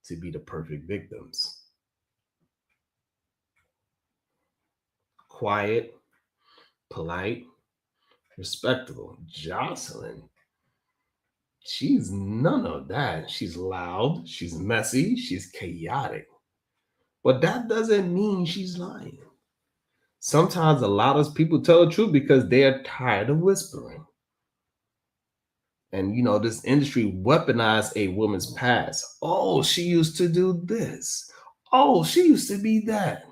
to be the perfect victims. Quiet, polite, respectable. Jocelyn, she's none of that. She's loud, she's messy, she's chaotic. But that doesn't mean she's lying. Sometimes a lot of people tell the truth because they are tired of whispering. And this industry weaponized a woman's past. Oh, she used to do this. Oh, she used to be that.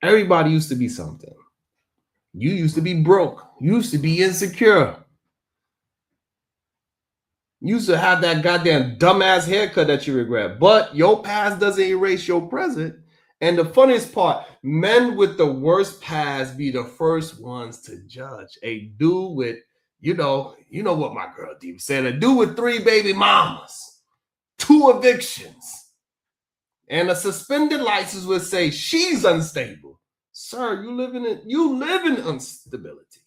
Everybody used to be something. You used to be broke. You used to be insecure. You used to have that goddamn dumbass haircut that you regret. But your past doesn't erase your present. And the funniest part, men with the worst past be the first ones to judge. A dude with, you know what my girl Deep said, a dude with 3 baby mamas, 2 evictions, and a suspended license would say she's unstable. Sir, you live in instability.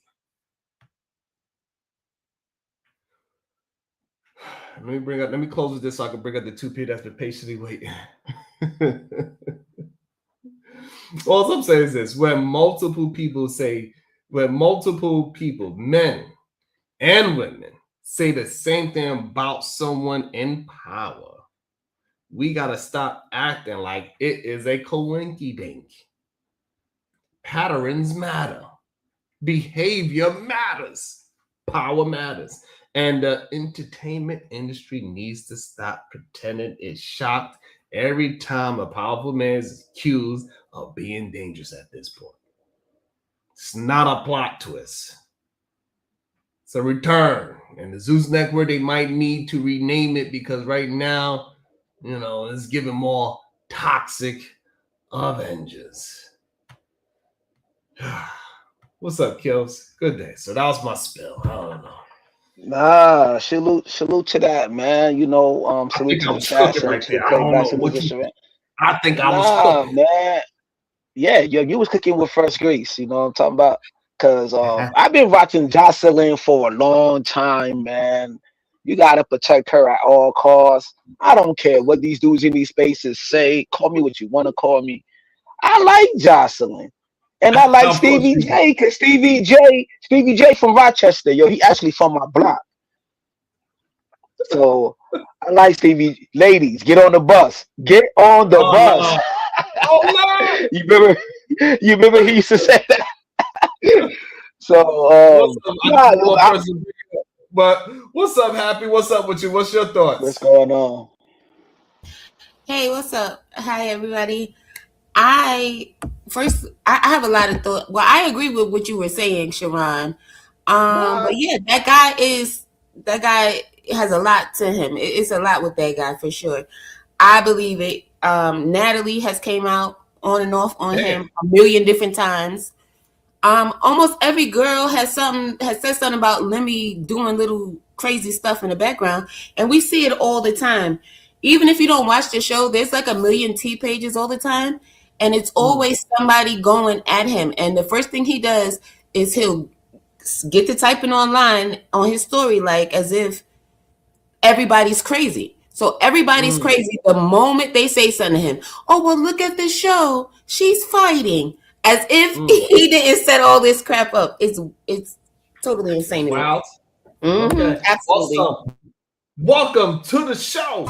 Let me close with this so I can bring up the 2 people that's been patiently waiting. All I'm saying is this: when multiple people, men and women, say the same thing about someone in power, we gotta stop acting like it is a coinky dink. Patterns matter. Behavior matters. Power matters. And the entertainment industry needs to stop pretending it's shocked every time a powerful man is accused of being dangerous at this point. It's not a plot twist. It's a return. And the Zeus Network, they might need to rename it because right now, it's giving more toxic Avengers. What's up, Kills? Good day. So that was my spill. I don't know. Nah, salute to that, man. I Salute think to I the was chat, cooking salute right to the there. I don't know playback, what salute to you. Sharon. I think I was Nah, cooking. man. Yeah, you was cooking with first grease. You know what I'm talking about? Cause I've been watching Jocelyn for a long time, man. You gotta protect her at all costs. I don't care what these dudes in these spaces say. Call me what you want to call me. I like Jocelyn. And I like Of course Stevie you do. J, cause Stevie J from Rochester, yo, he actually from my block. So I like Stevie. Ladies, get on the bus. Get on the Oh bus. no! Oh no! you remember? You remember he used to say that. So What's up? I nah, just look, one person. But what's up, Happy? What's up with you? What's your what's thoughts? going on? Hey, what's up? Hi, everybody. I I have a lot of thought. Well, I agree with what you were saying, Sharon. But What? yeah, that guy has a lot to him. It's a lot with that guy for sure. I believe it. Natalie has came out on and off on Damn. him a million different times. Almost every girl has said something about Lemmy doing little crazy stuff in the background, and we see it all the time. Even if you don't watch the show, there's like a million T pages all the time, and it's always somebody going at him. And the first thing he does is he'll get to typing online on his story like as if everybody's crazy. So everybody's Mm. crazy the moment they say something to him. Oh, well, look at the show. She's fighting. As if Mm. he didn't set all this crap up. It's totally insane to me. Wow. Okay. Absolutely. Awesome. Welcome to the show.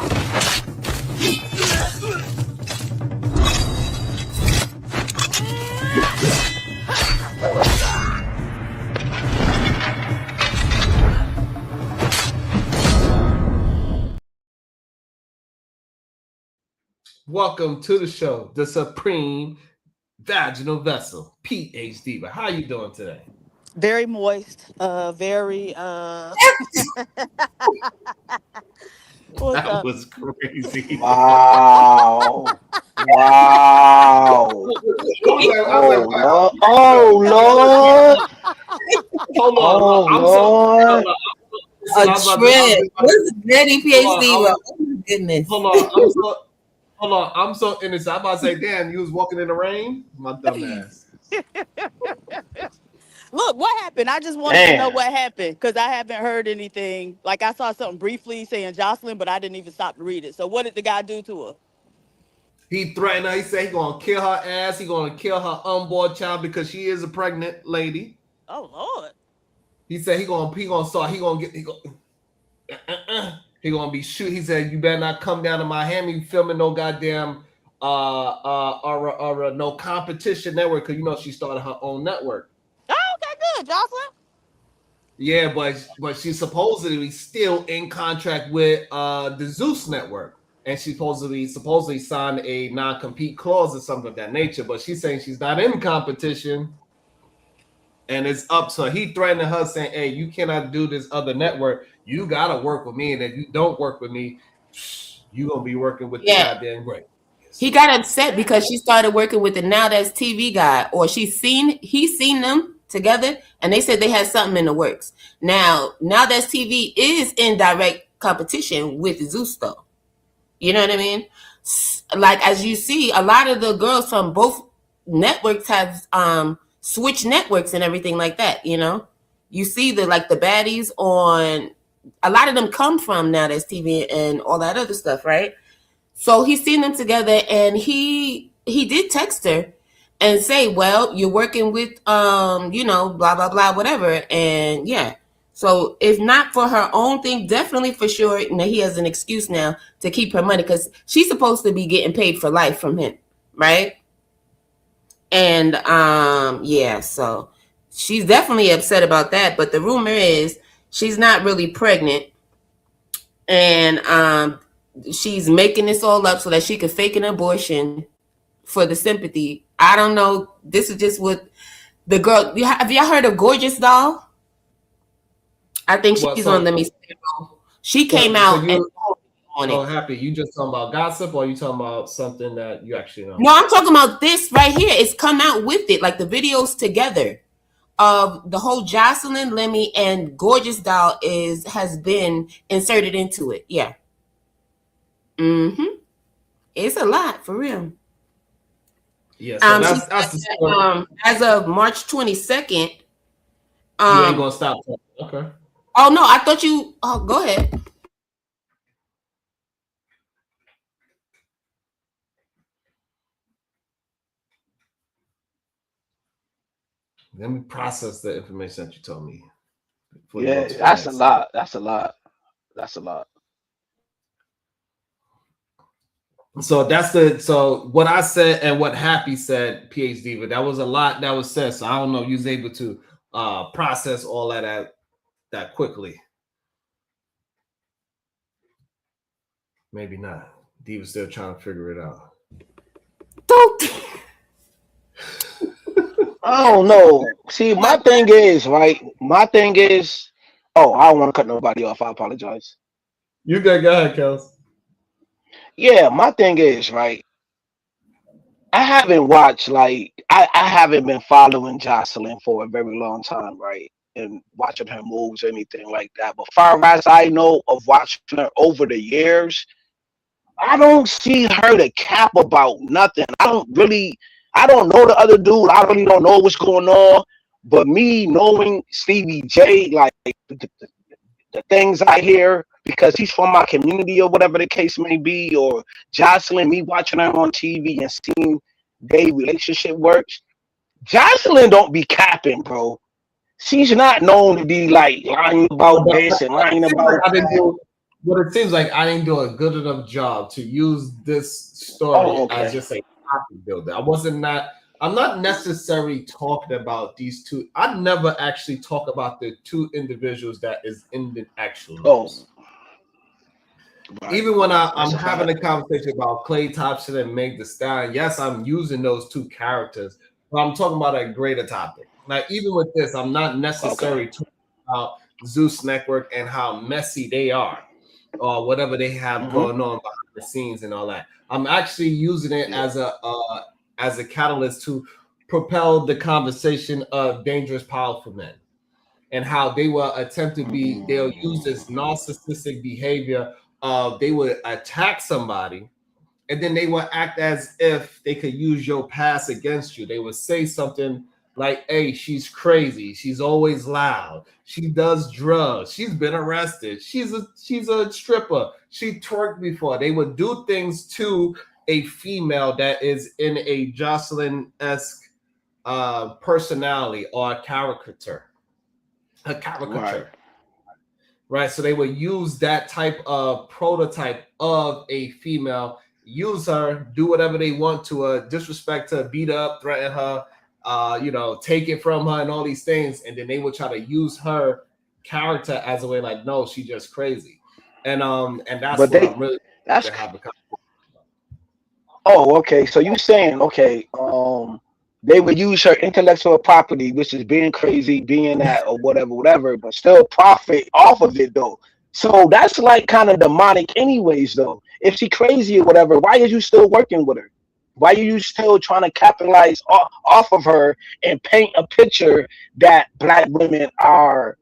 Welcome to the show, the Supreme Vaginal Vessel, PhD. But how you doing today? Very moist. Very what's That up? was crazy. Wow. Wow. I was like, Oh wow. Lord. Oh Lord. Hold on. Oh I'm so. Lord. Hold on. A Listen, trend. What's Betty hold PhD? on. Oh my goodness. Hold on. Hold on. I'm so innocent. I'm about to say, damn, you was walking in the rain? My dumb ass. Look, what happened? I just wanted to know Damn. what happened because I haven't heard anything. Like I saw something briefly saying Jocelyn, but I didn't even stop to read it. So what did the guy do to her? He threatened her. He said he gonna kill her ass. He gonna kill her unborn child because she is a pregnant lady. Oh Lord. He said he gonna start. He gonna be shoot. He said you better not come down to Miami filming no goddamn or no competition network because you know she started her own network. Oh, okay, good, Jocelyn. Yeah, but she's supposedly still in contract with the Zeus network. And she supposedly signed a non-compete clause or something of that nature, but she's saying she's not in competition and it's up. So he threatened her saying, hey, you cannot do this other network. You gotta work with me. And if you don't work with me, you're gonna be working with the Yeah. goddamn great. He got upset because she started working with the Now That's TV guy, or he's seen them together, and they said they had something in the works. Now That's TV is in direct competition with Zeus, though. You know what I mean? Like as you see, a lot of the girls from both networks have switched networks and everything like that. You know, you see the baddies on. A lot of them come from Now That's TV and all that other stuff, right? So he's seen them together, and he did text her and say, "Well, you're working with blah blah blah, whatever." And yeah, so if not for her own thing, definitely for sure, he has an excuse now to keep her money because she's supposed to be getting paid for life from him, right? And yeah, so she's definitely upset about that. But the rumor is she's not really pregnant, and she's making this all up so that she could fake an abortion for the sympathy. I don't know. This is just what the girl. Have y'all heard of Gorgeous Doll? I think she's on Let Me Say It. She came out and on it. Happy, you just talking about gossip, or you talking about something that you actually know? No, I'm talking about this right here. It's come out with it, like the videos together of the whole Jocelyn, Lemmy, and Gorgeous Doll has been inserted into it. Yeah. It's a lot for real. Yeah, so that's the story. As of March 22nd. You ain't gonna stop talking. Okay. Oh no, I thought you. Oh, go ahead. Let me process the information that you told me. Yeah, that's a lot. That's a lot. That's a lot. So what I said and what Happy said, PhD, but that was a lot that was said. So I don't know if you was able to process all that quickly. Maybe not. D was still trying to figure it out. I don't know. See, my thing is, right? My thing is, oh, I don't want to cut nobody off. I apologize. You good? Go ahead, Kels. Yeah, my thing is, right? I haven't watched I haven't been following Jocelyn for a very long time, right? And watching her moves or anything like that. But far as I know of watching her over the years, I don't see her to cap about nothing. I don't know the other dude. I really don't know what's going on. But me knowing Stevie J, like the things I hear, because he's from my community or whatever the case may be, or Jocelyn, me watching her on TV and seeing their relationship works. Jocelyn don't be capping, bro. She's not known to be like lying about this and lying about that. But it seems like I didn't do a good enough job to use this story as just a topic builder. I'm not necessarily talking about these two. I never actually talk about the two individuals that is in the actual news. Right. Even when I'm having a conversation about Clay Thompson and Meg Thee Stallion, yes, I'm using those two characters, but I'm talking about a greater topic. Like even with this, I'm not necessarily talking about Zeus Network and how messy they are, or whatever they have going on behind the scenes and all that. I'm actually using it as a catalyst to propel the conversation of dangerous, powerful men, and how they will attempt to be. They'll use this narcissistic behavior. They would attack somebody, and then they will act as if they could use your past against you. They would say something Like, hey, she's crazy. She's always loud. She does drugs. She's been arrested. She's a stripper. She twerked before. They would do things to a female that is in a Jocelyn-esque personality or a Right. caricature, right? So they would use that type of prototype of a female, use her, do whatever they want to her, disrespect her, beat her up, threaten her, take it from her, and all these things, and then they would try to use her character as a way, like, no, she's just crazy, and that's But what I'm really that's to have a Oh, okay. So you saying, okay, they would use her intellectual property, which is being crazy, being that, or whatever, whatever, but still profit off of it though. So that's like kind of demonic, anyways. Though, if she crazy or whatever, why are you still working with her? Why are you still trying to capitalize off of her and paint a picture that black women are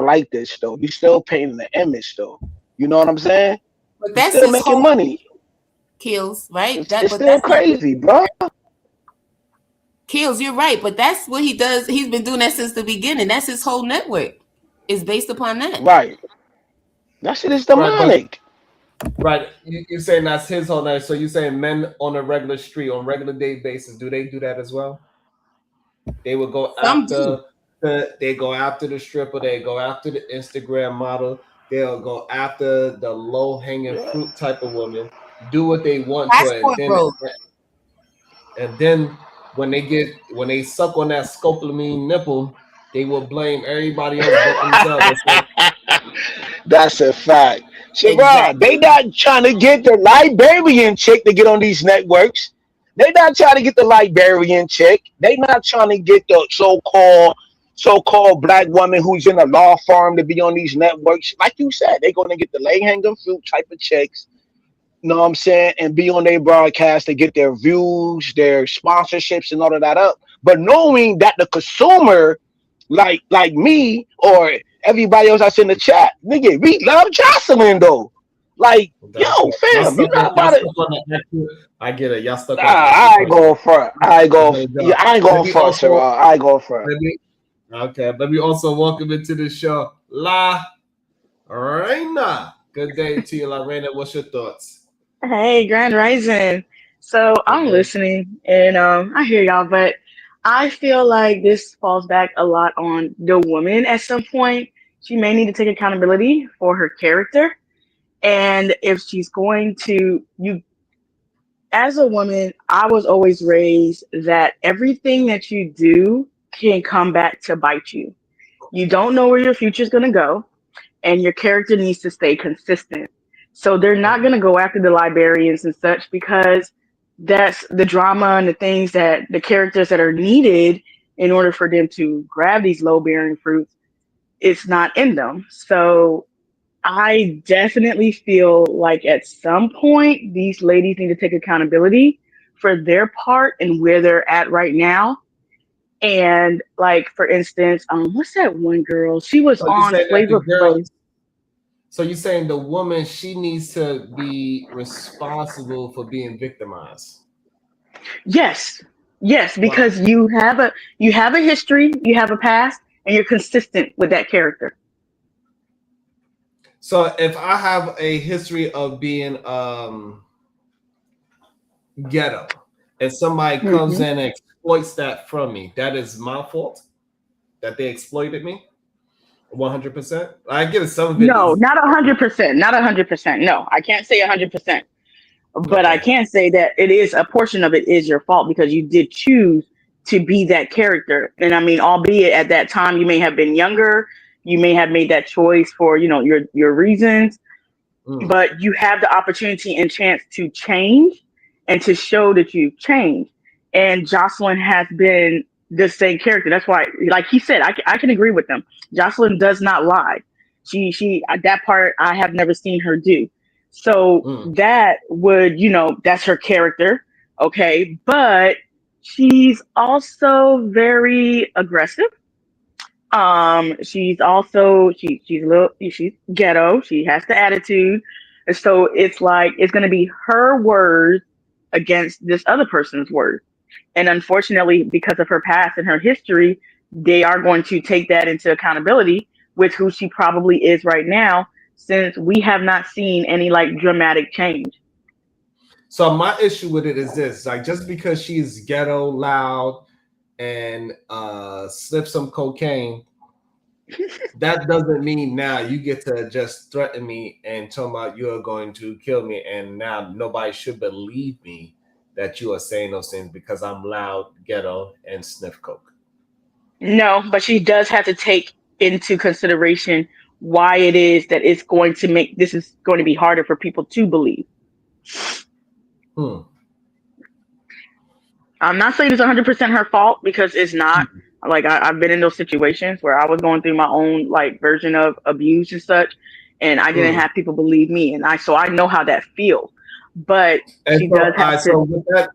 like this though? You still painting the image though. You know what I'm saying? But You that's still his making whole money. Kills, right? It's But still that's not crazy, bro. Kills. You're right, but that's what he does. He's been doing that since the beginning. That's his whole network. Is based upon that. Right. That shit is right, but demonic. right, you're saying that's his whole night. So you're saying men on a regular street, on regular day basis, do they do that as well? They would go Some do. after they go after the stripper, they go after the Instagram model, they'll go after the low hanging Yeah. fruit type of woman, do what they want to it, Passport bro. and then when they suck on that scopolamine nipple, they will blame everybody else but themselves and say, That's a fact. Sharon, Exactly. they not trying to get the Liberian chick to get on these networks. They not trying to get the Liberian chick. They not trying to get the so-called black woman who's in a law firm to be on these networks. Like you said, they're gonna get the lay hanging fruit type of chicks. Know what I'm saying? And be on their broadcast to get their views, their sponsorships, and all of that up. But knowing that the consumer, like me or everybody else that's in the chat, nigga, we love Jocelyn though. Like, okay, yo, y'all fam, you stuck on not about it. that I get it. Y'all stuck Nah, on the accurate I ain't person. going front. I ain't going. Yeah, I ain't Let going me front, sir. also I ain't going front. let me okay. Let me also welcome into the show, La Reina. Good day to you, La Reina. What's your thoughts? Hey, Grand Rising. So Good I'm day. listening and I hear y'all, but I feel like this falls back a lot on the woman at some point. She may need to take accountability for her character. And if she's going to, you, as a woman, I was always raised that everything that you do can come back to bite you. You don't know where your future is going to go, and your character needs to stay consistent. So they're not Mm, going to go after the librarians and such because that's the drama and the things that the characters that are needed in order for them to grab these low bearing fruits, it's not in them. So I definitely feel like at some point these ladies need to take accountability for their part and where they're at right now. And like for instance, what's that one girl? She was So you on saying that the Flavor girl? Flav. So you saying the woman she needs to be responsible for being victimized? Yes. Yes, Wow. because you have a history, you have a past, and you're consistent with that character. So if I have a history of being ghetto and somebody comes Hmm. in and exploits that from me, that is my fault that they exploited me 100%. I get it. Some of it No, is not 100%. Not 100%. No, I can't say 100%. But I okay. can say that it is a portion of it is your fault because you did choose to be that character. And I mean, albeit at that time you may have been younger, you may have made that choice for, your reasons, Mm. but you have the opportunity and chance to change and to show that you've changed. And Jocelyn has been the same character. That's why, like he said, I can agree with them. Jocelyn does not lie. She that part I have never seen her do. So Mm. that would, that's her character. Okay. But she's also very aggressive. She's also she's a little she's ghetto. She has the attitude, and so it's like it's gonna be her words against this other person's word. And unfortunately, because of her past and her history, they are going to take that into accountability with who she probably is right now, since we have not seen any like dramatic change. So my issue with it is this: like, just because she's ghetto, loud, and sniff some cocaine, that doesn't mean now you get to just threaten me and tell me about you're going to kill me, and now nobody should believe me that you are saying those things because I'm loud, ghetto, and sniff coke. No, but she does have to take into consideration why it is that it's going to make this is going to be harder for people to believe. Hmm. I'm not saying it's 100% her fault because it's not. Like I've been in those situations where I was going through my own like version of abuse and such, and I didn't Hmm. have people believe me, and I know how that feels. But And she so, does have to. so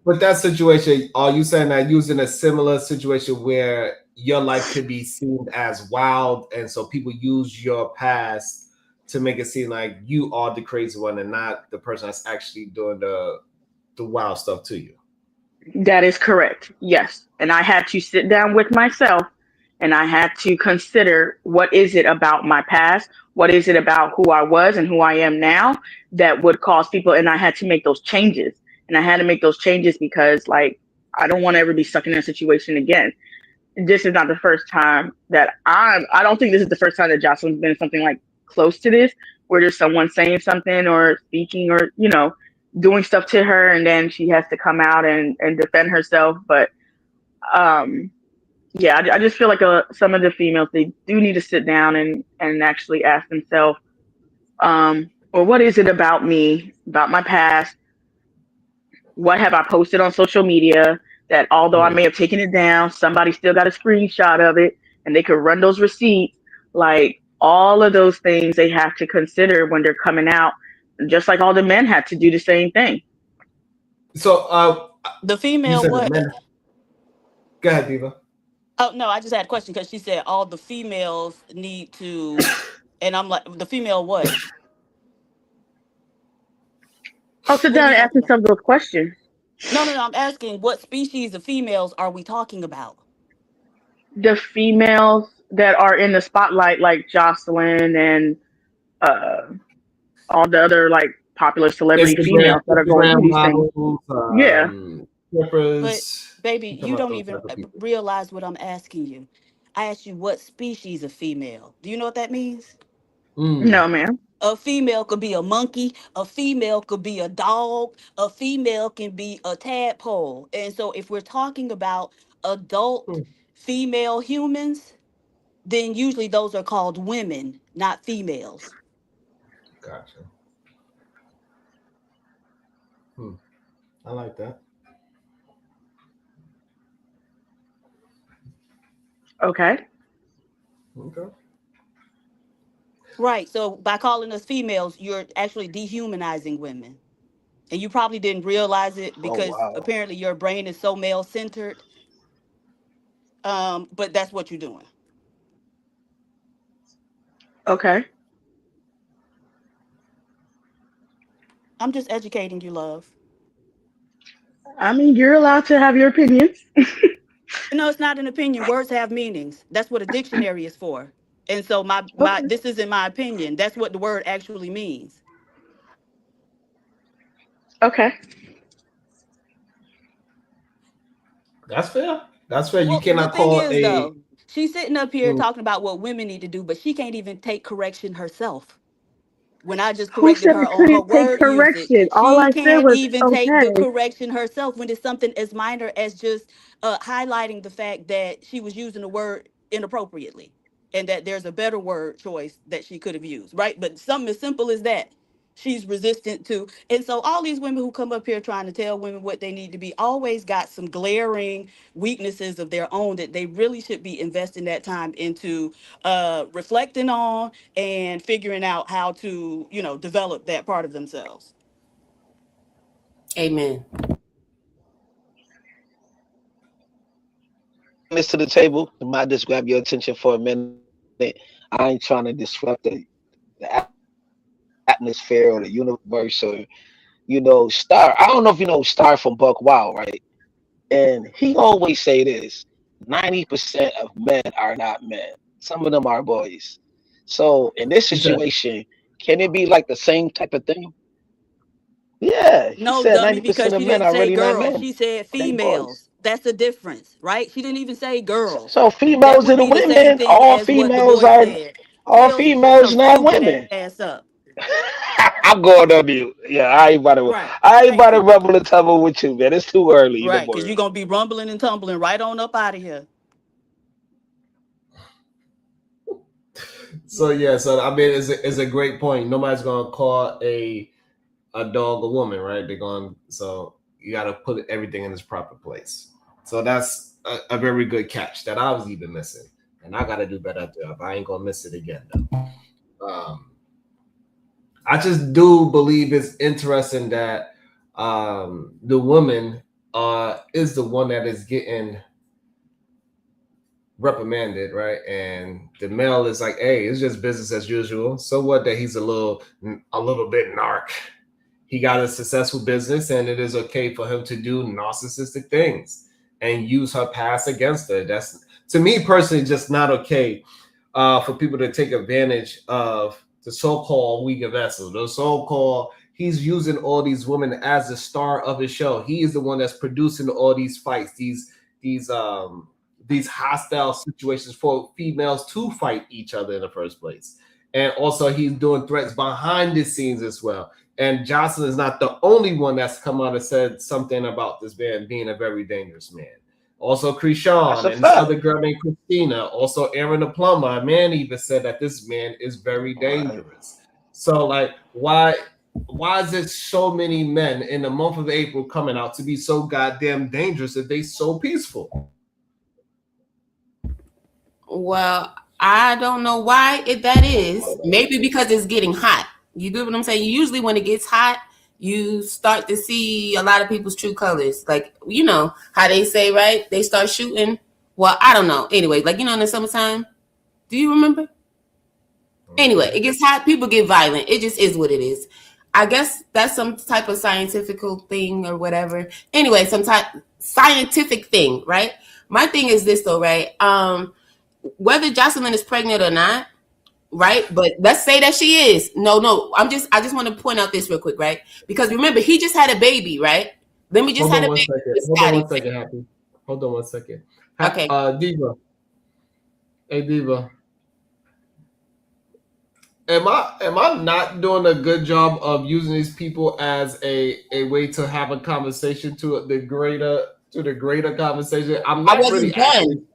with that situation, are you saying that using a similar situation where your life could be seen as wild, and so people use your past to make it seem like you are the crazy one and not the person that's actually doing the wild stuff to you? That is correct. Yes. And I had to sit down with myself and I had to consider what is it about my past? What is it about who I was and who I am now that would cause people? And I had to make those changes. And I had to make those changes because, like, I don't want to ever be stuck in that situation again. This is not the first time that I don't think this is the first time that Jocelyn's been in something like close to this, where there's someone saying something or speaking or, doing stuff to her and then she has to come out and defend herself. But um, yeah, I just feel like some of the females, they do need to sit down and actually ask themselves, well, what is it about me, about my past? What have I posted on social media that although I Hmm. may have taken it down, somebody still got a screenshot of it and they could run those receipts? Like all of those things they have to consider when they're coming out, just like all the men had to do the same thing. So The you female said the what? men. Go ahead, Diva. Oh no, I just had a question because she said all the females need to, and I'm like, the female what? I'll sit What are down we and ask talking about? yourself those questions. No, no, no. I'm asking what species of females are we talking about? The females that are in the spotlight, like Jocelyn and uh, all the other like popular celebrity females that are going through Instagram these things. models, Yeah. But strippers. baby, You talking you about don't those even type of people? realize what I'm asking you. I asked you what species of female. Do you know what that means? Mm. No, ma'am. A female could be a monkey, a female could be a dog, a female can be a tadpole. And so if we're talking about adult Hmm. female humans, then usually those are called women, not females. Gotcha. Hmm. I like that. Okay. Okay. Right. So by calling us females, you're actually dehumanizing women. And you probably didn't realize it Oh because wow. apparently your brain is so male centered. But that's what you're doing. Okay. I'm just educating you, love. I mean, you're allowed to have your opinions. No, it's not an opinion. Words have meanings. That's what a dictionary is for. And so my Okay. this isn't my opinion. That's what the word actually means. Okay. That's fair. That's fair. You Well, the cannot thing call is a. though, she's sitting up here Mm. talking about what women need to do, but she can't even take correction herself. When I just Who corrected said her I on her couldn't take word usage, correction? All she I said can't was even take the okay. correction herself when it's something as minor as just highlighting the fact that she was using the word inappropriately and that there's a better word choice that she could have used, right? But something as simple as that, she's resistant to. And so all these women who come up here trying to tell women what they need to be always got some glaring weaknesses of their own that they really should be investing that time into reflecting on and figuring out how to, develop that part of themselves. Amen. This to the table. I might just grab your attention for a minute. I ain't trying to disrupt the atmosphere or the universe or Star. I don't know if you know Star from Buck Wild, right? And he always say this: 90% of men are not men. Some of them are boys. So in this He said, situation, can it be like the same type of thing? Yeah, he No, said dummy, 90% because of she men didn't are say really not girls. men. She said They boys. females. That's the difference, right? She didn't even say girls. So That females would and be the same women, thing as what the boy said. all Chill your females not stupid women. ass up. I'm going on mute. Yeah, Right. I ain't Thank about to you. rumble and tumble with you, man. It's too early in the Right, because you're morning. gonna be rumbling and tumbling right on up out of here. so yeah, so I mean, it's a great point. Nobody's gonna call a dog a woman, right? They're going, so you got to put everything in its proper place. So that's a very good catch that I was even missing, and I got to do better at that. I ain't gonna miss it again though. I just do believe it's interesting that the woman is the one that is getting reprimanded, right? And the male is like, "Hey, it's just business as usual." So what? That he's a little bit narc. He got a successful business, and it is okay for him to do narcissistic things and use her past against her. That's, to me personally, just not okay for people to take advantage of the so-called weaker vessel. The so-called, he's using all these women as the star of his show. He is the one that's producing all these fights, these these hostile situations for females to fight each other in the first place. And also he's doing threats behind the scenes as well. And Jocelyn is not the only one that's come out and said something about this man being a very dangerous man. Also, That's Krishan a and this fact. other girl named Christina. Also, Aaron the plumber. A man even said that this man is very Right. dangerous. So, like, why is it so many men in the month of April coming out to be so goddamn dangerous if they so peaceful? Well, I don't know why that is. Maybe because it's getting hot. You get what I'm saying? Usually when it gets hot, you start to see a lot of people's true colors. Like, you know how they say, right? They start shooting. Well, I don't know. Anyway, like, you know, in the summertime, do you remember? Anyway, it gets hot, people get violent. It just is what it is. I guess that's some type of scientific thing or whatever. Anyway, some type scientific thing, right? My thing is this though, right? Whether Jocelyn is pregnant or not, right? But let's say that she is. No, I just want to point out this real quick, right? Because remember, he just had a baby, right? Let me just Hold had on a one baby second. with Hold on Scotty. one second, Happy. Hold on one second. Okay. Diva. Hey, Diva. Am I not doing a good job of using these people as a way to have a conversation to the greater conversation? I'm I not really wasn't actually, done.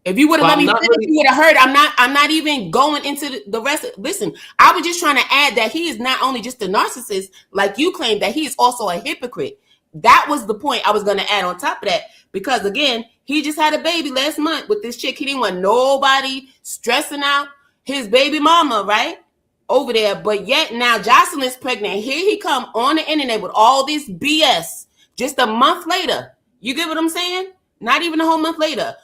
If you would have but let I'm me not finish, really. you would have heard. I'm not even going into the rest. Listen, I was just trying to add that he is not only just a narcissist, like you claim, that he is also a hypocrite. That was the point I was going to add on top of that. Because again, he just had a baby last month with this chick. He didn't want nobody stressing out his baby mama, right? Over there. But yet now Jocelyn's pregnant. Here he come on the internet with all this BS just a month later. You get what I'm saying? Not even a whole month later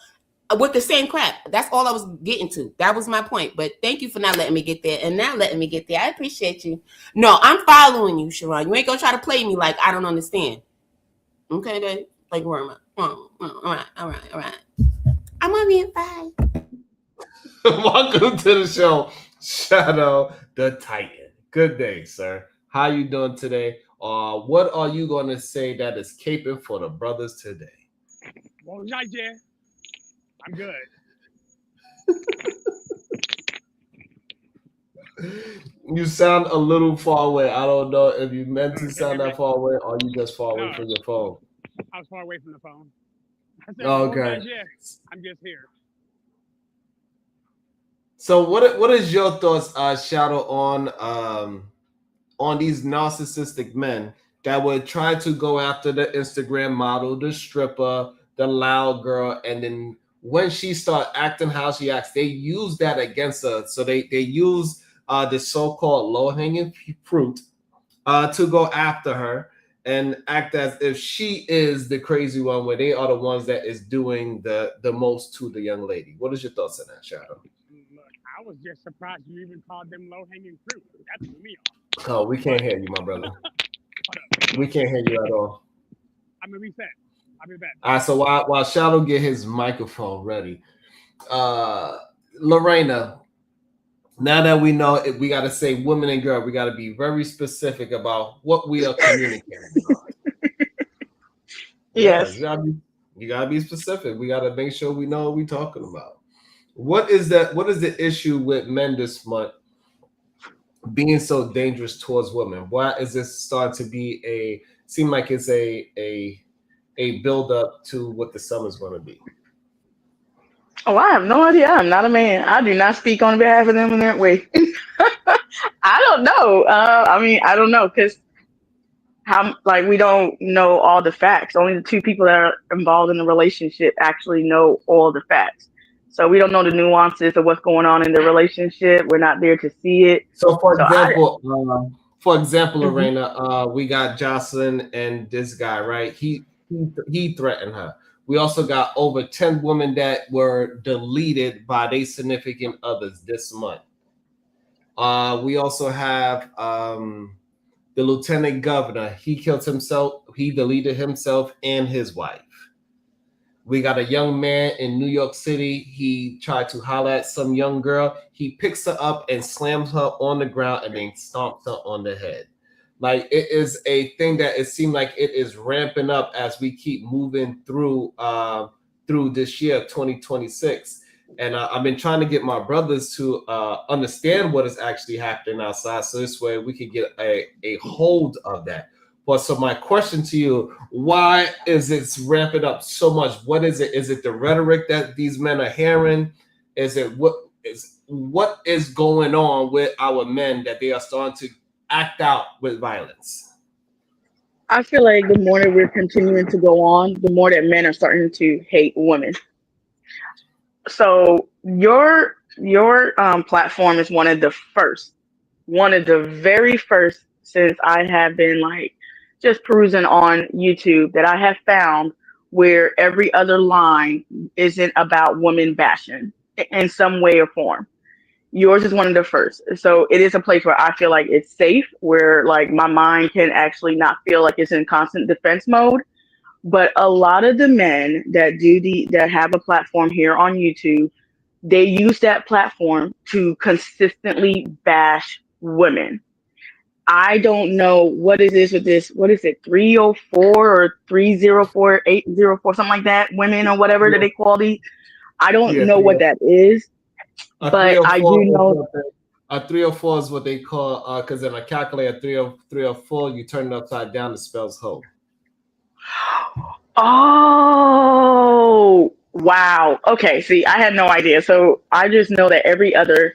with the same crap. That's all I was getting to. That was my point. But thank you for not letting me get there and now letting me get there. I appreciate you. No, I'm following you, Sharon. You ain't gonna try to play me like I don't understand. Okay, babe? Like where am I? All right. I'm on mute. Bye. Welcome to the show, Shadow the Titan. Good day, sir. How you doing today? What are you going to say that is caping for the brothers today? Well, not yet. I'm good. You sound a little far away. I don't know if you meant to sound that far away or you just far away No, from your phone. I was far away from the phone. I said, well, Okay. not yet. I'm just here. So what is your thoughts, Shadow, on these narcissistic men that would try to go after the Instagram model, the stripper, the loud girl, and then when she start acting how she acts, they use that against her. So they use the so-called low-hanging fruit to go after her and act as if she is the crazy one, where they are the ones that is doing the most to the young lady. What is your thoughts on that, Shadow? Look, I was just surprised you even called them low-hanging fruit. That threw me off. Oh, we can't hear you, my brother. Hold up. We can't hear you at all. I'm going to reset. I'll be back. All right, so while Shadow get his microphone ready, Lorena, now that we know it, we got to say women and girl, we got to be very specific about what we are communicating on. Yeah, Yes. you gotta be specific. We got to make sure we know what we're talking about. What is that? What is the issue with men this month being so dangerous towards women? Why is this starting to be seem like it's a build up to what the summer's going to be? Oh, I have no idea. I'm not a man. I do not speak on behalf of them in that way. I don't know. I mean, I don't know because how like we don't know all the facts. Only the two people that are involved in the relationship actually know all the facts. So we don't know the nuances of what's going on in the relationship. We're not there to see it. So, So I. for example, Mhm. Lorena, we got Jocelyn and this guy, right? He threatened her. We also got over 10 women that were deleted by their significant others this month. We also have the lieutenant governor. He killed himself. He deleted himself and his wife. We got a young man in New York City. He tried to holler at some young girl. He picks her up and slams her on the ground and then stomps her on the head. Like it is a thing that it seemed like it is ramping up as we keep moving through this year, 2026. And I've been trying to get my brothers to understand what is actually happening outside, so this way we can get a hold of that. But so my question to you, why is it ramping up so much? What is it? Is it the rhetoric that these men are hearing? Is it what is going on with our men that they are starting to act out with violence? I feel like the more that we're continuing to go on, the more that men are starting to hate women. So your platform is one of the very first since I have been like just perusing on YouTube that I have found where every other line isn't about women bashing in some way or form. Yours is one of the first. So it is a place where I feel like it's safe, where like my mind can actually not feel like it's in constant defense mode. But a lot of the men that have a platform here on YouTube, they use that platform to consistently bash women. I don't know what is this with this. What is it, 304 or 304, 804, something like that? Women or whatever that they call these. I don't Yeah, know what that is, a three but hundred I four do is know. what a 304 is what they call because in a calculator 304 you turn it upside down, it spells hoe. Oh, wow. Okay, see, I had no idea. So I just know that every other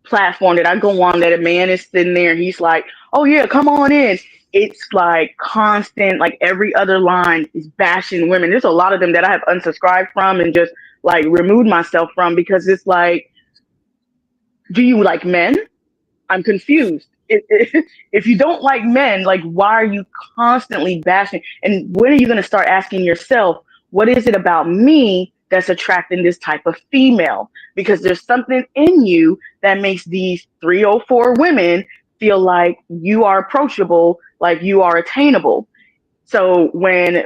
platform that I go on, that a man is sitting there and he's like, oh, yeah, come on in. It's like constant, like every other line is bashing women. There's a lot of them that I have unsubscribed from and just like removed myself from because it's like, do you like men? I'm confused. If you don't like men, like why are you constantly bashing? And when are you going to start asking yourself, what is it about me that's attracting this type of female? Because there's something in you that makes these 304 women feel like you are approachable, like you are attainable. So when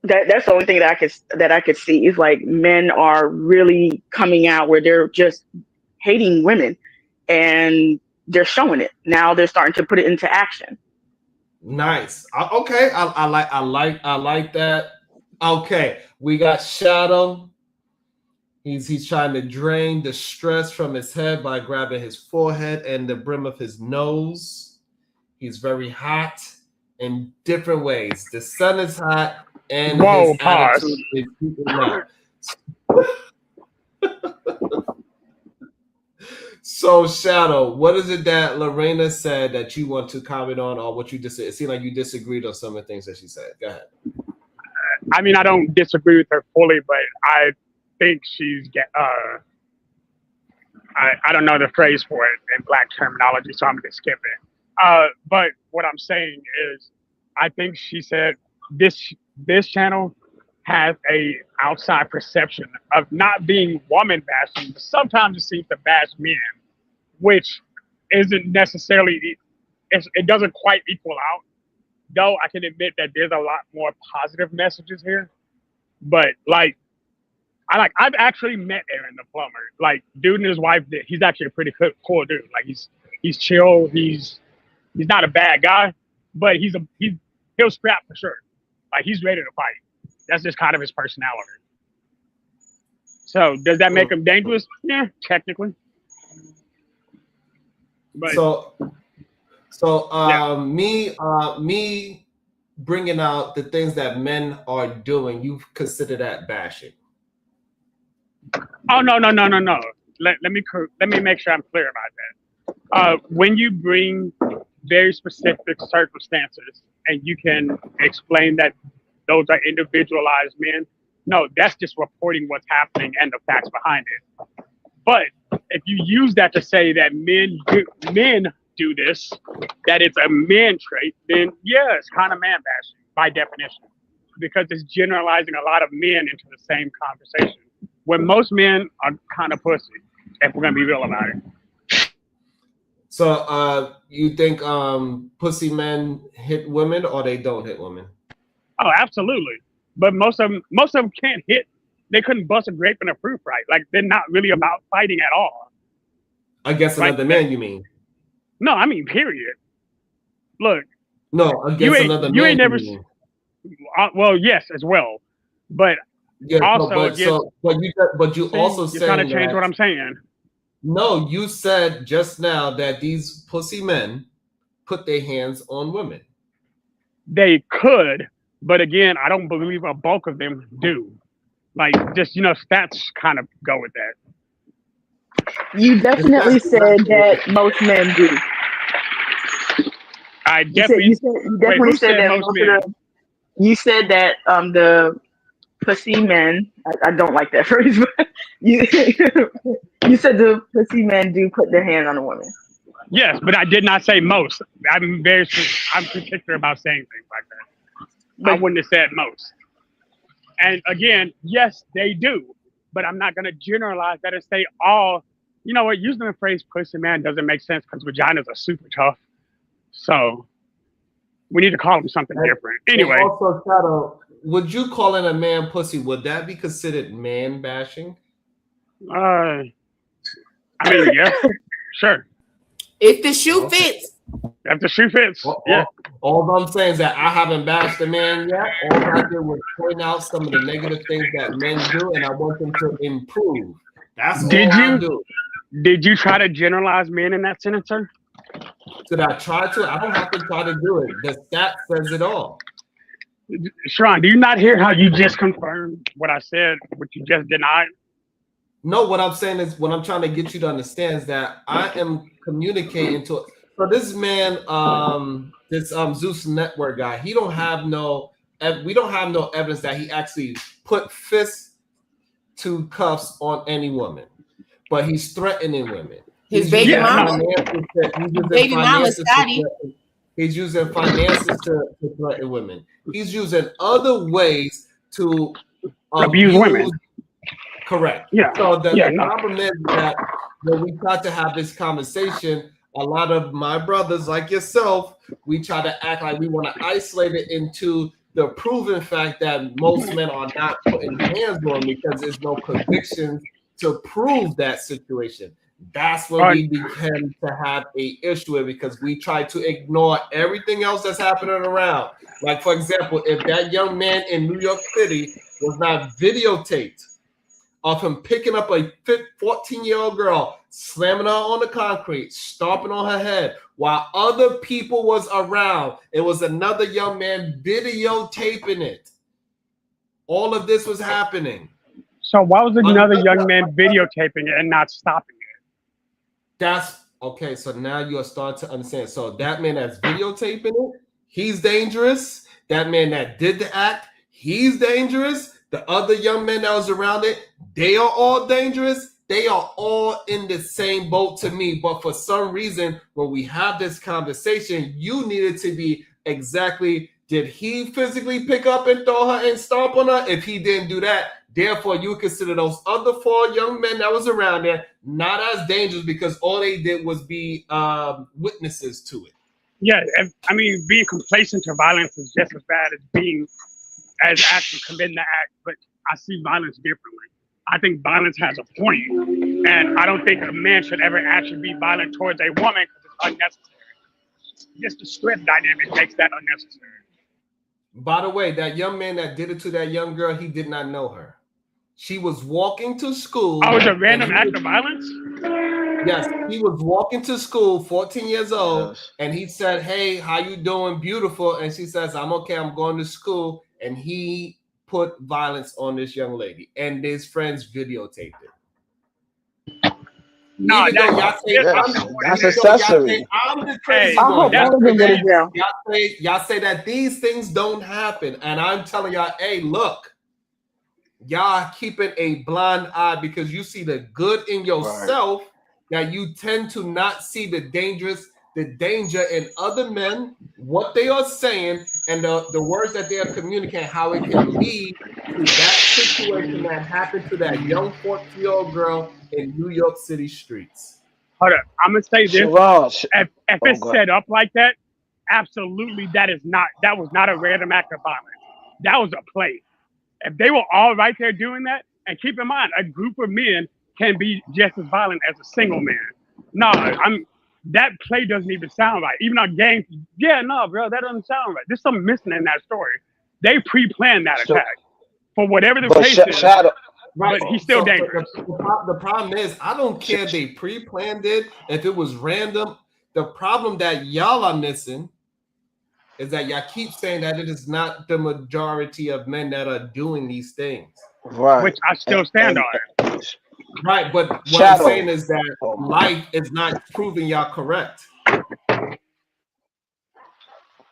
that's the only thing that I could see is like men are really coming out where they're just hating women and they're showing it. Now they're starting to put it into action. Nice. Okay, I like that. Okay, we got Shadow. He's trying to drain the stress from his head by grabbing his forehead and the brim of his nose. He's very hot in different ways. The sun is hot, and Whoa, his pause. attitude is keeping up. So, Shadow, what is it that Lorena said that you want to comment on, or what you disagree? It seemed like you disagreed on some of the things that she said. Go ahead. I mean, I don't disagree with her fully, but I think I don't know the phrase for it in black terminology, so I'm gonna skip it. But what I'm saying is, I think she said this channel has a outside perception of not being woman bashing, but sometimes it seems to bash men, which isn't necessarily it doesn't quite equal out though I can admit that there's a lot more positive messages here. But like, I've actually met Aaron the plumber. Like, dude and his wife, he's actually a pretty cool dude. Like, he's chill. He's not a bad guy, but he'll scrap for sure. Like, he's ready to fight. That's just kind of his personality. So does that make him dangerous? Yeah, technically. But me bringing out the things that men are doing, you consider that bashing? Oh no. Let me make sure I'm clear about that. When you bring very specific circumstances and you can explain that those are individualized men, no, that's just reporting what's happening and the facts behind it. But if you use that to say that men do this, that it's a man trait, then yeah, it's kind of man bashing by definition, because it's generalizing a lot of men into the same conversation, when most men are kind of pussy, if we're gonna be real about it. So you think pussy men hit women or they don't hit women? Oh, absolutely. But most of them can't hit. They couldn't bust a grape in a fruit fight. Like, they're not really about fighting at all. Against another man, you mean? No, I mean, period. Look. No, against another man. You ain't never. Well, yes, as well, but yeah, also, but you also you're trying to change what I'm saying. No, you said just now that these pussy men put their hands on women. They could, but again, I don't believe a bulk of them do. Like, just, stats kind of go with that. You definitely said that most men do. I definitely. You definitely said that most men. You said that the pussy men. I don't like that phrase, but you said the pussy men do put their hand on a woman. Yes, but I did not say most. I'm particular about saying things like that. But I wouldn't have said most. And again, yes, they do, but I'm not going to generalize that and say all. You know what? Using the phrase pussy man doesn't make sense, because vaginas are super tough. So we need to call them something different. Anyway. Also, Shadow, would you calling a man pussy, would that be considered man bashing? I mean, yeah, sure. If the shoe fits. If the shoe fits, yeah. All I'm saying is that I haven't bashed a man yet. All I did was point out some of the negative things that men do, and I want them to improve. That's all I do. Did you try to generalize men in that sentence, sir? Did I try to? I don't have to try to do it. The stat says it all. Sharon, do you not hear how you just confirmed what I said, what you just denied? No, what I'm saying is, what I'm trying to get you to understand is that I am communicating to. So this man, this Zeus Network guy, we don't have no evidence that he actually put fists to cuffs on any woman, but he's threatening women. His baby mama. Baby mama, Scotty. He's using finances to threaten women. He's using other ways to abuse women. Correct. Yeah. So the problem is that when we try to have this conversation, a lot of my brothers like yourself, we try to act like we want to isolate it into the proven fact that most men are not putting hands on, because there's no convictions to prove that situation. That's when we begin to have an issue with, because we try to ignore everything else that's happening around. Like, for example, if that young man in New York City was not videotaped of him picking up a 14-year-old girl, slamming her on the concrete, stomping on her head, while other people was around, it was another young man videotaping it. All of this was happening. So why was another young man videotaping it and not stopping it? That's okay. So now you are starting to understand. So that man that's videotaping it, he's dangerous. That man that did the act, he's dangerous. The other young men that was around it, they are all dangerous. They are all in the same boat to me. But for some reason, when we have this conversation, you needed to be exactly, did he physically pick up and throw her and stomp on her? If he didn't do that, therefore you consider those other 4 young men that was around there not as dangerous, because all they did was be witnesses to it. Yeah, I mean, being complacent to violence is just as bad as actually committing the act. But I see violence differently. I think violence has a point, and I don't think a man should ever actually be violent towards a woman because it's unnecessary. Just the stress dynamic makes that unnecessary. By the way, that young man that did it to that young girl, he did not know her. She was walking to school. Oh, it was a random act of violence? Yes, he was walking to school, 14 years old, Yes. and he said, "Hey, how you doing? Beautiful." And she says, "I'm okay. I'm going to school." And he put violence on this young lady, and his friends videotaped it. No, Even though y'all say that's accessory. I'm the crazy I one. hope all of them go to jail. Y'all say that these things don't happen, and I'm telling y'all, hey, look, y'all keeping a blind eye because you see the good in yourself, that you tend to not see the danger in other men, what they are saying, and the words that they are communicating, how it can lead to that situation that happened to that young 14-year-old girl in New York City streets. Hold up, I'm gonna say this: Sharon, if it's set up like that, absolutely, that was not a random act of violence. That was a play. If they were all right there doing that, and keep in mind, a group of men can be just as violent as a single man. No, that play doesn't even sound right. Even on gangs, no, bro, that doesn't sound right. There's something missing in that story. They pre-planned that attack for whatever the case is. Shadow, but he's still dangerous. The problem is, I don't care if they pre-planned it, if it was random. The problem that y'all are missing is that y'all keep saying that it is not the majority of men that are doing these things. Right. Which I still stand on. Right, but what I'm saying is that life is not proving y'all correct.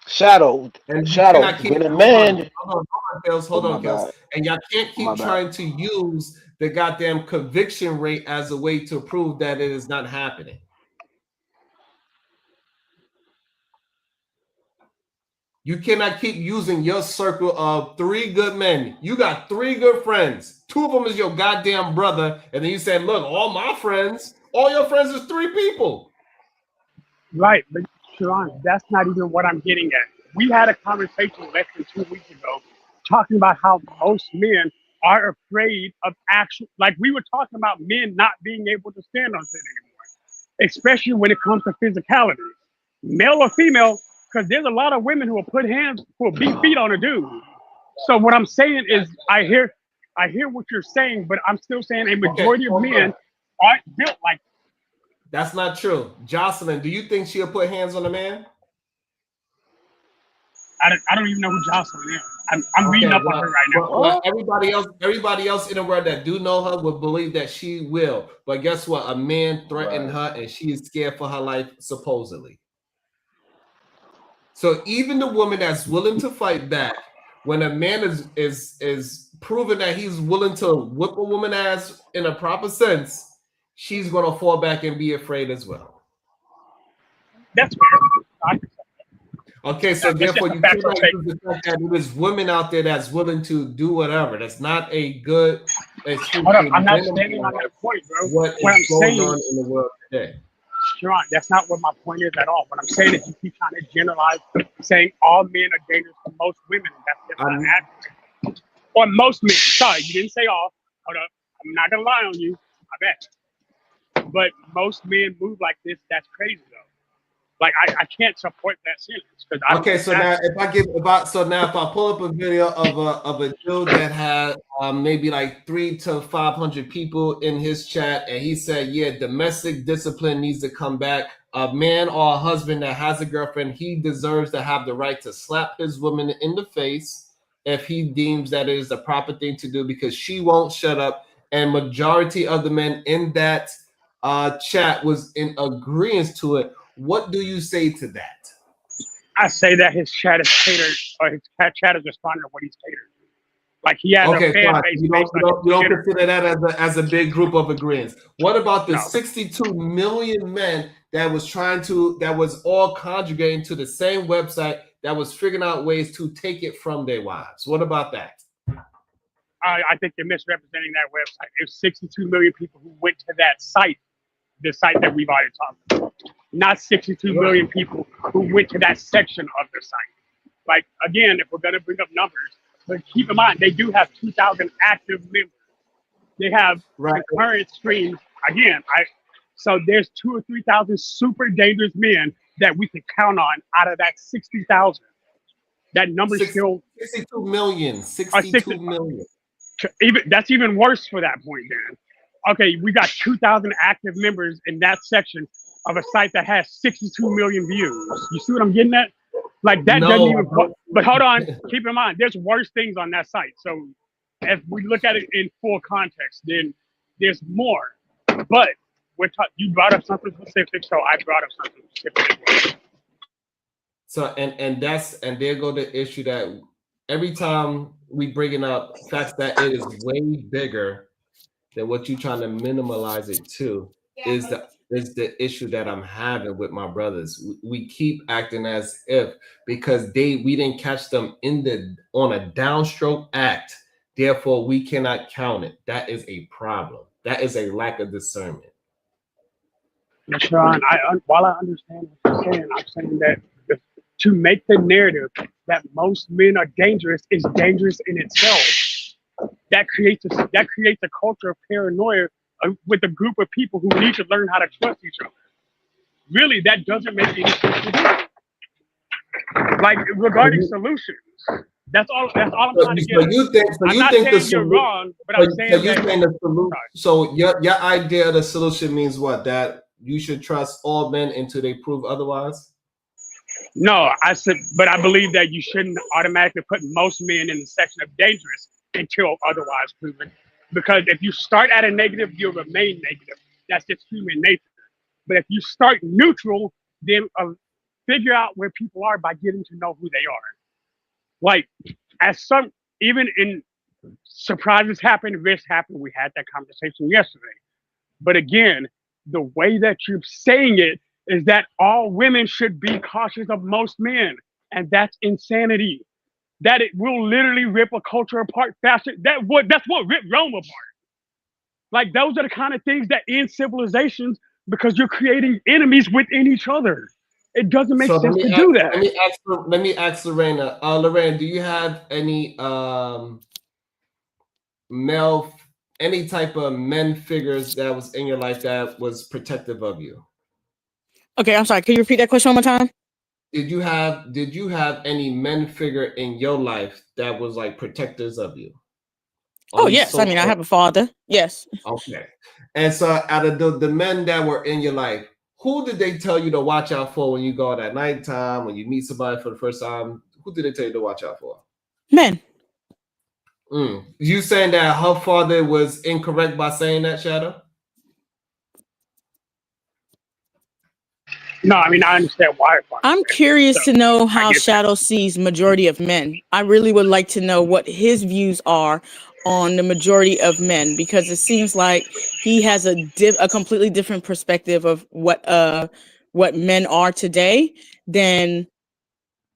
Shadow, when a man... Hold on, Kels. And y'all can't keep trying to use the goddamn conviction rate as a way to prove that it is not happening. You cannot keep using your circle of 3 good men. You got 3 good friends. 2 of them is your goddamn brother. And then you say, look, all my friends, all your friends is 3 people. Right, but Sharon, that's not even what I'm getting at. We had a conversation less than 2 weeks ago talking about how most men are afraid of action. Like we were talking about men not being able to stand on shit anymore, especially when it comes to physicality, male or female, because there's a lot of women who will beat feet on a dude. So what I'm saying is I hear what you're saying, but I'm still saying a majority of men aren't built like that. That's not true. Jocelyn, do you think she'll put hands on a man? I don't even know who Jocelyn is. I'm reading up on her right now. Well, everybody else in the world that do know her would believe that she will. But guess what? A man threatened her and she is scared for her life, supposedly. So even the woman that's willing to fight back, when a man is proven that he's willing to whip a woman ass in a proper sense, she's gonna fall back and be afraid as well. That's fair. Okay, so therefore you cannot use the fact that there's women out there that's willing to do whatever. That's not a good excuse. I'm not standing on that point, bro. What is going on in the world today? Sharon, that's not what my point is at all. What I'm saying is you keep trying to generalize, saying all men are dangerous to most women. That's just not accurate. Or most men. Sorry, you didn't say all. Hold up. I'm not going to lie on you. I bet. But most men move like this. That's crazy, though. Like, I can't support that sentence. Okay, so now if I pull up a video of a dude that had maybe like 300 to 500 people in his chat, and he said, yeah, domestic discipline needs to come back. A man or a husband that has a girlfriend, he deserves to have the right to slap his woman in the face if he deems that it is the proper thing to do, because she won't shut up. And majority of the men in that chat was in agreement to it. What do you say to that? I say that his chat is catered, or his chat is responding to what he's catered. Like he has a fan base. You don't consider that as a big group of agreements. What about the 62 million men that was all congregating to the same website that was figuring out ways to take it from their wives? What about that? I think you're misrepresenting that website. There's 62 million people who went to that site, the site that we've already talked about. not 62 million people who went to that section of the site. Like, again, if we're going to bring up numbers, but keep in mind, they do have 2,000 active members. They have concurrent streams. Again, so there's 2,000 or 3,000 super dangerous men that we can count on out of that 60,000. That number still 62 million. 62 million. That's even worse for that point, Dan. Okay, we got 2,000 active members in that section of a site that has 62 million views. You see what I'm getting at? Like that doesn't even. But hold on, keep in mind, there's worse things on that site. So if we look at it in full context, then there's more. But you brought up something specific, so I brought up something specific as well. So and there go the issue that every time we bringing up facts that it is way bigger than what you're trying to minimalize it to is the issue that I'm having with my brothers. We keep acting as if because we didn't catch them on a downstroke act, therefore we cannot count it. That is a problem. That is a lack of discernment. Sharon, while I understand what you're saying, I'm saying that to make the narrative that most men are dangerous is dangerous in itself. That creates a culture of paranoia with a group of people who need to learn how to trust each other. Really, that doesn't make any sense to do. Like regarding solutions, that's all I'm trying to get. I'm not saying you're wrong, but I'm saying the solution. So your idea of the solution means what? That you should trust all men until they prove otherwise? No, but I believe that you shouldn't automatically put most men in the section of dangerous until otherwise proven. Because if you start at a negative, you'll remain negative. That's just human nature. But if you start neutral, then figure out where people are by getting to know who they are. Like, even in surprises happen, risks happen. We had that conversation yesterday. But again, the way that you're saying it is that all women should be cautious of most men. And that's insanity. That it will literally rip a culture apart faster. That's what ripped Rome apart. Like those are the kind of things that end civilizations because you're creating enemies within each other. It doesn't make sense to do that. Let me ask Lorena. Lorena, do you have any any type of men figures that was in your life that was protective of you? Okay, I'm sorry. Can you repeat that question one more time? Did you have any men figure in your life that was like protectors of you? Oh yes, I mean I have a father. Yes. Okay, and so out of the men that were in your life, who did they tell you to watch out for when you go out at nighttime, when you meet somebody for the first time? Who did they tell you to watch out for? Men. You saying that her father was incorrect by saying that, Shadow? No, I mean, I understand why. I'm curious to know how Shadow sees majority of men. I really would like to know what his views are on the majority of men, because it seems like he has a completely different perspective of what men are today than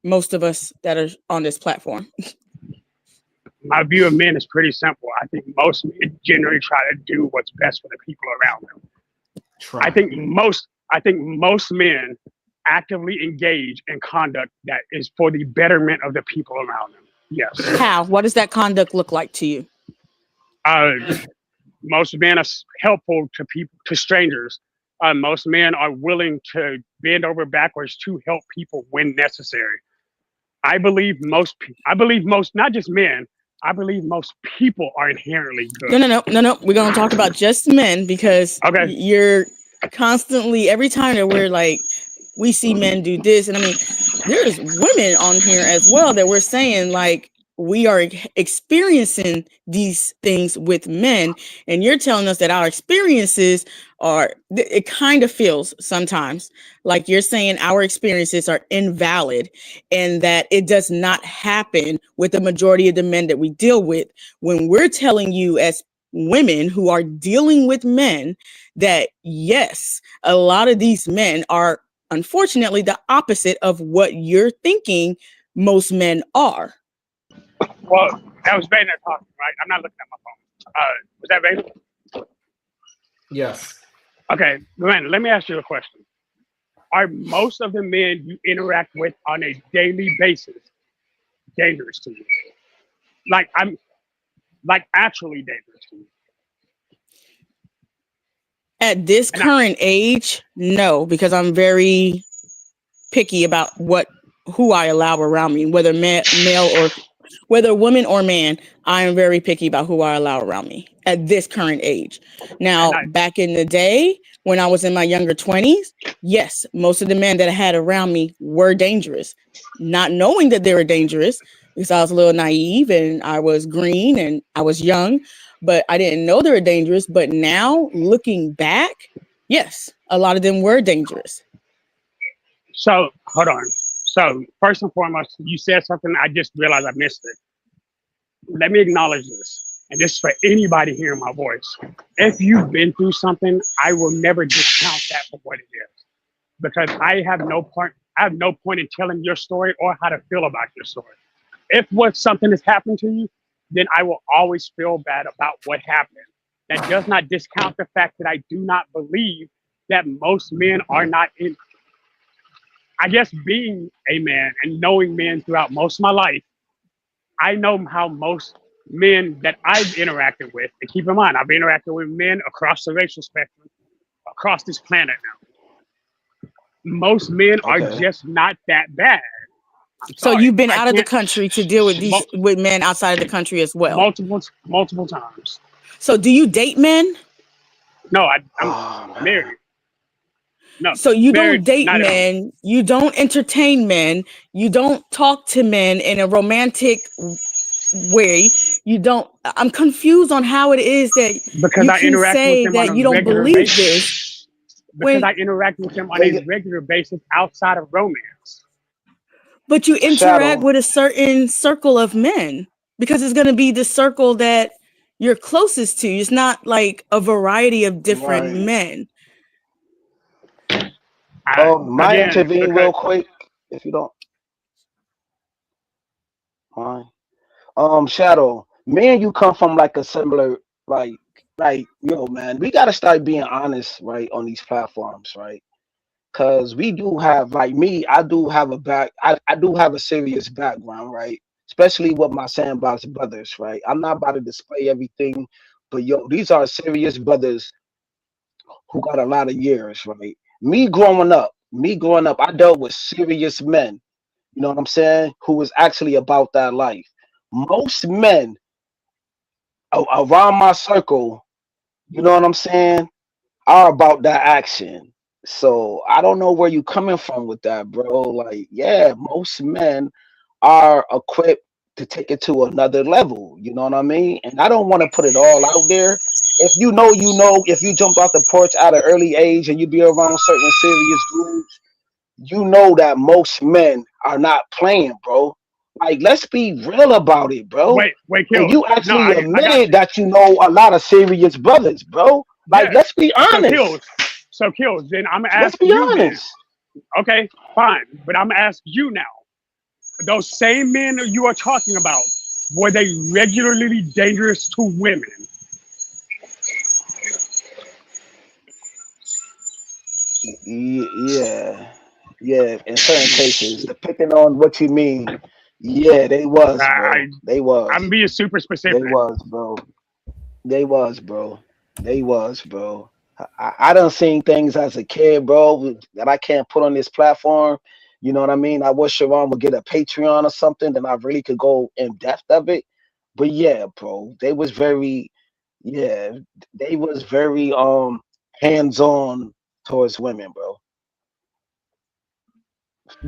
most of us that are on this platform. My view of men is pretty simple. I think most men generally try to do what's best for the people around them. I think most men actively engage in conduct that is for the betterment of the people around them. Yes. How? What does that conduct look like to you? Most men are helpful to people, to strangers. Most men are willing to bend over backwards to help people when necessary. I believe most, not just men, I believe most people are inherently good. No. We're going to talk about just men, because you're constantly, every time that we're like, we see men do this. And I mean, there's women on here as well that we're saying like, we are experiencing these things with men, and you're telling us that our experiences it kind of feels sometimes like you're saying our experiences are invalid and that it does not happen with the majority of the men that we deal with, when we're telling you as women who are dealing with men that yes, a lot of these men are unfortunately the opposite of what you're thinking most men are. Well, that was Vayner talking, right? I'm not looking at my phone. Was that Vayner? Yes. Okay, Vayner, let me ask you a question. are most of the men you interact with on a daily basis dangerous to you? Like I'm like actually dangerous to you. At this And I, current age, no, because I'm very picky about who I allow around me, whether male or whether woman or man. I am very picky about who I allow around me at this current age. and Now, I back in the day when I was in my younger 20s, yes, most of the men that I had around me were dangerous, not knowing that they were dangerous because I was a little naive and I was green and I was young, but I didn't know they were dangerous. But now looking back, yes, a lot of them were dangerous. so hold on. So first and foremost, you said something. I just realized I missed it. Let me acknowledge this, and this is for anybody hearing my voice. If you've been through something, I will never discount that for what it is, because I have no point. I have no point in telling your story or how to feel about your story. If what something has happened to you, then I will always feel bad about what happened. That does not discount the fact that I do not believe that most men are not in. I guess being a man and knowing men throughout most of my life, I know how most men that I've interacted with, and keep in mind, I've interacted with men across the racial spectrum, across this planet now. Most men are Okay. just not that bad. I'm So sorry. you've been I out of the can't country to deal with mul- with men outside of the country as well. multiple times. So do you date men? No, I'm Oh man. married. No, So you don't married, date not at all. men, you don't entertain men, you don't talk to men in a romantic way. You don't I'm confused on how it is that Because you I can interact with say them on that a you don't regular believe this basis. Because when I interact with them on Well, a regular basis outside of romance. but you interact Shadow. with a certain circle of men because it's going to be the circle that you're closest to. It's not like a variety of different Right. men. Might Again, intervene because real quick if you don't mind. Shadow, me and you come from like a similar like yo man, we gotta start being honest, right, on these platforms, right? Cause we do have like me, I do have I do have a serious background, right? Especially with my sandbox brothers, right? I'm not about to display everything, but yo, these are serious brothers who got a lot of years, right? Me growing up, I dealt with serious men, you know what I'm saying, who was actually about that life. Most men around my circle, you know what I'm saying, are about that action. So I don't know where you coming from with that, bro. Like, yeah, most men are equipped to take it to another level. You know what I mean? And I don't want to put it all out there. If you know, you know. If you jumped off the porch at an early age and you be around certain serious dudes, you know that most men are not playing, bro. Like, let's be real about it, bro. wait, And kills. you No, actually I got admitted you. that you know a lot of serious brothers, bro. Like, Yes. let's be So honest. kills. So kills. Then I'm gonna Let's ask be you then. honest. Okay, fine. But I'm gonna ask you now. Those same men that you are talking about, were they regularly dangerous to women? Yeah, yeah. In certain cases, depending on what you mean, yeah, they was, bro. I They was. I'm being super specific. They was, bro. They was, bro. They was, bro. I done seen things as a kid, bro, that I can't put on this platform. You know what I mean? I wish Sharon would get a Patreon or something, then I really could go in depth of it. But yeah, bro, they was very, yeah, they was very hands on towards women, bro.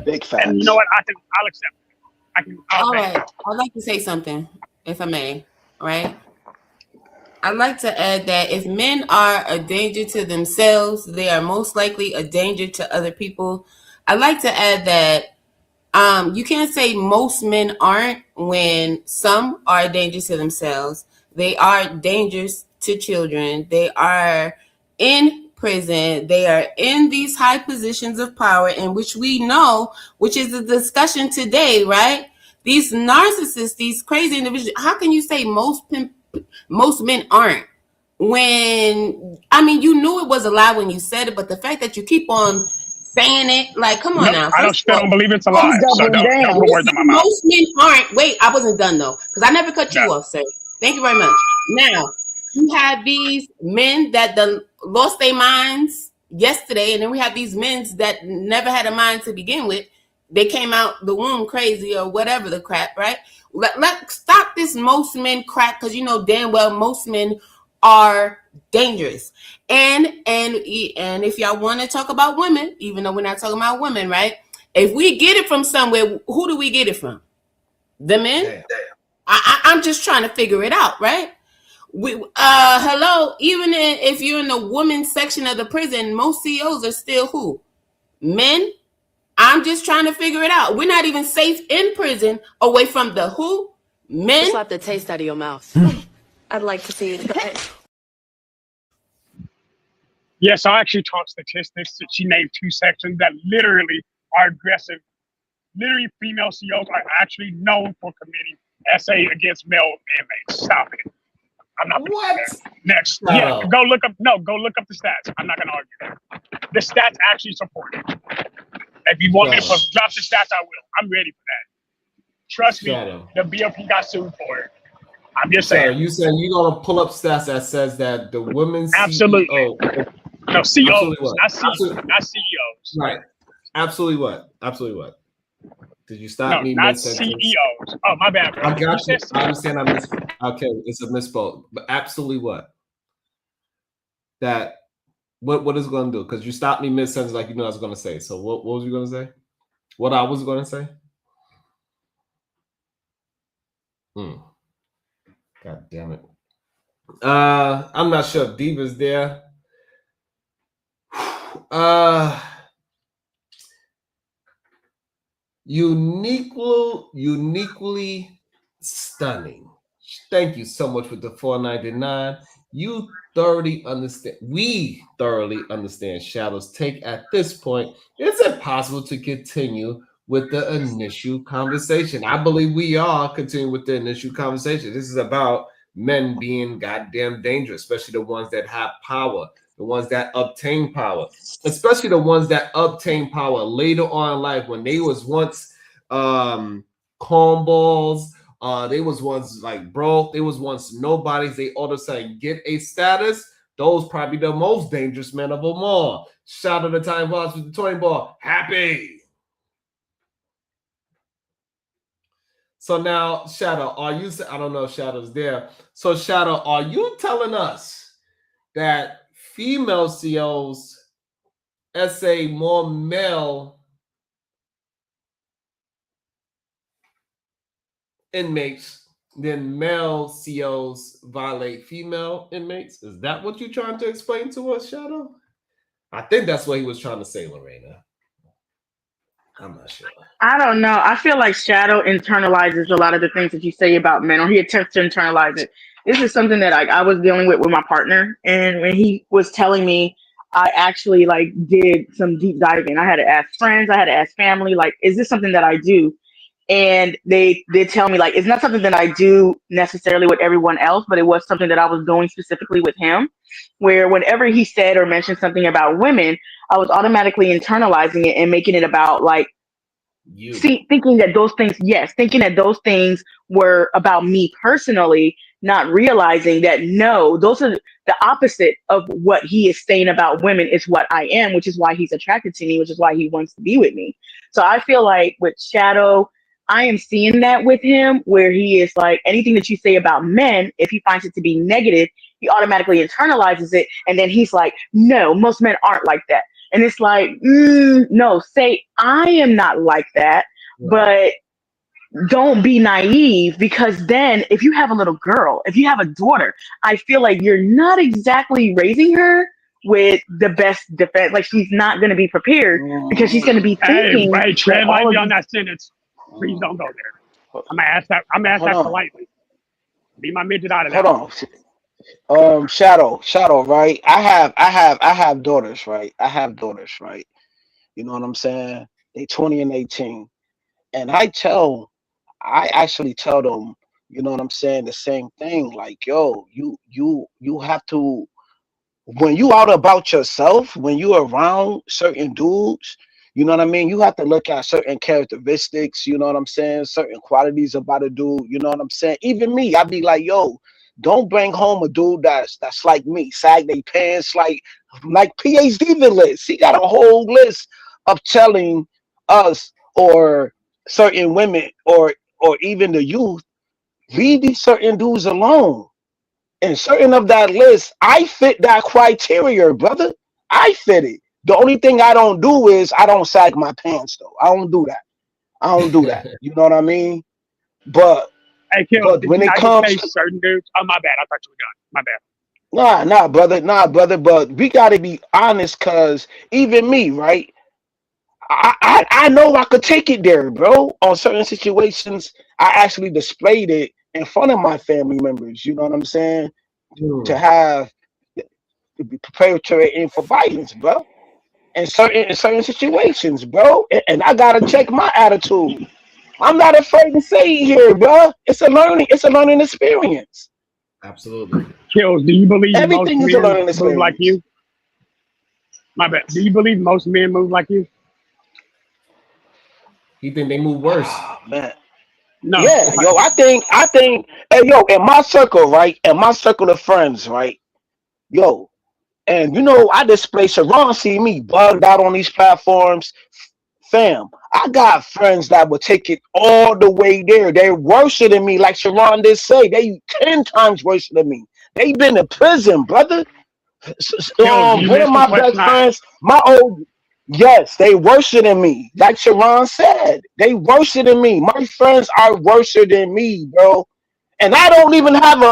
Big And you know facts. what? I'll accept it. I'll All take right. it. I'd like to say something, if I may. All right. I'd like to add that if men are a danger to themselves, they are most likely a danger to other people. I'd like to add that you can't say most men aren't when some are a danger to themselves. They are dangerous to children. They are in prison. They are in these high positions of power in which we know, which is the discussion today, right? These narcissists, these crazy individuals. How can you say most men aren't? When I mean, you knew it was a lie when you said it, but the fact that you keep on saying it. Like, come on Nope, now. I don't First of still don't all, believe it's a He's lie. most So doubling don't put down. words in my mouth. most men aren't. Wait, I wasn't done though, because I never cut No. you off, sir. Thank you very much. Now you have these men that lost their minds yesterday, and then we have these men that never had a mind to begin with. They came out the womb crazy or whatever the crap, right? Let stop this most men crap, because you know damn well most men are dangerous. And if y'all want to talk about women, even though we're not talking about women, right? If we get it from somewhere, who do we get it from? The men? Damn. I'm just trying to figure it out, right? Hello, even if you're in the women's section of the prison, most CEOs are still who? Men? I'm just trying to figure it out. We're not even safe in prison away from the who? Men? Slap the taste out of your mouth. I'd like to see you try it. Yes, I actually taught statistics. She named 2 sections that literally are aggressive. Literally, female CEOs are actually known for committing SA against male inmates. Stop it. I'm not. What? Next. Shut Yeah, up. go look up. No, go look up the stats. I'm not gonna argue that. The stats actually support it. If you want me to drop the stats, I will. I'm ready for that. Trust me, Shadow. the BOP got sued for it. I'm just Shadow, saying. you saying you're gonna pull up stats that says that the women's Absolutely. CEO, No, CEOs, absolutely what? not CEOs, Absolutely. not CEOs. Right. Absolutely what? Absolutely what? Did you stop No, me not mid-sentence? CEOs. Oh, my bad, bro. I got you. said I understand. Okay, it's a misspoke. But absolutely what? That what is it going to do? Because you stopped me mid-sentence like you know I was going to say. So what was you going to say? What I was going to say? God damn it. I'm not sure if Diva's there. Uniquely stunning. Thank you so much for the $4.99. You thoroughly understand. We thoroughly understand Shadow's take at this point. Is it possible to continue with the initial conversation? I believe we are continuing with the initial conversation. This is about men being goddamn dangerous, especially the ones that have power, the ones that obtain power, especially the ones that obtain power later on in life when they was once cornballs. They was once like broke. They was once nobodies. They all of a sudden get a status. Those probably the most dangerous men of them all. Shout out to Time Boss with the toy ball. Happy. So now, Shadow, are you? I don't know if Shadow's there. So Shadow, are you telling us that female CEOs essay more male inmates than male CEOs violate female inmates? Is that what you're trying to explain to us, Shadow? I think that's what he was trying to say, Lorena. I'm not sure. I don't know. I feel like Shadow internalizes a lot of the things that you say about men, or he attempts to internalize it. This is something that I was dealing with my partner, and when he was telling me, I actually like did some deep diving. I had to ask friends, I had to ask family, like, is this something that I do? And they tell me like it's not something that I do necessarily with everyone else, but it was something that I was doing specifically with him, where whenever he said or mentioned something about women, I was automatically internalizing it and making it about like thinking that those things, yes, thinking that those things were about me personally, not realizing that no, those are the opposite of what he is saying about women is what I am, which is why he's attracted to me, which is why he wants to be with me. So I feel like with Shadow, I am seeing that with him where he is like anything that you say about men, if he finds it to be negative, he automatically internalizes it. And then he's like, no, most men aren't like that. And it's like, no, say I am not like that, but don't be naive, because then if you have a little girl, if you have a daughter, I feel like you're not exactly raising her with the best defense. Like she's not going to be prepared because she's going to be thinking. Hey, tread lightly on that sentence. Please don't go there. I'm gonna ask that. I'm gonna ask that politely. Be my midget out of that. Hold on. Shadow, right? I have daughters, right? I have daughters, right? You know what I'm saying? They 20 and 18. And I actually tell them, you know what I'm saying, the same thing. Like, yo, you have to when you out about yourself, when you around certain dudes, you know what I mean? You have to look at certain characteristics, you know what I'm saying? Certain qualities about a dude, you know what I'm saying? Even me, I be like, yo, don't bring home a dude that's like me, sag they pants, like PhD list. He got a whole list of telling us or certain women or even the youth, leave these certain dudes alone. And certain of that list, I fit that criteria, brother. I fit it. The only thing I don't do is I don't sag my pants though. I don't do that. I don't do that. You know what I mean? But Hey, Kills, but did when you it not just comes say to certain dudes? Oh, my bad. I thought you were done. My bad. nah, brother. But we gotta be honest, cause even me, right? I know I could take it there, bro. On certain situations, I actually displayed it in front of my family members. You know what I'm saying? To have to be prepared for violence, bro. In certain situations, bro. And I gotta check my attitude. I'm not afraid to say it here, bro. It's a learning experience. Absolutely. Kills, do you believe most Everything is a men learning move like experience. you? My bad. Do you believe most men move like you? He think they move worse. Oh man. No. Yeah, yo, I think hey yo, in my circle, right? In my circle of friends, right? Yo, and you know, I display Sharon see me bugged out on these platforms. Fam, I got friends that will take it all the way there. They're worse than me, like Sharon did say. They 10 times worse than me. They been in prison, brother. Kills, you One of missed the my question best I friends, asked. my old, yes, they worse than me. Like Sharon said, they worse than me. My friends are worse than me, bro. And I don't even have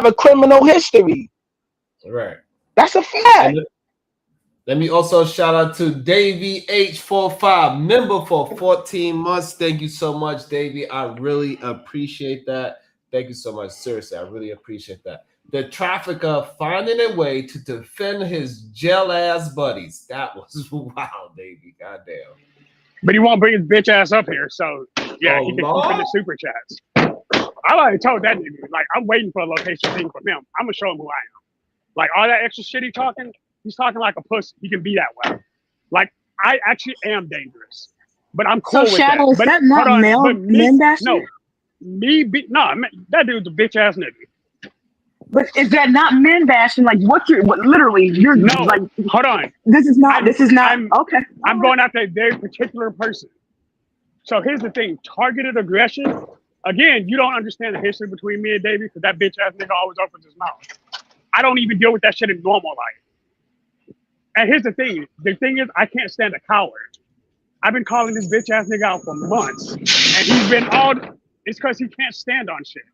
a criminal history. Right. That's a And fact. let me also shout out to Davey H45, member for 14 months. Thank you so much, Davey. I really appreciate that. Thank you so much. Seriously, I really appreciate that. The trafficker finding a way to defend his jail ass buddies. That was wow, Davey. Goddamn. But he won't bring his bitch ass up here, so yeah, Oh he can keep in Lord. the super chats. I already told that nigga, like, I'm waiting for a location thing from him. I'm gonna show him who I am. Like, all that extra shit he's talking like a pussy. He can be that way. Like, I actually am dangerous, but I'm So cool with that. Shadow, is But that hold not on, male but me, men bashing? no, man, that dude's a bitch ass nigga. But is that not men bashing? Like literally you're No, like hold on. this is not I'm, I'm, okay. All I'm right. going after a very particular person. So here's the thing: targeted aggression. Again, you don't understand the history between me and Davey because that bitch ass nigga always opens his mouth. I don't even deal with that shit in normal life. And here's the thing: I can't stand a coward. I've been calling this bitch ass nigga out for months, and he's been all. It's because he can't stand on shit.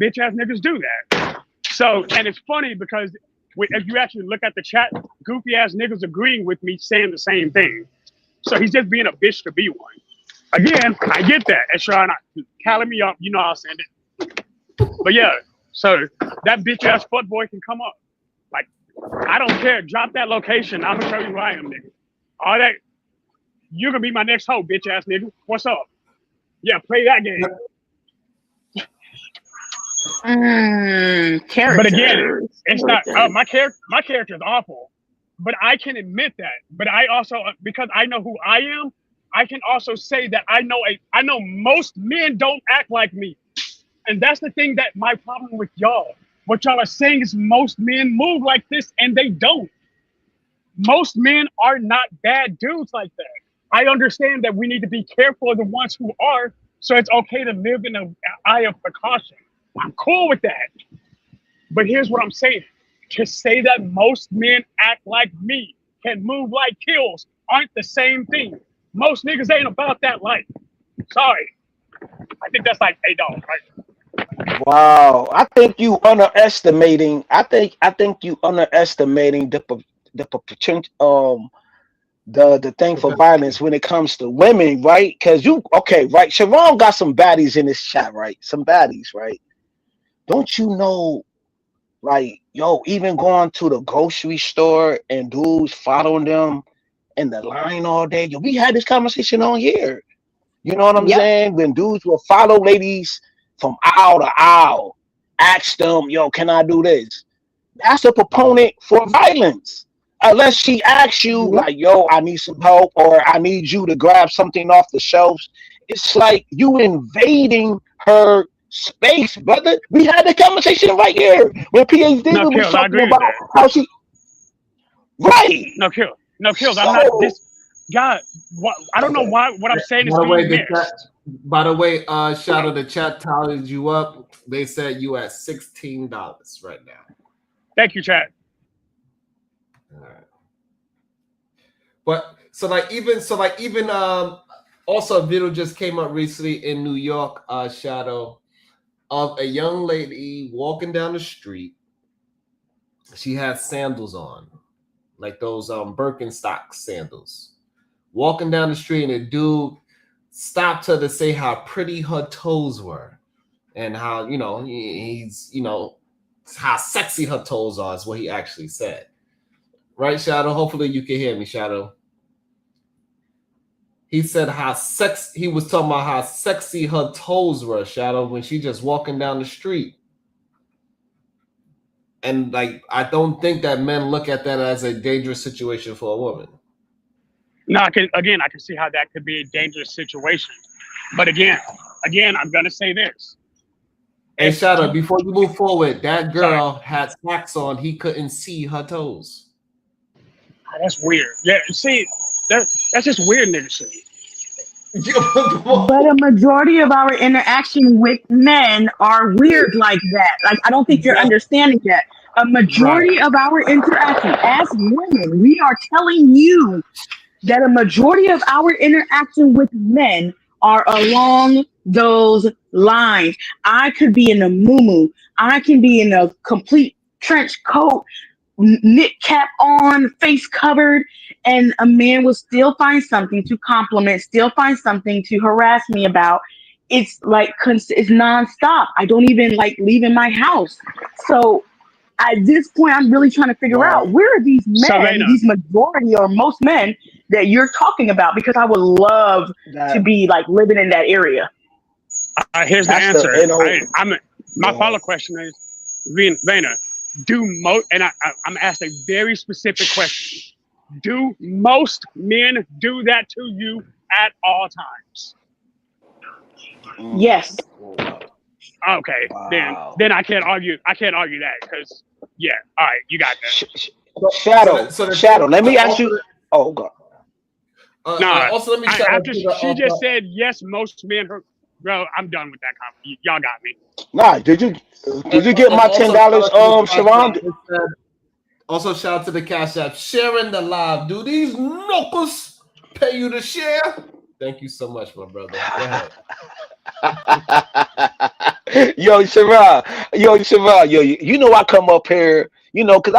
Bitch ass niggas do that. So, and it's funny because if you actually look at the chat, goofy ass niggas agreeing with me saying the same thing. So he's just being a bitch to be one. Again, I get that. And Sean, calling me up, you know I'll send it. But yeah, so that bitch ass fuck boy can come up. Like, I don't care. Drop that location. I'm gonna tell you who I am, nigga. All that, you're gonna be my next hoe, bitch ass nigga. What's up? Yeah, play that game. But again, Characters. it's not my character. My character is awful, but I can admit that. But I also, because I know who I am, I can also say that I know most men don't act like me, and that's the thing that my problem with y'all. What y'all are saying is most men move like this, and they don't. Most men are not bad dudes like that. I understand that we need to be careful of the ones who are, so it's okay to live in an eye of precaution. I'm cool with that. But here's what I'm saying. To say that most men act like me, can move like kills, aren't the same thing. Most niggas ain't about that life. Sorry. I think that's like $8, right? Wow. I think you underestimating. I think you underestimating the potential the thing for violence when it comes to women, right? Because you okay, right? Sharon got some baddies in this chat, right? Some baddies, right? Don't you know, like, yo, even going to the grocery store and dudes following them in the line all day. Yo, we had this conversation on here. You know what I'm Yep. saying? When dudes will follow ladies from aisle to aisle, ask them, yo, can I do this? that's a proponent for violence. Unless she asks you, Yep. like, yo, I need some help, or I need you to grab something off the shelves. It's like you invading her space, brother. We had the conversation right here when PhD No, was kills. I talking agree with about that. how she, right. No kills. No kills. I'm not So, this. God, what? I don't know okay. why. What I'm saying is By the being way, the chat. missed. By the way, shout out the chat tallied you up. They said you at $16 right now. Thank you, Chad. All right. But so like even also a video just came up recently in New York, Shadow, of a young lady walking down the street. She had sandals on, like those Birkenstock sandals. Walking down the street, and a dude stopped her to say how pretty her toes were, and how he's how sexy her toes are is what he actually said. Right, Shadow? Hopefully you can hear me, Shadow. He said how sex. He was talking about how sexy her toes were, Shadow, when she just walking down the street. And like, I don't think that men look at that as a dangerous situation for a woman. No, I can see how that could be a dangerous situation. But again, I'm gonna say this: Hey, if Shadow, before you move forward, that sorry, girl had socks on. He couldn't see her toes. that's weird. Yeah, see, that's just weird nigga shit. But a majority of our interaction with men are weird like that. Like, I don't think you're understanding that. A Right. majority of our interaction as women, we are telling you that a majority of our interaction with men are along those lines. I could be in a muumuu. I can be in a complete trench coat, knit cap on, face covered, and a man will still find something to compliment, still find something to harass me about. It's like it's nonstop. I don't even like leaving my house. So at this point, I'm really trying to figure out Well, where are these men, Savannah, these majority or most men that you're talking about, because I would love to that be like living in that area. here's the that's the answer. I'm my go follow ahead. question is, Vayner, I'm asked a very specific question. Do most men do that to you at all times? Mm, Yes. Okay, wow. then I can't argue. I can't argue that because yeah. All right, you got that. Sh- sh- So Shadow, so the thing, Shadow. Let me ask also you. Oh God. Nah, also let me shout out after to the she just said yes, most men. Bro, I'm done with that comment. Y'all got me. Nah, did you get my ten also shout dollars, out to the Cash Sharon? App. It said, also shout out to the Cash App sharing the live. Do these knuckles pay you to share? Thank you so much, my brother. Go ahead. Sharon, you know I come up here, cause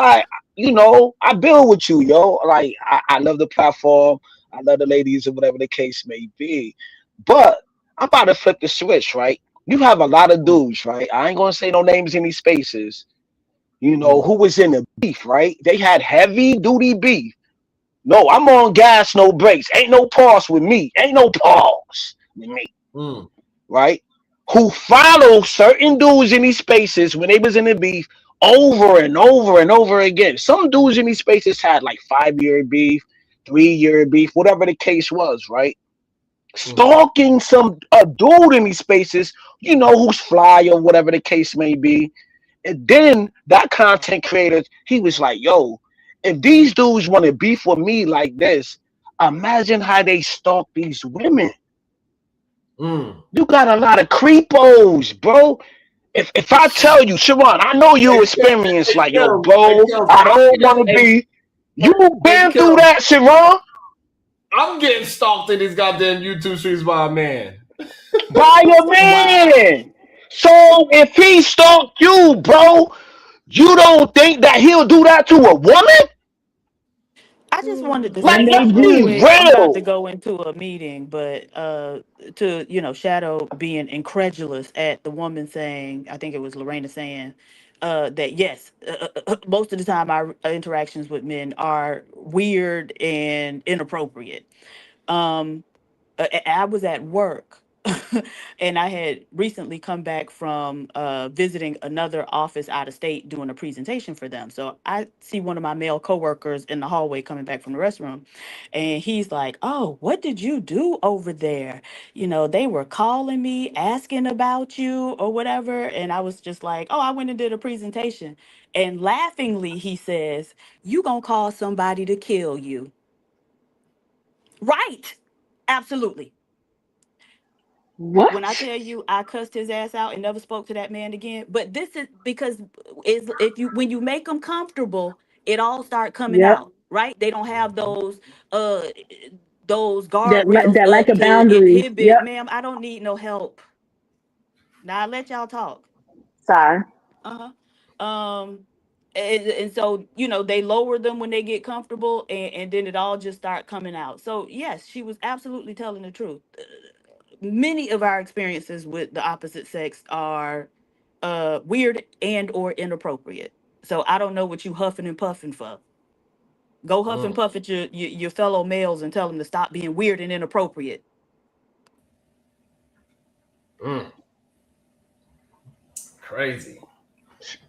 I build with you, yo. Like I love the platform, I love the ladies or whatever the case may be. But I'm about to flip the switch, right? You have a lot of Mm, dudes, right? I ain't gonna say no names in these spaces, mm, who was in the beef, right? They had heavy duty beef. No, I'm on gas, no brakes. Ain't no pause with me. Ain't no pause with me, mm, right? Who follow certain dudes in these spaces when they was in the beef over and over and over again. Some dudes in these spaces had like 5 year beef, 3 year beef, whatever the case was, right? mm, Stalking some a dude in these spaces, who's fly or whatever the case may be. And then that content creator, he was like, yo, if these dudes want to beef with me like this, imagine how they stalk these women. mm. You got a lot of creepos, bro. If I tell you, Sharon, I know Hey, you hey, experience like, yo, Kills, hey, bro, Kills, I don't want to hey, be. You hey, been through Kills. that, Sharon, I'm getting stalked in these goddamn YouTube streets by a man. by a Wow. man. So if he stalked you, bro, you don't think that he'll do that to a woman? I just wanted to Like, say And they let's something real be do. quick. I'm about to real. go into a meeting, but to Shadow being incredulous at the woman saying, I think it was Lorena saying, that yes, most of the time our interactions with men are weird and inappropriate. I was at work And I had recently come back from visiting another office out of state doing a presentation for them. So I see one of my male coworkers in the hallway coming back from the restroom, and he's like, "Oh, what did you do over there? You know, they were calling me asking about you or whatever." And I was just like, "Oh, I went and did a presentation." And laughingly, he says, "You gonna call somebody to kill you?" Right. Absolutely. When I What? tell you I cussed his ass out and never spoke to that man again, but this is because is if you when you make them comfortable, it all start coming Yep. out, right? They don't have uh those That guardrails lack up of to boundaries. inhibit, Yep. ma'am, I don't need no help. Now I let y'all talk. Sorry. Uh-huh. And so they lower them when they get comfortable, and then it all just start coming out. So yes, she was absolutely telling the truth. Many of our experiences with the opposite sex are weird and or inappropriate. So I don't know what you huffing and puffing for. Go huff and Mm, puff at your fellow males and tell them to stop being weird and inappropriate. mm, crazy.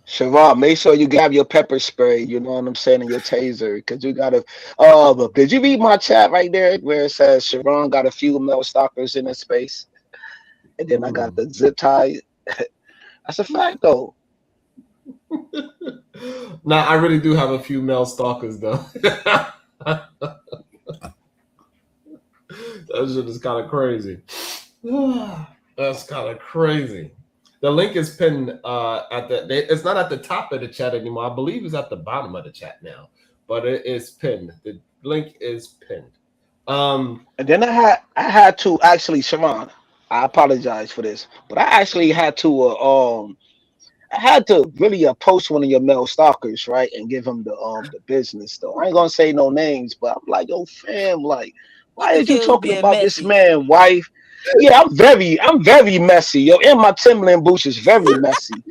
Siobhan, make sure you grab your pepper spray, you know what I'm saying, and your taser, because you gotta. Did you read my chat right there where it says Sharon got a few male stalkers in his space, and then I got Mm. the zip tie. That's a fact, though. Now I really do have a few male stalkers though. That shit is kind of crazy. That's kind of crazy. The link is pinned it's not at the top of the chat anymore. I believe it's at the bottom of the chat now, but it is pinned. The link is pinned. Um, And then I had to actually, Sharon. I apologize for this, but I actually had to I had to really approach one of your male stalkers, right, and give him the business though. I ain't gonna say no names, but I'm like, yo, fam, like, You why can is you kill talking being about this messy. man, wife? Yeah, I'm very messy, yo. And my Timberland boots is very messy.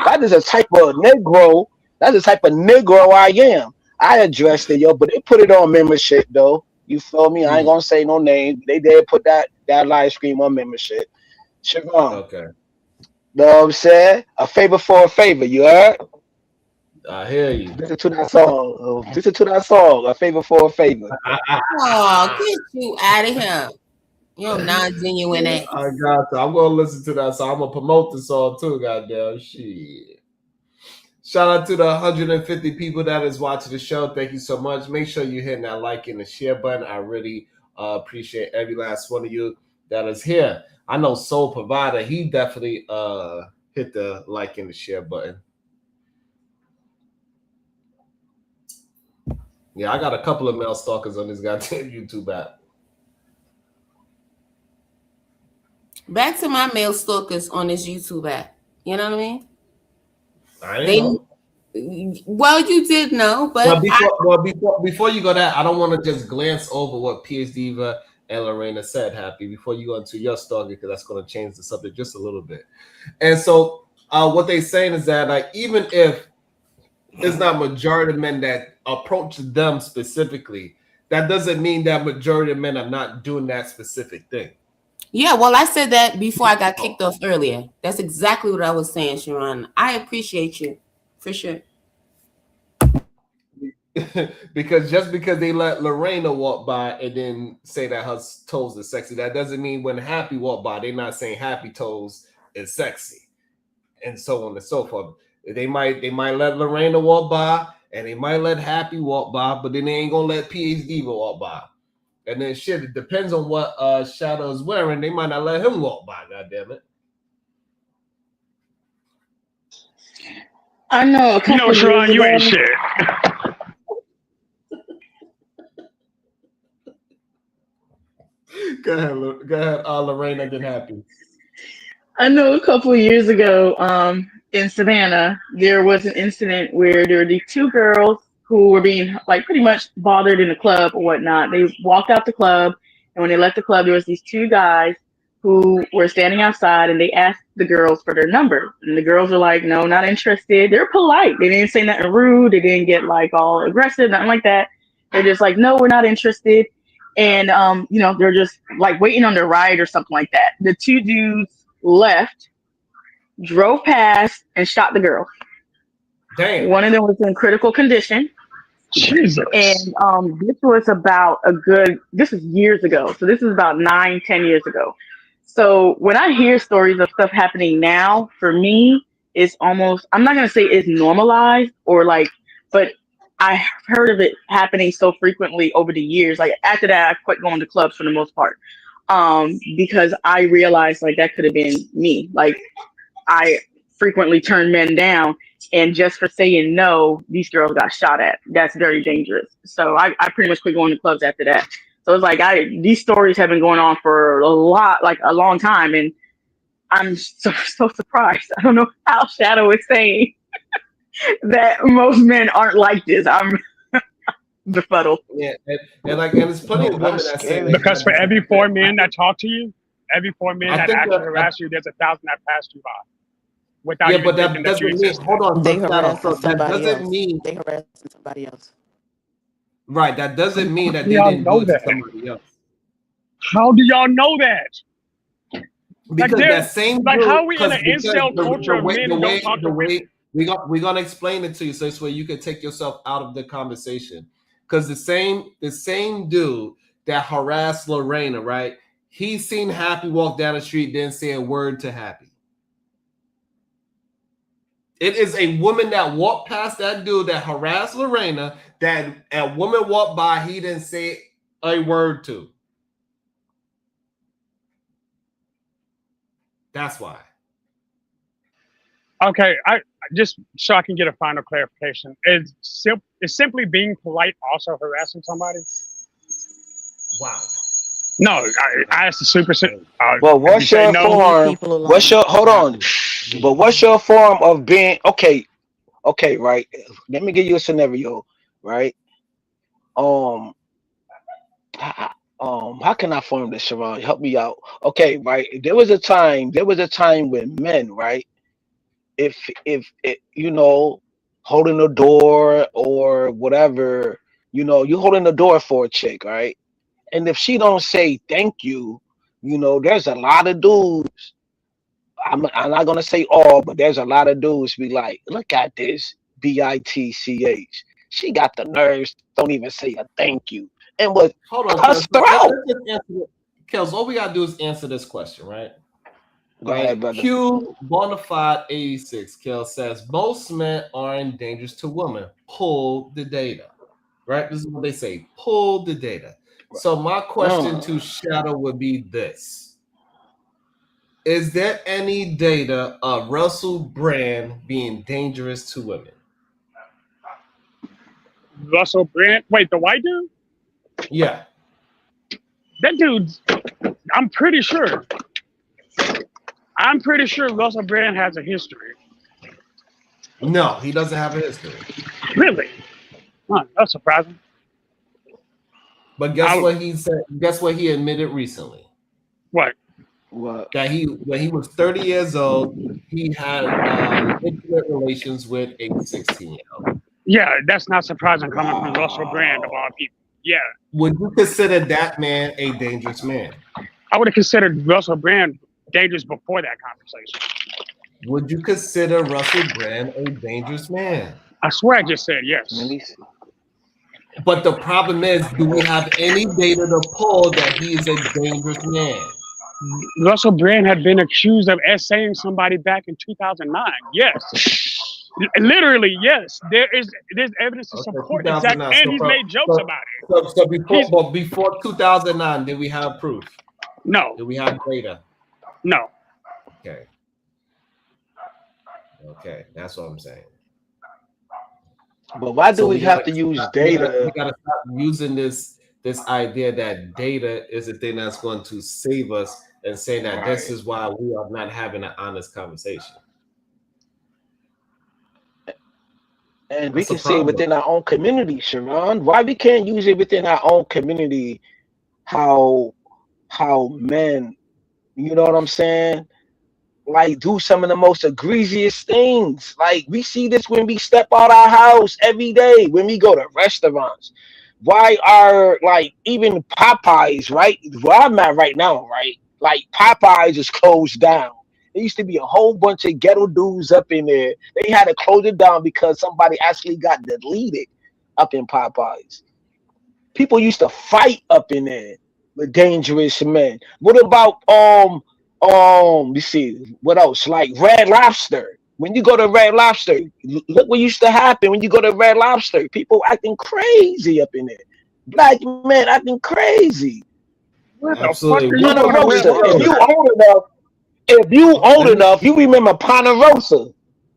That is a type of Negro. That's the type of Negro I am. I addressed it, yo, but they put it on membership though. You feel me? I ain't mm, gonna say no name. They did put that live stream on membership. Siobhan, okay, know what I'm saying? A favor for a favor, you heard? I hear you. Listen to that song. Listen to that song. A favor for a favor. Oh, get you out of here. Your non-genuine ass. I got you. I'm gonna listen to that song. I'm gonna promote the song too. Goddamn shit. Shout out to the 150 people that is watching the show. Thank you so much. Make sure you hit that like and the share button. I really appreciate every last one of you that is here. I know Soul Provider. He definitely hit the like and the share button. Yeah, I got a couple of male stalkers on this goddamn YouTube app. Back to my male stalkers on this YouTube app. You know what I mean? I didn't They know. well, you did know, Well, but before you go that, I don't want to just glance over what PS Diva and Lorena said, Happy, before you go into your story, because that's going to change the subject just a little bit. And so, what they're saying is that, like, even if it's not majority of men that approach them specifically, that doesn't mean that majority of men are not doing that specific thing. yeah, well, I said that before I got kicked off earlier. That's exactly what I was saying, Sharon. I appreciate you for sure. Because just because they let Lorena walk by and then say that her toes are sexy, that doesn't mean when Happy walk by, they're not saying Happy toes is sexy, and so on and so forth. They might let Lorena walk by, and they might let Happy walk by, but then they ain't gonna let PhD Diva walk by. And then shit, it depends on what Shadow is wearing. They might not let him walk by. God damn it. I know a You know, couple years Sharon, you ain't ago. shit. Go ahead, Lorena, then Happy. I know a couple years ago, in Savannah, there was an incident where there were these two girls who were being like pretty much bothered in the club or whatnot. They walked out the club, and when they left the club, there was these two guys who were standing outside, and they asked the girls for their number, and the girls were like, "No, not interested." They're polite. They didn't say nothing rude. They didn't get like all aggressive, nothing like that. They're just like, "No, we're not interested." and they're just like waiting on their ride or something like that. The two dudes left, drove past, and shot the girl. Damn. One of them was in critical condition. Jesus. And this was years ago. So this is about 9, 10 years ago. So when I hear stories of stuff happening now, for me, it's almost, I'm not going to say it's normalized or like, but I've heard of it happening so frequently over the years. Like after that, I quit going to clubs for the most part. Because I realized like that could have been me. Like I frequently turn men down, and just for saying no, these girls got shot at. That's very dangerous. So I pretty much quit going to clubs after that. So it's like these stories have been going on for a long time, and I'm so surprised. I don't know how Shadow is saying that most men aren't like this. I'm befuddled. Yeah, and there's plenty of women that say that. Because for every 4 men that talk to you, every 4 men that actually harass you, there's 1,000 that passed you by. Without Yeah, but that thinking doesn't you mean. existed. Hold on, They so harassing that somebody doesn't else. mean. They harassing somebody else. Right, that doesn't mean that Do they y'all didn't do know it to that? somebody else. How do y'all know that? Because that same like dude, how are we in an because incel culture of men who don't talk to women? we're gonna explain it to you so this way you can take yourself out of the conversation. Because the same dude that harassed Lorena, right? He seen Happy walk down the street, didn't say a word to Happy. It is a woman that walked past that dude that harassed Lorena, that a woman walked by, he didn't say a word to. That's why. Okay, I just so I can get a final clarification. Is simply being polite also harassing somebody? Wow. No, I asked the super. But what's your form? Hold on? But what's your form of being okay? Okay, right. Let me give you a scenario, right? Um, how can I form this, Sharon? Help me out. Okay, right. There was a time when men, right? If holding the door or whatever, you holding the door for a chick, right? And if she don't say thank you, there's a lot of dudes. I'm not gonna say all, but there's a lot of dudes be like, look at this bitch. She got the nerves, don't even say a thank you, and was Hold on, cuss her out. Kels, all we gotta do is answer this question, right? Go ahead, brother. Q Bonafide 86 Kels says most men aren't dangerous to women. Pull the data. Right? This is what they say. Pull the data. So my question to Shadow would be this. Is there any data of Russell Brand being dangerous to women? Russell Brand? Wait, the white dude? Yeah. That dude's. I'm pretty sure Russell Brand has a history. No, he doesn't have a history. Really? Huh, that's surprising. But guess what he said? Guess what he admitted recently? What? That when he was 30 years old, he had intimate relations with a 16-year-old. Yeah, that's not surprising coming from Russell Brand of all people. Yeah. Would you consider that man a dangerous man? I would have considered Russell Brand dangerous before that conversation. Would you consider Russell Brand a dangerous man? I swear I just said yes. But the problem is, do we have any data to pull that he is a dangerous man? Russell Brand had been accused of essaying somebody back in 2009. Yes. Literally, yes. There's evidence to support exactly, and he's made jokes about it. So before 2009, did we have proof? No. Did we have data? No. Okay, that's what I'm saying. But why do we have to use data? We gotta stop using this idea that data is the thing that's going to save us, and saying that this is why we are not having an honest conversation. And we can see it within our own community, Sharon. Why we can't use it within our own community? How men, you know what I'm saying? Like do some of the most egregious things. Like we see this when we step out our house every day, when we go to restaurants. Why are like even Popeyes, right? Where I'm at right now, right? Like Popeyes is closed down. There used to be a whole bunch of ghetto dudes up in there. They had to close it down because somebody actually got deleted up in Popeyes. People used to fight up in there with dangerous men. What about you see what else? Like Red Lobster. When you go to Red Lobster, look what used to happen when you go to Red Lobster. People acting crazy up in there. Black men acting crazy. What the fuck are Absolutely. you Welcome doing to at the Red Ponderosa. If you show. Lobster? old enough, if you old Let me. enough, you remember Ponderosa.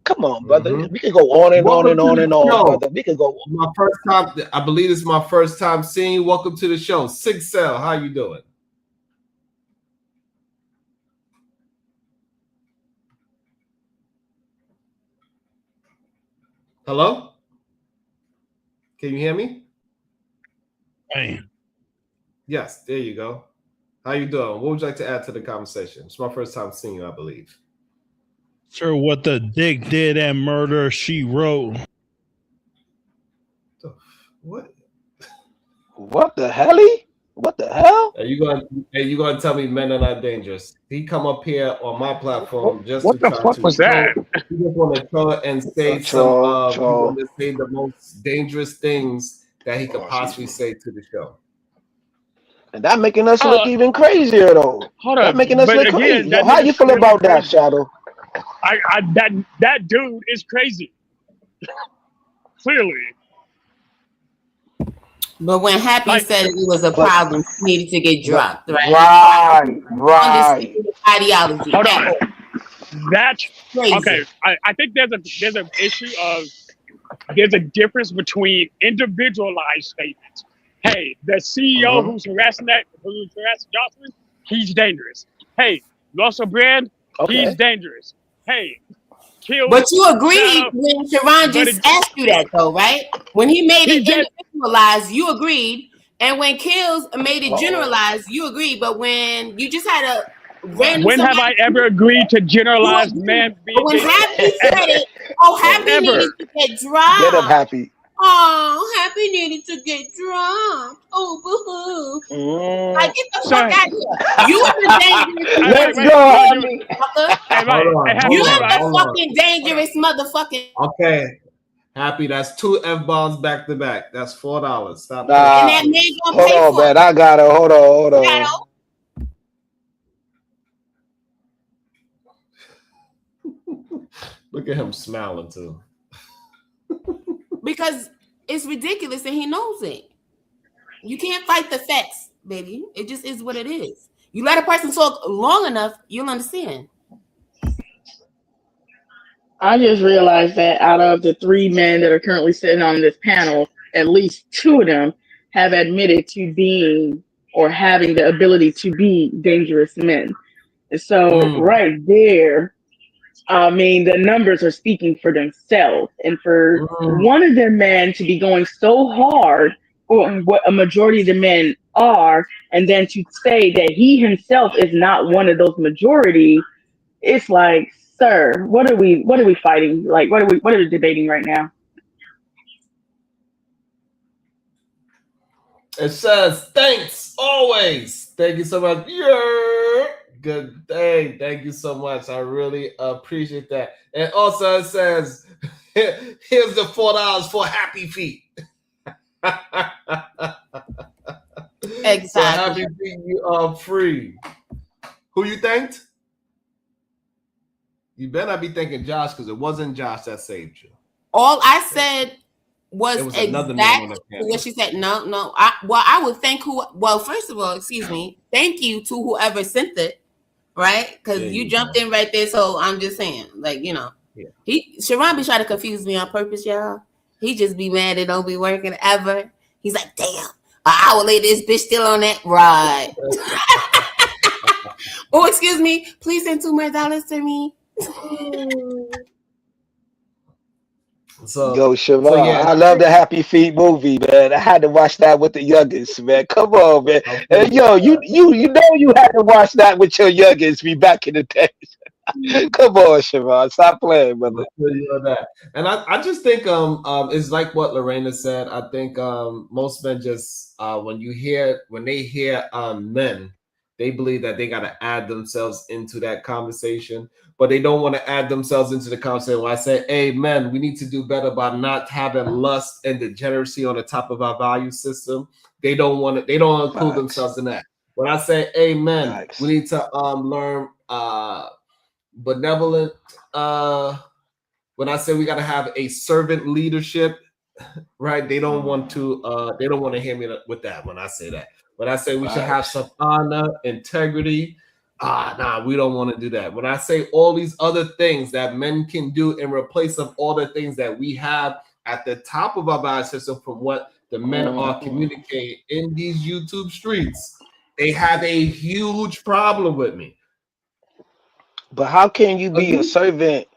Come on, brother. Mhm. We could go on and on Welcome and to on the and on, show. brother. We could go. My first time. I believe this is my first time seeing you. Welcome to the show. Six Cell. How you doing? Hello. Can you hear me? Damn. Yes. There you go. How you doing? What would you like to add to the conversation? It's my first time seeing you, I believe. Sure, what the dick did and murder she wrote. What? What the hell? What the hell? You going to tell me men are not dangerous? He come up here on my platform just What to the try fuck to was troll. that? He just want to troll and say some. Troll, He want troll. to say the most dangerous things that he could Oh, possibly excuse me. say to the show. And that making us look Uh, even crazier though. hold That up. making us But look crazy. again, Yo, that how you nigga's feel clearly about that, crazy. Shadow? That dude is crazy. Clearly. But when Happy Like, said it was a But problem, he needed to get but dropped, right? right, I don't understand right. his ideology hold at on. all. That's Crazy. okay. I think there's an issue of there's a difference between individualized statements. Hey, the CEO Uh-huh. who's harassing Jocelyn, he's dangerous. Hey, Russell Brand, he's Okay. dangerous. Hey, But Kills, you agreed Shadow, when Sharon but just asked you that, though, right? When he made he it just individualized, you agreed. And when Kills made it Uh-oh. generalized, you agreed. But when you just had a random when have somebody, I ever agreed to you generalize agreed. man But being when dangerous? Happy said Ever, it, oh, Happy needed ever. to get Get him dropped. happy. Oh, Happy needed to get dropped. Oh, boo-hoo. Like, Mm. get the fuck So, out of here. You the dangerous wait, Let's motherfucker. wait. go, No, happy. hey, Hold right. Hey, on, Happy, You're hold you on, right. the hold on. fucking Hold on. dangerous motherfucking. Okay, Happy. That's two F bombs back to back. That's $4. Stop playing with And me, Nah. that man please. gonna Hold pay on, for man. it. I got it. Hold on, hold on. Shadow. Look at him smiling too. Because it's ridiculous and he knows it. You can't fight the facts, baby. It just is what it is. You let a person talk long enough, you'll understand. I just realized that out of the three men that are currently sitting on this panel, at least two of them have admitted to being or having the ability to be dangerous men. And so, Mm, right there, I mean, the numbers are speaking for themselves. And for mm. one of the men to be going so hard on what a majority of the men are, and then to say that he himself is not one of those majority, it's like, sir, what are we fighting? Like, what are we debating right now? It says thanks always. Thank you so much. Yeah. Good day. Thank you so much. I really appreciate that. And also it says here's the $4 for happy feet. So Exactly. happy feet, you are free. Who you thanked? You better not be thanking Josh because it wasn't Josh that saved you. All I said was It was another man on exactly the panel. what she said. No. I would thank who. Well, first of all, excuse me. Thank you to whoever sent it, right? Because There you you jumped go. in right there. So I'm just saying, like, Yeah. Sharon be trying to confuse me on purpose, y'all. He just be mad it don't be working ever. He's like, damn, an hour later, this bitch still on that ride. Oh, excuse me. Please send $2 more to me. So Yo, Siobhan, yeah, I love the Happy Feet movie, man. I had to watch that with the youngest, man. Come on, man. okay. And yo, you know you had to watch that with your youngest be back in the day. Come on, Sharon. Stop playing, brother. You know that. And I just think it's like what Lorena said. I think most men just when they hear men, they believe that they gotta add themselves into that conversation, but they don't want to add themselves into the conversation. When I say, hey men, we need to do better by not having lust and degeneracy on the top of our value system. They don't include Facts. themselves in that. When I say, hey men, Facts. we need to learn benevolent when I say we got to have a servant leadership, right? They don't want to hear me with that when I say that. When I say we should have Facts. some honor, integrity, nah, we don't want to do that. When I say all these other things that men can do in replace of all the things that we have at the top of our value system from what the men are communicating in these YouTube streets, they have a huge problem with me. But how can you be a servant,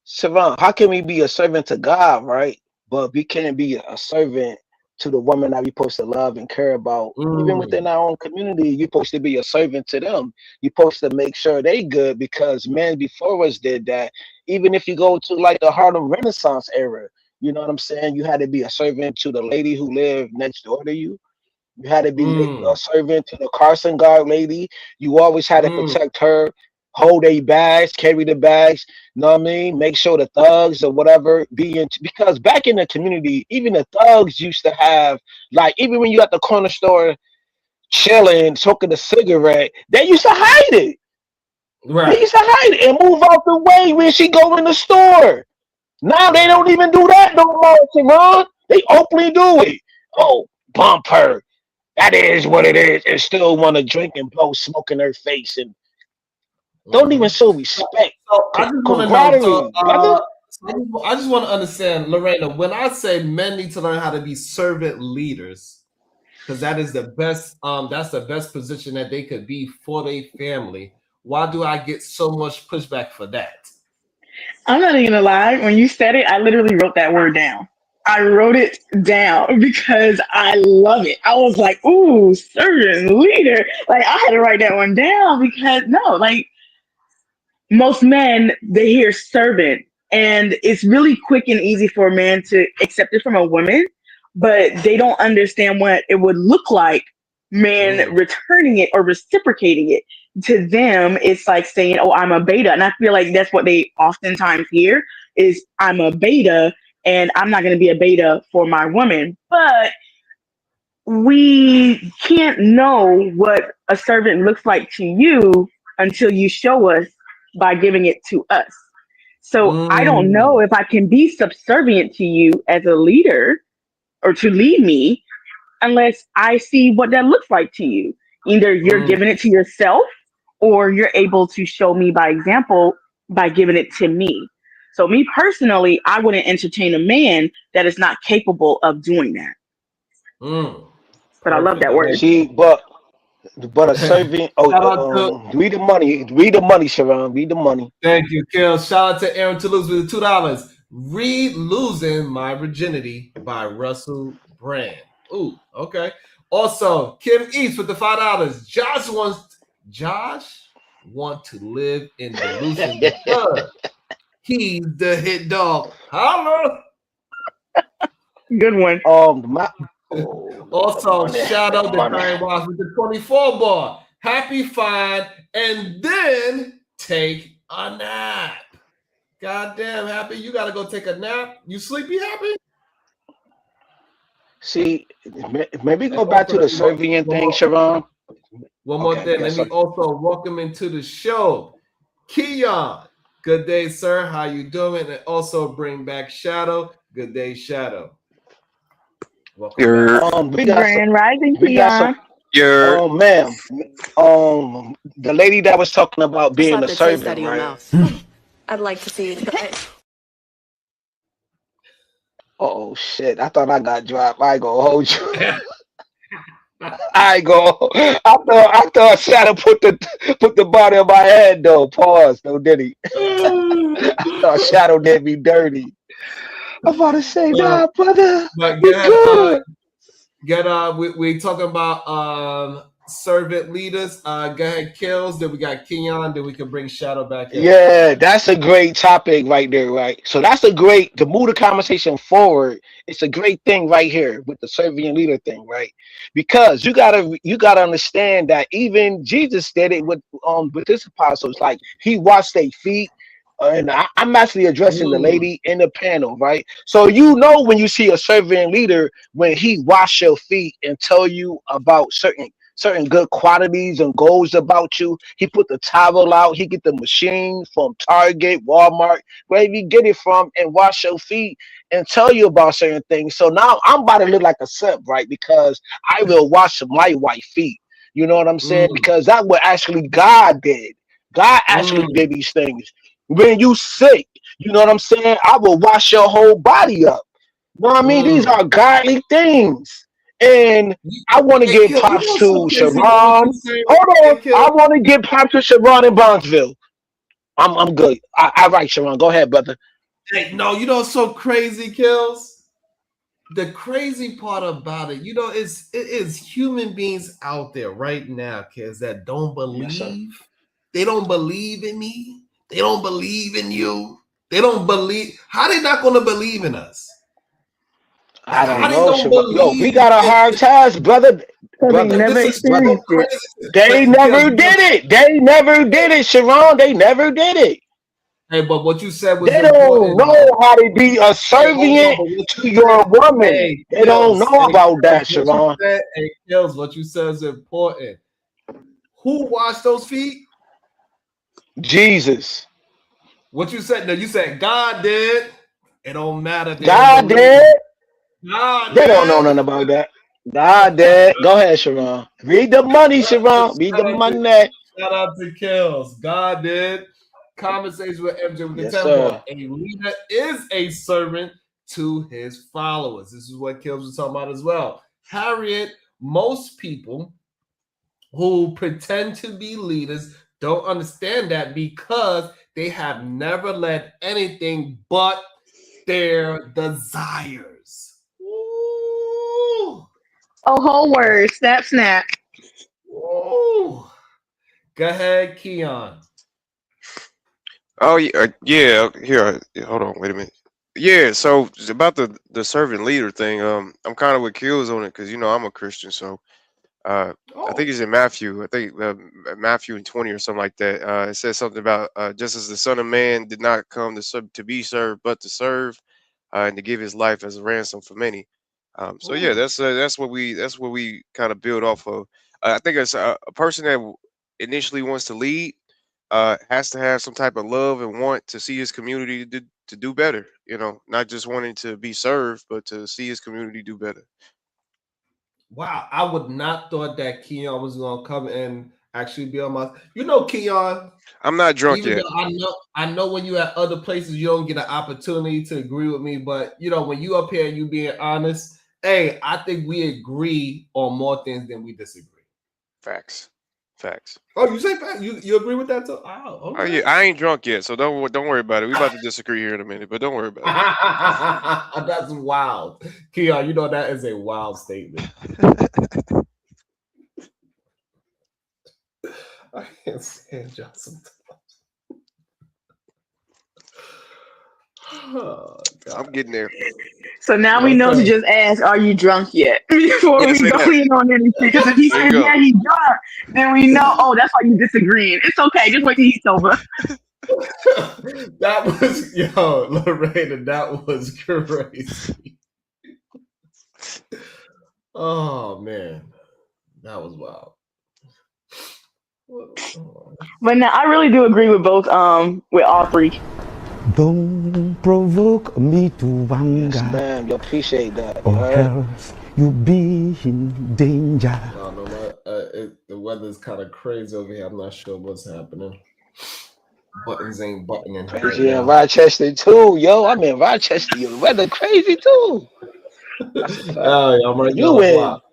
Sharon? How can we be a servant to God, right? But we can't be a servant to the woman that we supposed to love and care about. Even within our own community, you're supposed to be a servant to them. You're supposed to make sure they good because men before us did that. Even if you go to like the Harlem Renaissance era, you know what I'm saying? You had to be a servant to the lady who lived next door to you. You had to be a servant to the Carson guard lady. You always had to protect her, hold a bags, carry the bags. You know what I mean? Make sure the thugs or whatever be in because back in the community, even the thugs used to have like even when you at the corner store chilling, smoking a cigarette, they used to hide it. Right. They used to hide it and move out the way when she go in the store. Now they don't even do that no more, Sharon. They openly do it. Oh, bump her. That is what it is, and still want to drink and blow smoke in her face and don't even show respect. So I just want to know. Camaraderie, brother. I just want to understand, Lorena. When I say men need to learn how to be servant leaders, because that is the best. That's the best position that they could be for their family. Why do I get so much pushback for that? I'm not even gonna lie. When you said it, I literally wrote that word down. I wrote it down because I love it. I was like, ooh, servant leader. Like I had to write that one down because no, like most men they hear servant and it's really quick and easy for a man to accept it from a woman, but they don't understand what it would look like man returning it or reciprocating it. To them it's like saying, oh, I'm a beta, and I feel like that's what they oftentimes hear is I'm a beta and I'm not going to be a beta for my woman. But we can't know what a servant looks like to you until you show us by giving it to us. So I don't know if I can be subservient to you as a leader or to lead me unless I see what that looks like to you. Either you're giving it to yourself or you're able to show me by example by giving it to me. So me personally, I wouldn't entertain a man that is not capable of doing that. But I love that word. See, but a servant. Read the money, Sharon. Read the money. Thank you, Kill. Shout out to Aaron Toulouse with the $2. Read "Losing My Virginity" by Russell Brand. Ooh, okay. Also, Kim East with the $5. Josh want to live in delusion because he's the hit dog. Holla. Good one. Also, shout out to Brian Ross with the 24 bar. Happy fine and then take a nap. Goddamn, Happy, you gotta go take a nap. You sleepy, Happy? See, maybe go back to the Serbian thing, Sharon. One more thing. Let me also welcome into the show, Keon. Good day, sir. How you doing? And also bring back Shadow. Good day, Shadow. Welcome back. Grand Rising, Keon. Ma'am. The lady that was talking about being a servant, right? I'd like to see you try it. Oh shit! I thought I got dropped. I go hold you. I go. I thought Shadow put the body on my head though. Pause. No, did he? I thought Shadow did me dirty. I'm about to say, nah, brother. But we talking about servant leaders. Go ahead, Kills. Then we got Keon. Then we can bring Shadow back in. Yeah, that's a great topic right there, right? So that's a great to move the conversation forward. It's a great thing right here with the servant leader thing, right? Because you gotta understand that even Jesus did it with his apostles. Like he washed their feet. And I'm actually addressing the Mm, lady in the panel, right? So you know when you see a servant leader when he wash your feet and tell you about certain good qualities and goals about you. He put the towel out. He get the machine from Target, Walmart, wherever you get it from, and wash your feet and tell you about certain things. So now I'm about to look like a simp, right? Because I will wash my white feet. You know what I'm saying? mm, Because that's what actually God did. God actually mm, did these things. When you sick, you know what I'm saying? I will wash your whole body up. You know what I mean? These mm. are godly things. And I want to Hey, give Kill, you know props what's so to crazy about what Sharon. you saying? Hold on. Hey, Kill. I want to give props to Sharon in Bronzeville. I'm good. I right, Sharon. Go ahead, brother. Hey, no, you know what's so crazy, Kills? The crazy part about it, it is human beings out there right now, kids, that don't Yes, sir. believe. They don't believe in me. They don't believe in you. They don't believe. How they not going to believe in us? Like I how don't they know, don't Sharon. Yo, believe we got a in, hard task, brother. So they Brother, like never this is so brother. experienced it. crazy. They But Kills, never did it. They never did it, Sharon. They never did it. hey, but what you said was They don't important know though. how to be a Hey, hold on, servant but what to you your said, woman. hey, They don't Kills, know hey, about Kills, that, what you Sharon. said, hey, Kills, what you said is important. Who washed those feet? Jesus. What you said? No, you said God did. It don't matter if they don't God believe. did. God They don't know did. nothing about that. God did. Go ahead, Sharon. Read the money, Sharon. Read the money. Shout out to Kills. God did. Conversation with MJ with the Yes, 10 ball. sir. A leader is a servant to his followers. This is what Kills was talking about as well. Harriet, most people who pretend to be leaders don't understand that because they have never led anything but their desires. Ooh, Oh, whole word. Snap, snap. ooh. Go ahead, Keon. Oh yeah, yeah. Here, hold on, wait a minute. Yeah, so it's about the servant leader thing. I'm kind of with Kills on it because I'm a Christian, so I think Oh, it's in Matthew. I think Matthew in 20 or something like that. It says something about just as the Son of Man did not come to be served, but to serve, and to give his life as a ransom for many. So yeah, ooh. that's what we kind of build off of. I think it's a person that initially wants to lead has to have some type of love and want to see his community to do better. Not just wanting to be served, but to see his community do better. Wow, I would not thought that Keon was gonna come and actually be on my. Keon. I'm not drunk Even yet. though I know when you at other places you don't get an opportunity to agree with me, but when you up here and you being honest, hey, I think we agree on more things than we disagree. Facts. Facts. Oh, you say that? You agree with that too? Oh, Oh yeah, okay. I ain't drunk yet, so don't worry about it. We about to disagree here in a minute, but don't worry about That's wild, Keon. That is a wild statement. it. I can't stand y'all sometimes. Oh I'm God. getting there. So now we know to Okay. just ask, are you drunk yet? Before Yeah, we say go that. in on anything. Because if he There you says, go. yeah, he's drunk, then we know, oh, that's why you disagreeing. It's okay. Just wait till he's sober. That was Lorena. That was crazy. Oh man, that was wild. But now I really do agree with both, with all three. Don't provoke me to Yes, anger, ma'am. You appreciate that. You or heard? else you'll be in danger. No, no, no. The weather's kind of crazy over here. I'm not sure what's happening. Buttons ain't buttoning right Crazy in now. Rochester too, yo. I'm in Rochester. Yo, the weather crazy too. That's a fact. Oh, yeah, I'm right down You the in? block.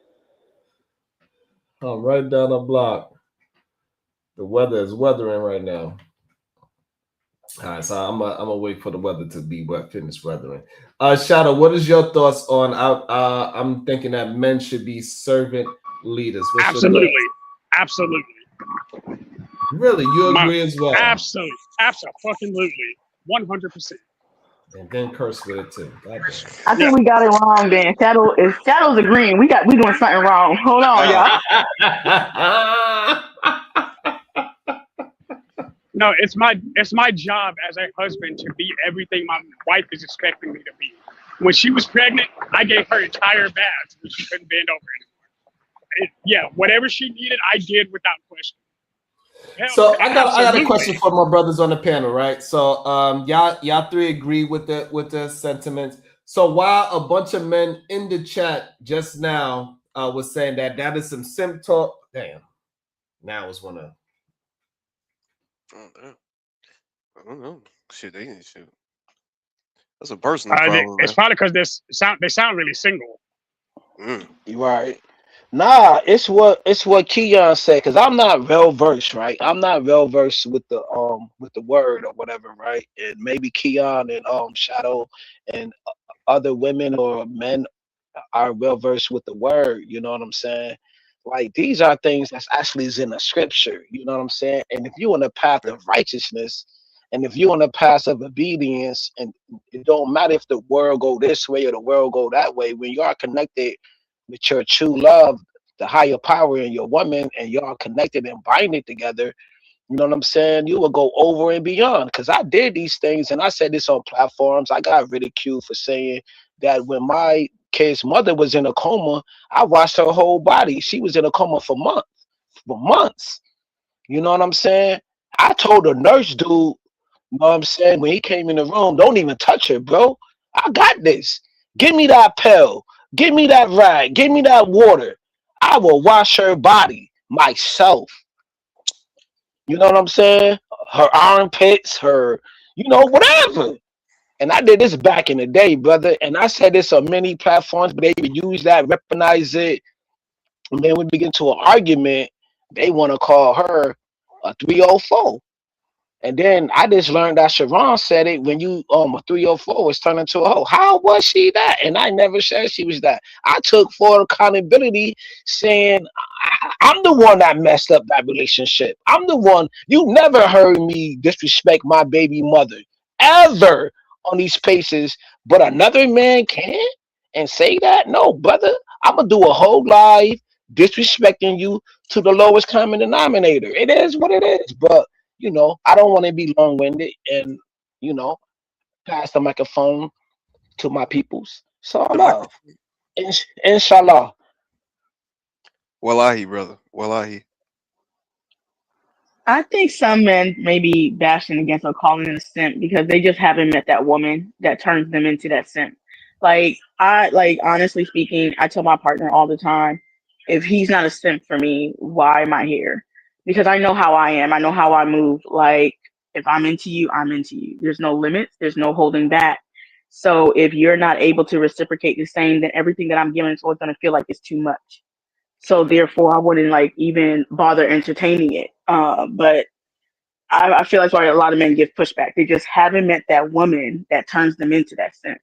I'm right down the block. The weather is weathering right now. All right, so I'm gonna wait for the weather to be finished weathering. Shadow, what is your thoughts on? I'm thinking that men should be servant leaders. What's your Absolutely. thoughts? Absolutely. Really, you agree as well? Absolutely. 100%. And then curse with it too. I think we got it wrong. Then Shadow's agreeing. We doing something wrong. Hold on, y'all. No, it's my job as a husband to be everything my wife is expecting me to be. When she was pregnant, I gave her entire baths when she couldn't bend over anymore. Whatever she needed, I did without question. Hell, So I got a absolutely. question for my brothers on the panel, right? So y'all three agree with the sentiments. So while a bunch of men in the chat just now was saying that is some simp talk, damn. Now it's one of. I don't know. Shit. That's a personal problem. It's probably because they sound really single. You right. Nah, it's what Keon said, because I'm not well versed, right? I'm not well versed with the word or whatever, right? And maybe Keon and Shadow and other women or men are well versed with the word, you know what I'm saying? Like these are things that's actually is in the scripture, you know what I'm saying? And if you're on the path of righteousness, and if you're on the path of obedience, and it don't matter if the world go this way or the world go that way, when you are connected with your true love, the higher power in your woman, and y'all connected and binding together, you know what I'm saying? You will go over and beyond. Because I did these things, and I said this on platforms. I got ridiculed for saying that when my kid's mother was in a coma, I watched her whole body. She was in a coma for months. You know what I'm saying? I told the nurse dude, you know what I'm saying, when he came in the room, don't even touch her, bro. I got this. Give me that pill. Give me that rag. Give me that water. I will wash her body myself. You know what I'm saying? Her armpits, her, whatever. And I did this back in the day, brother. And I said this on many platforms, but they would use that, weaponize it. And then we begin to an argument. They want to call her a 304. And then I just learned that Sharon said it when you a 304 was turned into a hoe. How was she that? And I never said she was that. I took full accountability, saying I'm the one that messed up that relationship. I'm the one. You never heard me disrespect my baby mother ever on these spaces, but another man can and say that? No, brother. I'm gonna do a whole live disrespecting you to the lowest common denominator. It is what it is, but I don't want to be long-winded and, pass the microphone to my peoples. So love. Inshallah. Wallahi, brother. Wallahi. I think some men may be bashing against or calling it a simp because they just haven't met that woman that turns them into that simp. Honestly speaking, I tell my partner all the time, if he's not a simp for me, why am I here? Because I know how I am. I know how I move. Like, if I'm into you, I'm into you. There's no limits. There's no holding back. So if you're not able to reciprocate the same, then everything that I'm giving is always going to feel like it's too much. So therefore, I wouldn't even bother entertaining it. But I feel that's why a lot of men give pushback. They just haven't met that woman that turns them into that simp.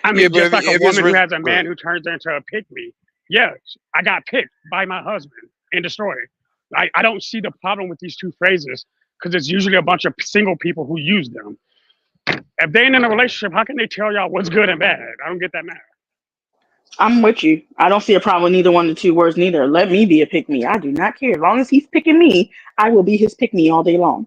I mean, just like a woman who has a man who turns her into a pick-me. Yeah, I got picked by my husband and destroyed. I don't see the problem with these two phrases because it's usually a bunch of single people who use them. If they ain't in a relationship, how can they tell y'all what's good and bad? I don't get that matter. I'm with you. I don't see a problem with neither one of the two words neither. Let me be a pick-me. I do not care. As long as he's picking me, I will be his pick-me all day long.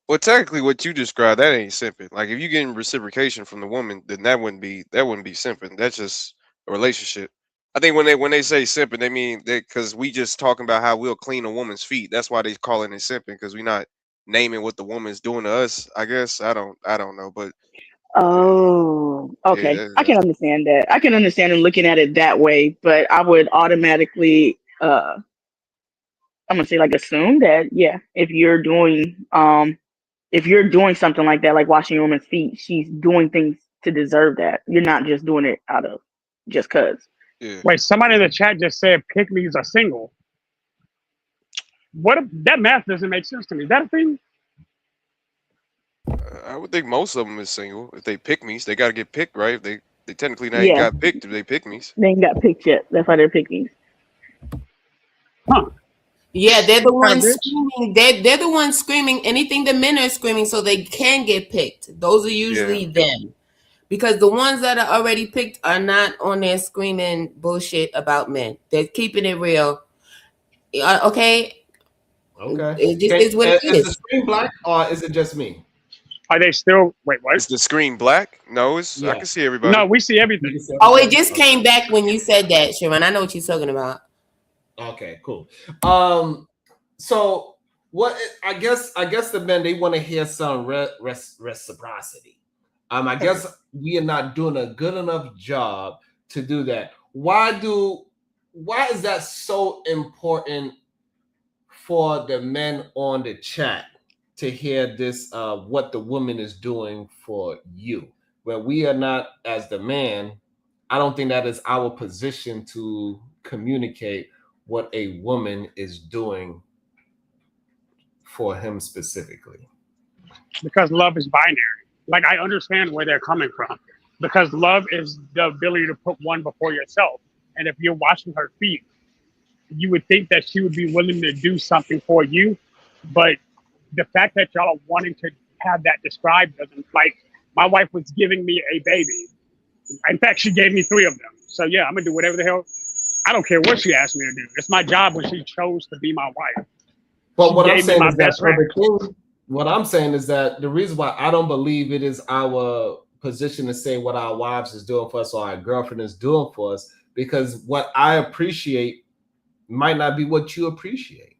Well, technically, what you described, that ain't simping. Like, if you're getting reciprocation from the woman, then that wouldn't be simping. That's just a relationship. I think when they say simping, they mean that because we just talking about how we'll clean a woman's feet. That's why they calling it simping, because we're not naming what the woman's doing to us. I guess I don't know, but oh, okay. yeah, I can understand that. I can understand him looking at it that way, but I would automatically, I'm gonna say assume that if you're doing something like that, like washing your woman's feet, she's doing things to deserve that. You're not just doing it out of just cause. Yeah. Wait, somebody in the chat just said pick-me's are single. What if that math doesn't make sense to me? Is that a thing? I would think most of them is single. If they pick me's, they got to get picked, right? If they technically not Yeah. got picked if they pick me's. They ain't got picked yet. That's why they're picking. Huh? Yeah, they're the Kind of ones bitch. screaming. They're the ones screaming anything the men are screaming so they can get picked. Those are Yeah. usually them. Because the ones that are already picked are not on there screaming bullshit about men. They're keeping it real. Okay? Okay. It just is what it Is the is. screen black or is it just me? Are they still? Wait, what? Is the screen black? No, it's I Yeah. can see everybody. No, we see everything. You can see Oh, it everybody? just Okay. came back when you said that, Sharon. I know what you're talking about. Okay, cool. So what I guess the men they want to hear some reciprocity. I guess we are not doing a good enough job to do that. Why is that so important for the men on the chat to hear this what the woman is doing for you? When we are not as the man, I don't think that is our position to communicate what a woman is doing for him specifically. Because love is binary. Like I understand where they're coming from. Because love is the ability to put one before yourself. And if you're washing her feet, you would think that she would be willing to do something for you. But the fact that y'all are wanting to have that described doesn't, like, my wife was giving me a baby. In fact, she gave me 3 of them. So yeah, I'm gonna do whatever the hell. I don't care what she asked me to do. It's my job when she chose to be my wife. But She what I'm gave me saying my is that best friend. what I'm saying is that the reason why I don't believe it is our position to say what our wives is doing for us or our girlfriend is doing for us, because what I appreciate might not be what you appreciate.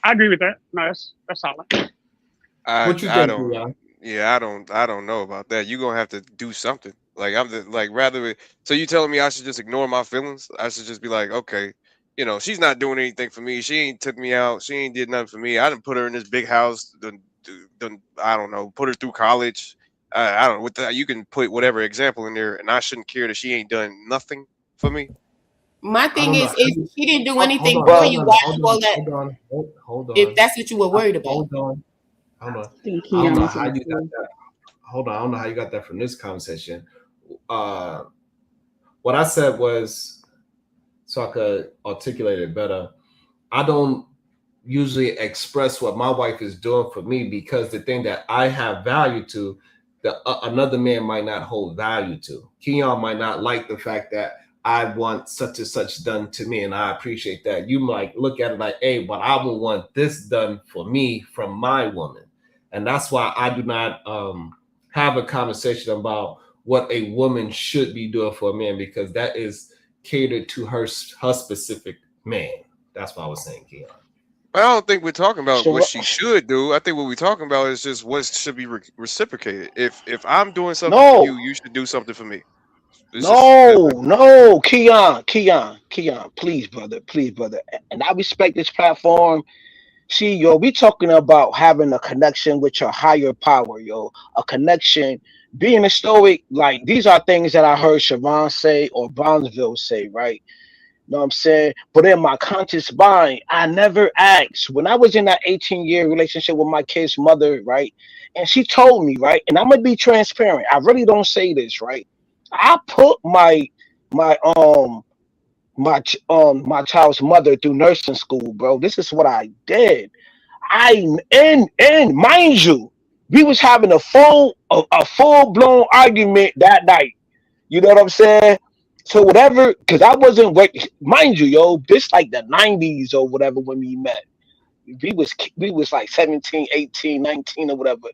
I agree with that. No, that's solid. What you I think, don't. Leon? Yeah, I don't know about that. You're gonna have to do something. Like I'm the like rather. So you telling me I should just ignore my feelings? I should just be like, okay, she's not doing anything for me. She ain't took me out. She ain't did nothing for me. I didn't put her in this big house. Done I don't know. Put her through college. I don't know. With that, you can put whatever example in there, and I shouldn't care that she ain't done nothing for me. My I thing don't know. is, if she didn't do Hold anything on, for But you, hold on, why hold do on, all that? hold on, hold If on, that's what you were worried about. hold on, hold on. I think I don't know Keon's how in you got too. that. Hold on, I don't know how you got that from this conversation. What I said was, so I could articulate it better. I don't usually express what my wife is doing for me because the thing that I have value to, another man might not hold value to. Keon might not like the fact that I want such and such done to me, and I appreciate that. You might look at it like, hey, but I would want this done for me from my woman. And that's why I do not have a conversation about what a woman should be doing for a man, because that is catered to her specific man. That's what I was saying, Keon. I don't think we're talking about what Sharon, she should do. I think what we're talking about is just what should be reciprocated. If I'm doing something for no, you, you should do something for me. It's just no, that. no, Keon, please, brother. And I respect this platform. See, yo, we talking about having a connection with your higher power, yo. A connection, being a stoic, like these are things that I heard Siobhan say or Bronzeville say, right? Know what I'm saying? But in my conscious mind, I never asked. When I was in that 18-year relationship with my kid's mother, right? And she told me, right? And I'm gonna be transparent. I really don't say this, right? I put my my child's mother through nursing school, bro. This is what I did. I and mind you, we was having a full blown argument that night. You know what I'm saying? So whatever, because I wasn't mind you, yo, this like the 90s or whatever when we met. We was like 17, 18, 19 or whatever.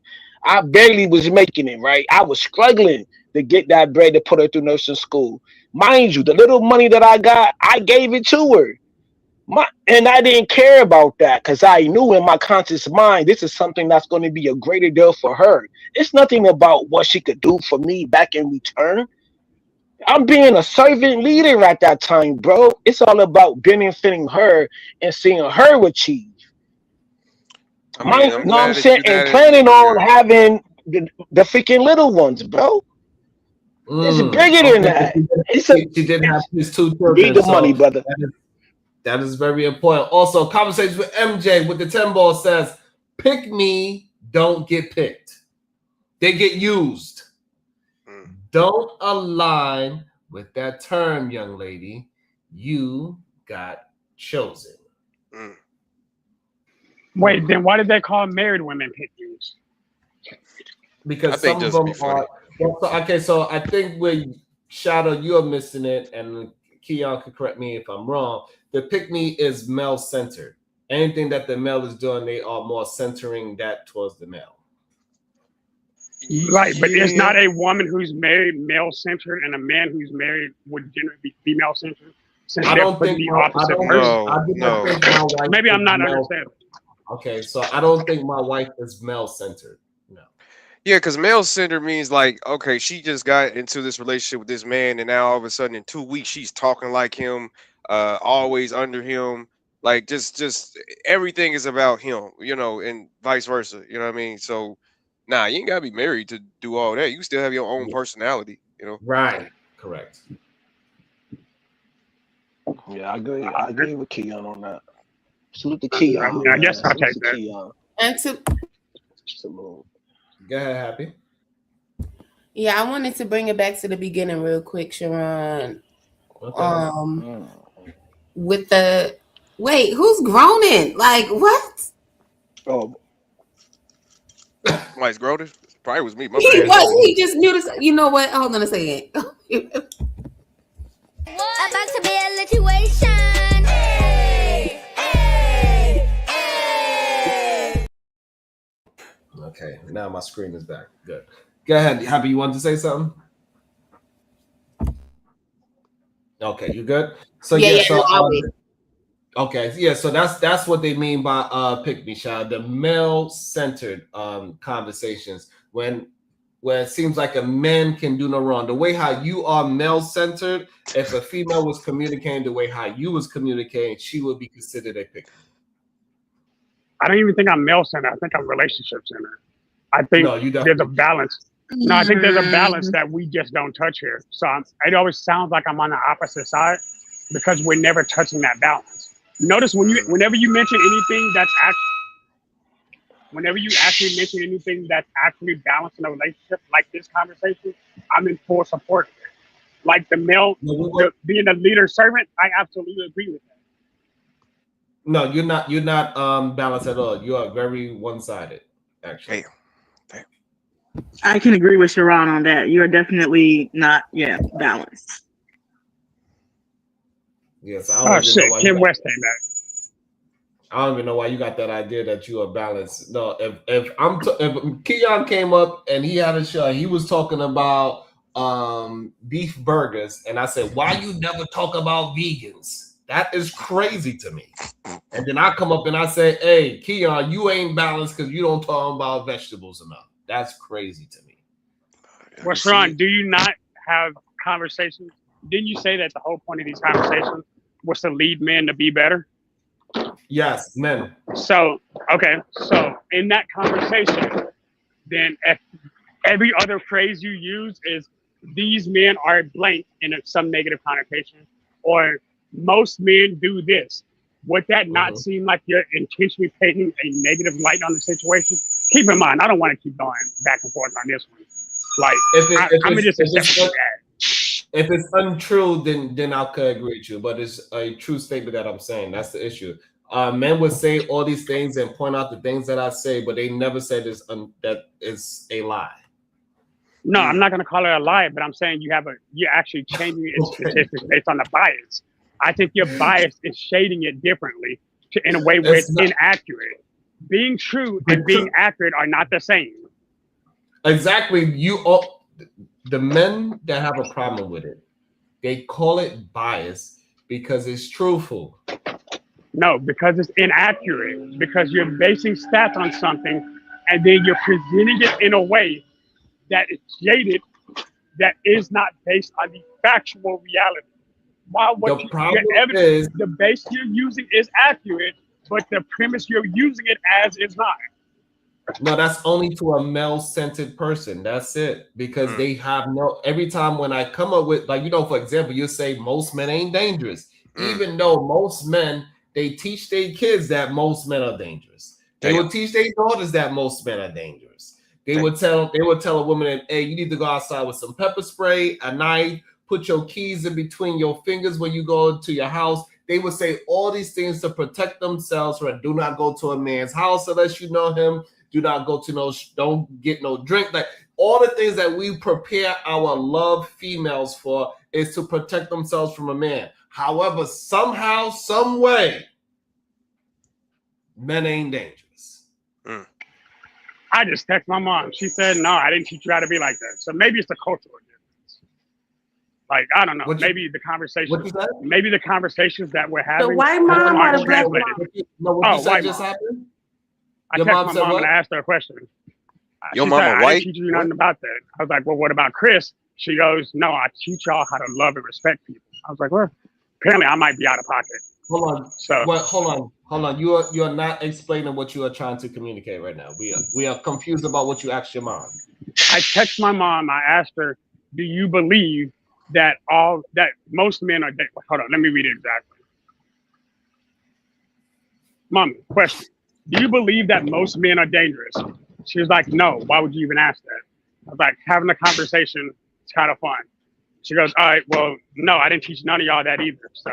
I barely was making it, right? I was struggling to get that bread to put her through nursing school. Mind you, the little money that I got, I gave it to her. And I didn't care about that because I knew in my conscious mind this is something that's going to be a greater deal for her. It's nothing about what she could do for me back in return. I'm being a servant leader at that time, bro. It's all about benefiting her and seeing her achieve. I mean, Mine, I'm know what I'm glad that saying? you And got it. planning on Yeah. having the freaking little ones, bro. It's bigger than Okay, that. she did have his 2 children, Need the money, so brother. that is very important. Also, conversations with MJ with the 10 ball says, pick me, don't get picked. They get used. Mm. Don't align with that term, young lady. You got chosen. Wait, then why did they call married women pick me's? Because some of them are. Okay, so I think with Shadow, you're missing it, and Keon could correct me if I'm wrong. The pick me is male centered. Anything that the male is doing, they are more centering that towards the male. Right, but it's not a woman who's married male centered and a man who's married would generally be female centered. I don't think the opposite person. Maybe I'm not understanding. Okay, so I don't think my wife is male centered. No. Yeah, because male centered means like, okay, she just got into this relationship with this man, and now all of a sudden in 2 weeks she's talking like him, always under him, like just everything is about him, you know, and vice versa. You know what I mean? So, nah, you ain't gotta be married to do all that. You can still have your own personality, you know. Right. Correct. Yeah, I agree with Keon on that. Salute to Keon. I guess I'll take that. Keon. And to Go ahead, Happy. Yeah, I wanted to bring it back to the beginning real quick, Sharon. Okay. With the who's groaning? Like what? Oh, Somebody's groaning. Probably was me. He just muted. You know what? Hold on a second. About to be a situation. Hey, hey, hey. Okay, now my screen is back. Good. Go ahead, Happy. You wanted to say something? Okay, you good? So okay, yeah. So that's what they mean by pick me child, the male centered conversations when it seems like a man can do no wrong. The way how you are male centered, if a female was communicating the way how you was communicating, she would be considered a pick me. I don't even think I'm male centered. I think I'm relationship centered. I think there's a balance. No, I think there's a balance that we just don't touch here. So it always sounds like I'm on the opposite side because we're never touching that balance. Notice whenever you mention anything that's actually mention anything that's actually balanced in a relationship, like this conversation, I'm in full support of it. Like the male being a leader servant, I absolutely agree with that. No, you're not balanced at all. You are very one-sided, actually. I can agree with Sharon on that. You are definitely not, balanced. Yes. Kim West came back. I don't even know why you got that idea that you are balanced. No, if Keon came up and he had a show, he was talking about beef burgers, and I said, "Why you never talk about vegans? That is crazy to me." And then I come up and I say, "Hey, Keon, you ain't balanced because you don't talk about vegetables enough." That's crazy to me. Well, Sharon, do you not have conversations? Didn't you say that the whole point of these conversations was to lead men to be better? Yes, men. So in that conversation, then if every other phrase you use is these men are blank in some negative connotation, or most men do this, would that not seem like you're intentionally painting a negative light on the situation? Keep in mind, I don't want to keep going back and forth on this one. Like, if it's untrue, then I could agree with you. But it's a true statement that I'm saying. That's the issue. Men would say all these things and point out the things that I say, but they never said that is a lie. No, I'm not going to call it a lie, but I'm saying you're actually changing its statistics based on the bias. I think your bias is shading it differently in a way where it's inaccurate. Being true and being accurate are not the same. Exactly. The men that have a problem with it, they call it bias because it's truthful. No, because it's inaccurate. Because you're basing stats on something and then you're presenting it in a way that is jaded, that is not based on the factual reality. The base you're using is accurate, but the premise you're using it as is not. No, that's only to a male-centered person. That's it. Because they have every time when I come up with, like, for example, you say most men ain't dangerous. Even though most men, they teach their kids that most men are dangerous. They will teach their daughters that most men are dangerous. They would tell a woman, hey, you need to go outside with some pepper spray, a knife, put your keys in between your fingers when you go to your house. They would say all these things to protect themselves from do not go to a man's house unless you know him. Do not go to don't get no drink. Like all the things that we prepare our love females for is to protect themselves from a man. However, somehow, some way, men ain't dangerous. I just text my mom. She said, no, I didn't teach you how to be like that. So maybe it's the cultural difference. Like, I don't know. Maybe the conversations that we're having. The white mom or the black mom? What you said just happened? I texted my mom and I asked her a question. Your She mama said, I white? didn't teach you nothing about that. I was like, well, what about Chris? She goes, no, I teach y'all how to love and respect people. I was like, well, apparently I might be out of pocket. Hold on. So hold on. You are not explaining what you are trying to communicate right now. We are confused about what you asked your mom. I text my mom. I asked her, do you believe that most men are dangerous? Hold on, let me read it exactly. Mommy, question. Do you believe that most men are dangerous? She was like, no. Why would you even ask that? I was like, having a conversation, it's kind of fun. She goes, all right, well, no, I didn't teach none of y'all that either. So,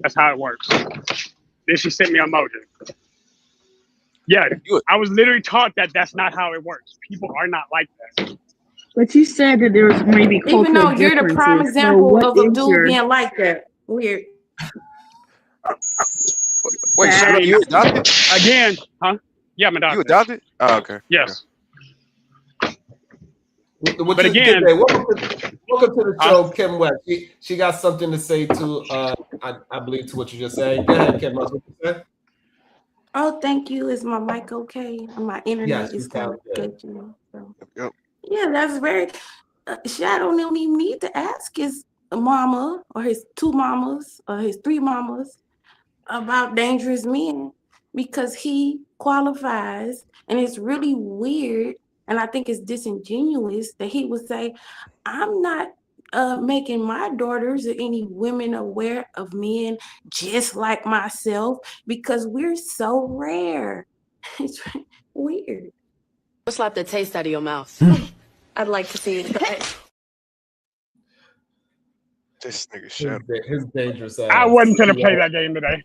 that's how it works. Then she sent me an emoji. Yeah, I was literally taught that that's not how it works. People are not like that. But you said that there was maybe cultural Even though you're the prime differences. example of a dude being like that. Weird. Wait, Sharon, you adopted? Again, huh? Yeah, I'm adopted. You adopted? Oh, okay. Yes. But again, welcome to the show, Kim West. She got something to say to, I believe, to what you just said. Go ahead, Kim. What you said? Oh, thank you. Is my mic okay? My internet is kind of sketchy. So. Yep. Yeah, that's very. Shadow don't even need to ask his mama or his two mamas or his three mamas about dangerous men because he qualifies, and it's really weird. And I think it's disingenuous that he would say, I'm not making my daughters or any women aware of men just like myself because we're so rare. It's weird. Slap the taste out of your mouth. I'd like to see it. This nigga Shadow. His dangerous ass. I wasn't going to play that game today.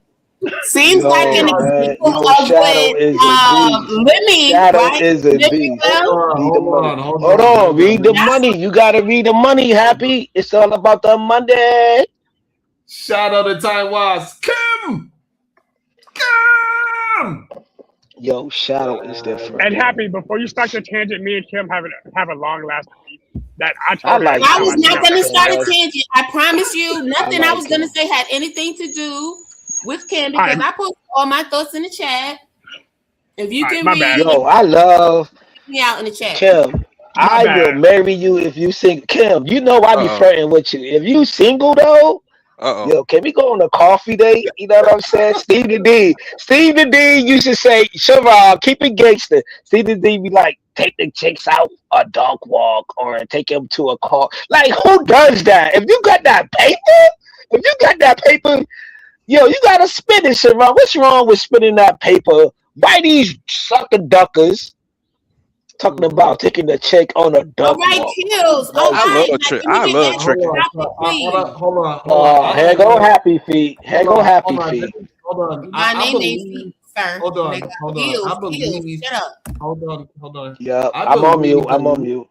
Seems like an example of Shadow when is a beast. Lemmy, Shadow right? is a beast. Hold on. Read the money. You gotta read the money, Happy. It's all about the Monday. Shout out to Taiwan. Kim! Yo, Shadow is different. And Happy, before you start your tangent, me and Kim have a long lasting beef that I was not going to start a tangent. I promise you, nothing I was going to say had anything to do with Kim because I put all my thoughts in the chat. If you can read, yo, I love me out in the chat. Kim. I will marry you if you sing. Kim, you know I be flirting with you. If you single though, yo, can we go on a coffee date? You know what I'm saying? Steve the D used to say, Sharon, keep it gangster. Steve the D be like, take the chicks out a dog walk or take them to a car. Like, who does that? If you got that paper, yo, you gotta spin it, Sharon. What's wrong with spinning that paper? Why these sucker duckers talking about taking the chick on a duck walk? Kills. I love tricking. Hold on. Here go Happy Feet. Here go Happy Feet. Hold on. My name ain't Feet, sir. Hold on. Heels. Shut up. Hold on. Yeah, I'm on mute.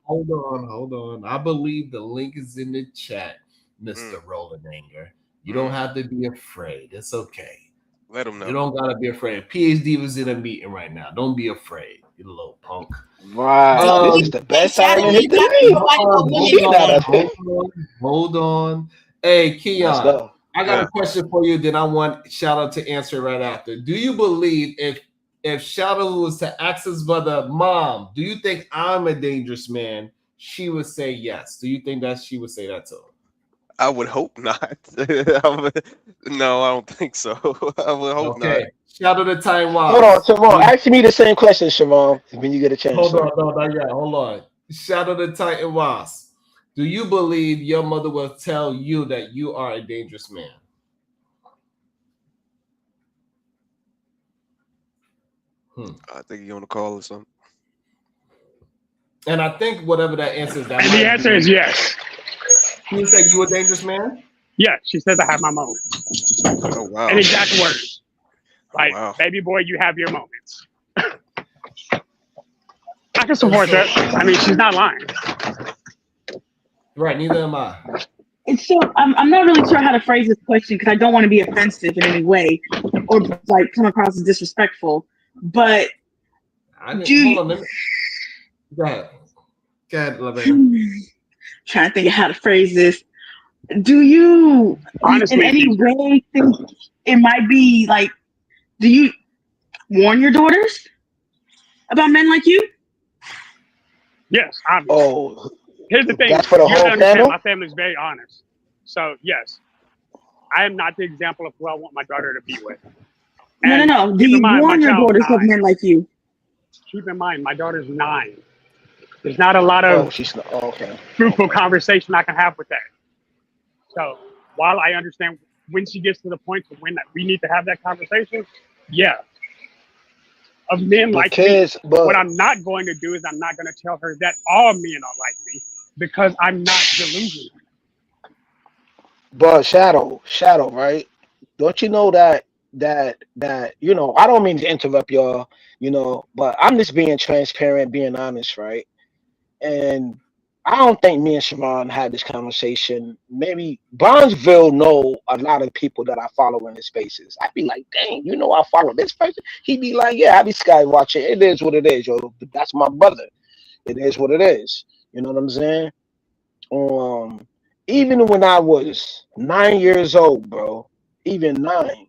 Hold on. I believe the link is in the chat, Mr. Roland Anger. You don't have to be afraid. It's okay. Let them know. You don't gotta be afraid. PhD was in a meeting right now. Don't be afraid, you little punk. Right. This is the best time to hit the Hold on. Hey, Keon, I got a question for you that I want Shadow to answer right after. Do you believe if Shadow was to ask his mother, Mom, do you think I'm a dangerous man? She would say yes. Do you think that she would say that to him? I would hope not. No, I don't think so. I would hope not. Shout out to Taiwan. Hold on, Sharon. Ask me the same question, Sharon, when you get a chance. Hold on. Shout out to Titan Was. Do you believe your mother will tell you that you are a dangerous man? I think you're on the call or something. And I think whatever that answer is, the answer is yes. You say you a dangerous man? Yeah, she says I have my moment. Oh wow. In exact words. Like, Wow. baby boy, you have your moments. I can support that. I mean, she's not lying. Right, neither am I. And so I'm not really sure how to phrase this question because I don't want to be offensive in any way or like come across as disrespectful. But Hold on, let me. Go ahead. Go ahead, Laverne. Trying to think of how to phrase this. Do you, Honestly, in any way, think it might be like? Do you warn your daughters about men like you? Yes, obviously. Oh, Here's the thing. that's for the You have to whole understand, panel? my family is very honest. So, yes, I am not the example of who I want my daughter to be with. And No. Do keep in you mind, my warn your child's daughters of 9. men like you? Keep in mind, my daughter's 9. There's not a lot Oh, of she's not. Oh, okay. fruitful conversation I can have with that. So, while I understand when she gets to the point to when we need to have that conversation, yeah. Of men The like kids, me, what but I'm not going to do is I'm not going to tell her that all men are like me because I'm not delusional. Shadow, right? Don't you know that I don't mean to interrupt y'all, but I'm just being transparent, being honest, right? And I don't think me and Sharon had this conversation. Maybe Bronzeville know a lot of people that I follow in the spaces. I'd be like, dang, I follow this person. He'd be like, yeah, I be sky watching. It is what it is, yo. That's my brother. It is what it is. You know what I'm saying? Um, Even when I was 9 years old, bro, even 9,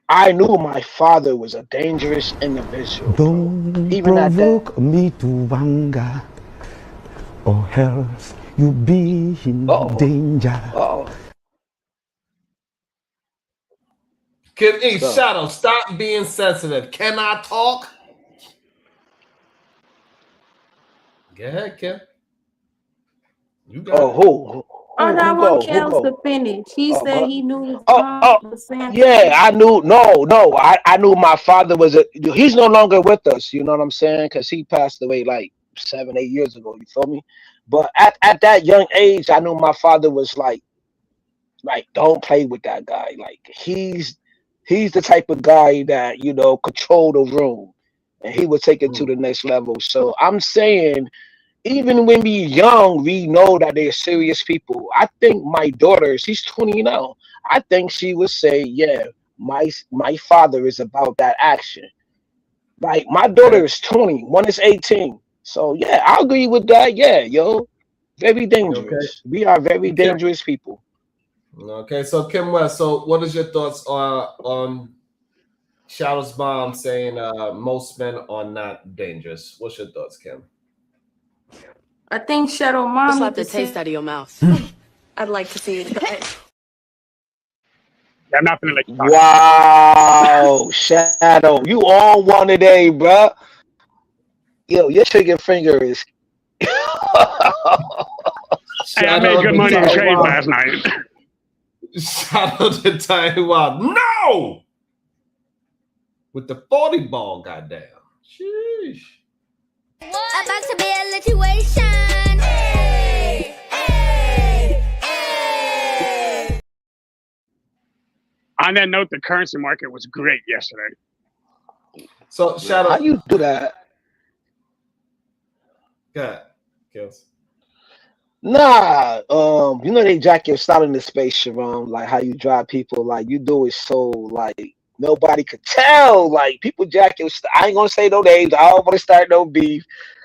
I knew my father was a dangerous individual, bro. Don't Even at that. provoke me to anger, or else you be in Uh-oh. danger. Uh-oh. Hey, So, Shadow, stop being sensitive. Can I talk? Go ahead, Kim. You got it. Oh, who I who want go? Who Kels to go? finish. He said Go. he knew his Oh, mom oh, was saying yeah, something. I knew. No, I knew my father was he's no longer with us. You know what I'm saying? Because he passed away like 7, 8 years ago. You feel me? But at that young age, I knew my father was like don't play with that guy. Like he's the type of guy that control the room, and he would take it to the next level. So I'm saying, even when we young, we know that they're serious people. I think my daughter, she's 20 now. I think she would say, yeah, my father is about that action. Like my Okay. daughter is 20, one is 18. So yeah, I agree with that. Yeah, yo, very Okay. dangerous. We are very Kim. dangerous people. Okay. So Kim West. So what is your thoughts on Shadow's mom saying most men are not dangerous? What's your thoughts, Kim? I think Shadow Just Mom slap need the to taste say out of your mouth. I'd like to see you try it. Yeah, I'm not going to let you talk. Wow, Shadow, you on one today, bro. Yo, your trigger finger is. Hey, I made Shadow good to money in trade Taiwan. last night. Shadow to Taiwan. No! With the 40 ball, goddamn. Sheesh. About to be a situation. Hey, hey, hey. On that note, the currency market was great yesterday. So Shadow, How you do that? God, Kills. Nah, they jack your style in the space, Sharon. Like how you drive people, like you do it so like nobody could tell. Like people jack your style. I ain't gonna say no names. I don't want to start no beef.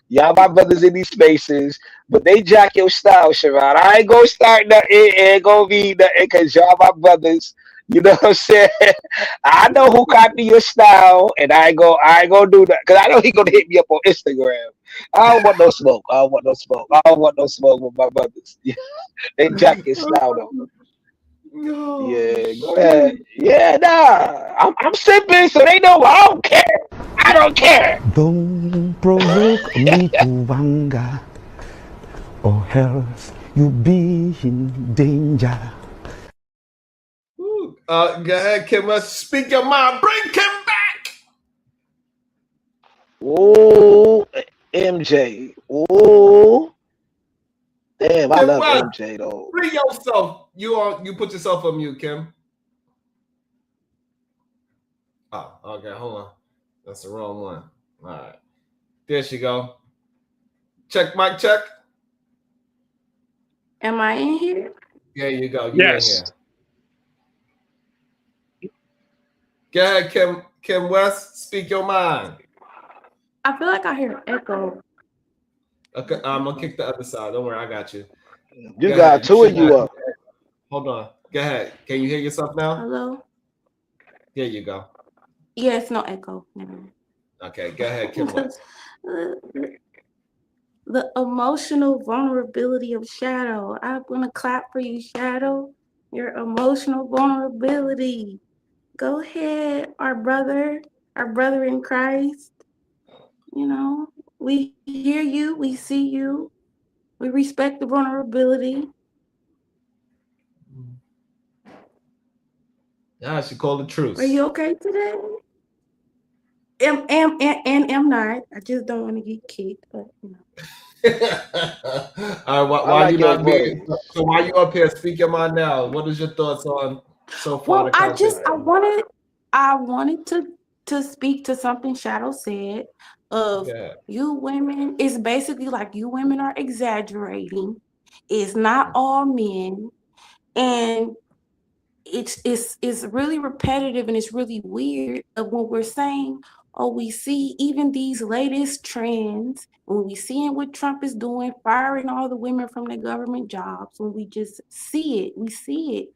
Y'all my brothers in these spaces, but they jack your style, Sharon. I ain't gonna start nothing. It ain't gonna be nothing because y'all my brothers. You know what I'm saying? I know who copy your style, and I ain't gonna do that because I know he gonna hit me up on Instagram. I don't want no smoke. I don't want no smoke. I don't want no smoke with my brothers. They jack your style though. No, Yeah, go ahead. Yeah, nah. I'm sipping, so they know I don't care. I don't care. Don't provoke me to anger, or else you be in danger. Go ahead, Kim. Let's speak your mind. Bring Kim back. Oh, MJ. Oh, damn, I Kim love West, MJ though. free yourself. You put yourself on mute, Kim. Oh, okay, hold on. That's the wrong one. All right. There she go. Check, mic check. Am I in here? There you go. You in Yes. here. Go ahead, Kim West. Speak your mind. I feel like I hear an echo. Okay, I'm gonna kick the other side. Don't worry, I got you. You Go got ahead. two of you up. Hold on. Go ahead. Can you hear yourself now? Hello? There you go. Yes, no echo. Never. Okay, go ahead, Kim West. The emotional vulnerability of Shadow. I'm gonna clap for you, Shadow. Your emotional vulnerability. Go ahead, our brother in Christ. You know, we hear you, we see you, we respect the vulnerability. Yeah, she called the truth. Are you okay today? Am not. I just don't want to get kicked, but you know. All right, why you not being? So why you up here? Speak your mind now. What is your thoughts on so far? Well, I wanted to speak to something Shadow said of you women. It's basically like you women are exaggerating. It's not all men, and it's really repetitive and it's really weird of when we're saying, oh, we see even these latest trends, when we seeing what Trump is doing, firing all the women from their government jobs, when we just see it,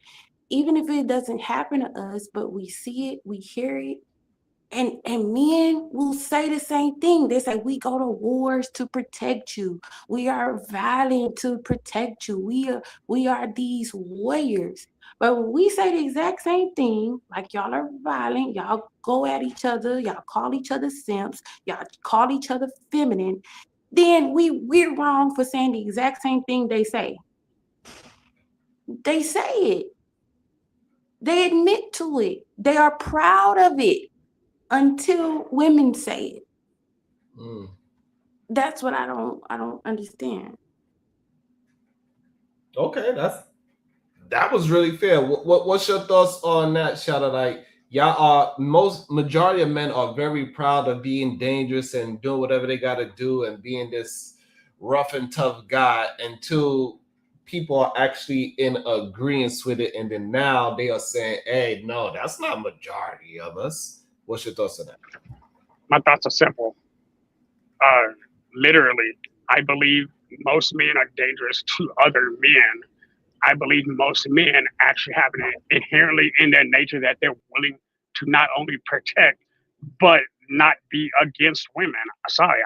even if it doesn't happen to us, but we see it, we hear it. And men will say the same thing. They say, we go to wars to protect you. We are violent to protect you. We are these warriors. But when we say the exact same thing, like y'all are violent, y'all go at each other, y'all call each other simps, y'all call each other feminine, then we're wrong for saying the exact same thing they say. They say it. They admit to it. They are proud of it. Until women say it. That's what I don't understand. Okay, that was really fair. What's your thoughts on that, Shadow? Like, majority of men are very proud of being dangerous and doing whatever they got to do and being this rough and tough guy until people are actually in agreement with it, and then now they are saying, "Hey, no, that's not majority of us." What's your thoughts on that? My thoughts are simple. Literally, I believe most men are dangerous to other men. I believe most men actually have it inherently in their nature that they're willing to not only protect, but not be against women. Sorry,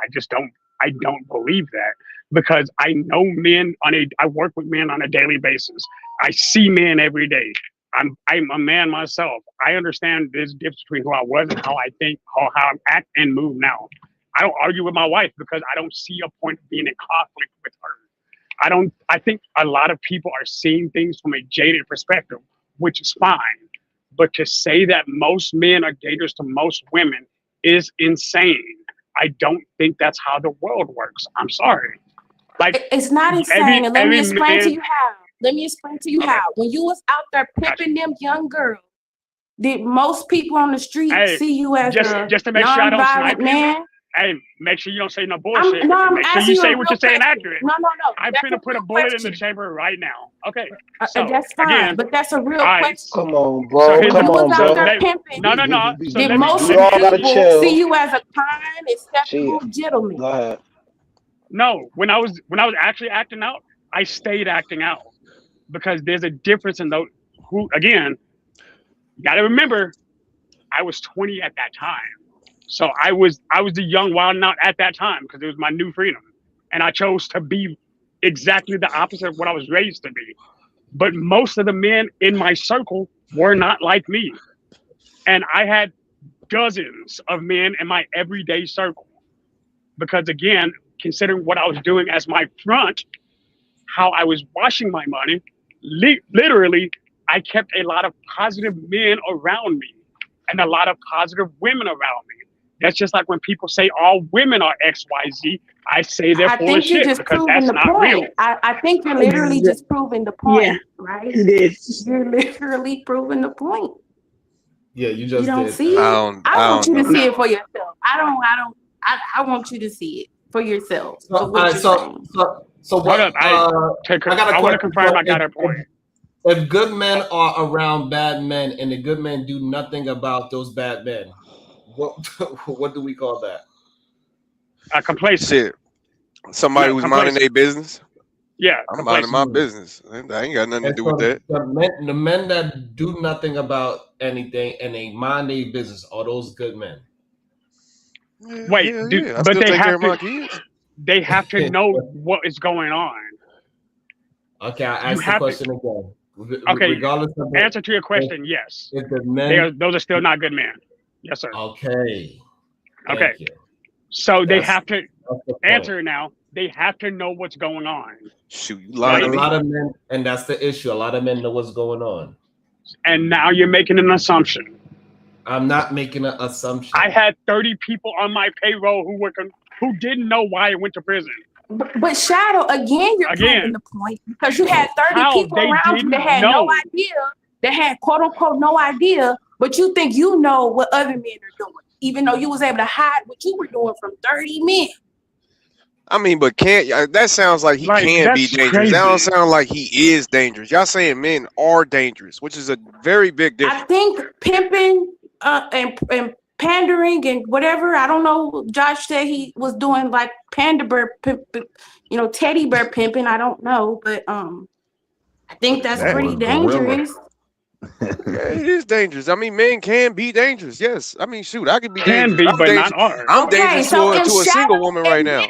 I don't believe that because I know men I work with men on a daily basis. I see men every day. I'm a man myself. I understand there's a difference between who I was and how I think, how I act and move now. I don't argue with my wife because I don't see a point of being in conflict with her. I think a lot of people are seeing things from a jaded perspective, which is fine. But to say that most men are dangerous to most women is insane. I don't think that's how the world works. I'm sorry. Like, it's not insane. Let me explain to you how. When you was out there pimping them young girls, did most people on the street see you as just to make sure I don't snipe man? You? Hey, make sure you don't say no bullshit. I'm make sure you say what you're saying question. accurate. No. I'm finna put a bullet in the chamber right now. Okay. So, that's fine, again, but that's a real question. Come on, bro. Come on, bro. Pimping, no. So did most people see you as a kind, acceptable gentleman? Go ahead. No, when I was actually acting out, I stayed acting out because there's a difference in those who. Again, you got to remember, I was 20 at that time. So I was the young wild out at that time because it was my new freedom. And I chose to be exactly the opposite of what I was raised to be. But most of the men in my circle were not like me. And I had dozens of men in my everyday circle. Because again, considering what I was doing as my front, how I was washing my money, literally, I kept a lot of positive men around me and a lot of positive women around me. That's just like when people say all women are XYZ, I say they're full of shit because that's not real. I think you're literally just proving the point, right? It is. You're literally proving the point. Yeah, you You just don't did. see I it. don't. I I want don't you to know. see it for yourself. I want you to see it for yourself. So, Of all what right, you're so saying. so Hold up. what? I got a I want to question. confirm So I got her point. if good men are around bad men and the good men do nothing about those bad men, what what do we call that? Complacent. Shit. Somebody No, who's minding their complacent. business. Yeah, I'm minding my complacent. business. I ain't got nothing to And do with so that. the men that do nothing about anything and they mind their business are those good men. Yeah, Wait, hell yeah. I but still they take care have of to. my kids. They have to know what is going on. Okay, I You asked the have to. question again. Okay, Regardless of answer to your if, question. Yes, if the men. those are still not good men. Yes, sir. Okay, Okay, thank you. so they That's have to the point. answer now. They have to know what's going on. Shoot, you And lying Right? to a me. lot of men, and that's the issue. A lot of men know what's going on. And now you're making an assumption. I'm not making an assumption. I had 30 people on my payroll who didn't know why I went to prison. But Shadow, again, you're proving the point because you had 30 How people they around you that didn't had no know. idea, that had quote unquote no idea, but you think you know what other men are doing, even though you was able to hide what you were doing from 30 men. I mean, but that sounds like he can be that's dangerous. That don't crazy. sound like he is dangerous. Y'all saying men are dangerous, which is a very big difference. I think pimping and pandering and whatever. I don't know. Josh said he was doing like panda bear, teddy bear pimping. I don't know, but I think that's That pretty was gorilla. dangerous. Yeah, it is dangerous. I mean, men can be dangerous. Yes. I mean, shoot, I could be Can dangerous. be, I'm but dangerous. not are. I'm Okay, dangerous so if to a single woman right now.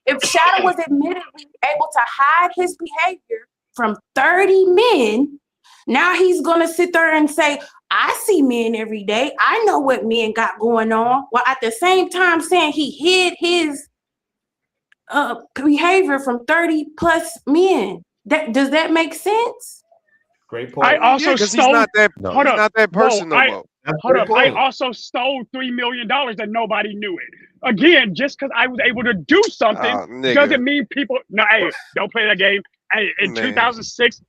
if Shadow was admittedly able to hide his behavior from 30 men, now he's gonna sit there and say, I see men every day. I know what men got going on. While at the same time saying he hid his behavior from 30 plus men. Does that make sense? Great point. I also Yeah, because he's stole. not that. Hold He's up. not that Whoa, person no more. That's hold great up. I point. also stole $3 million and nobody knew it. Again, just because I was able to do something Nigga. doesn't mean people. No, hey, don't play that game. Hey, in Man. 2006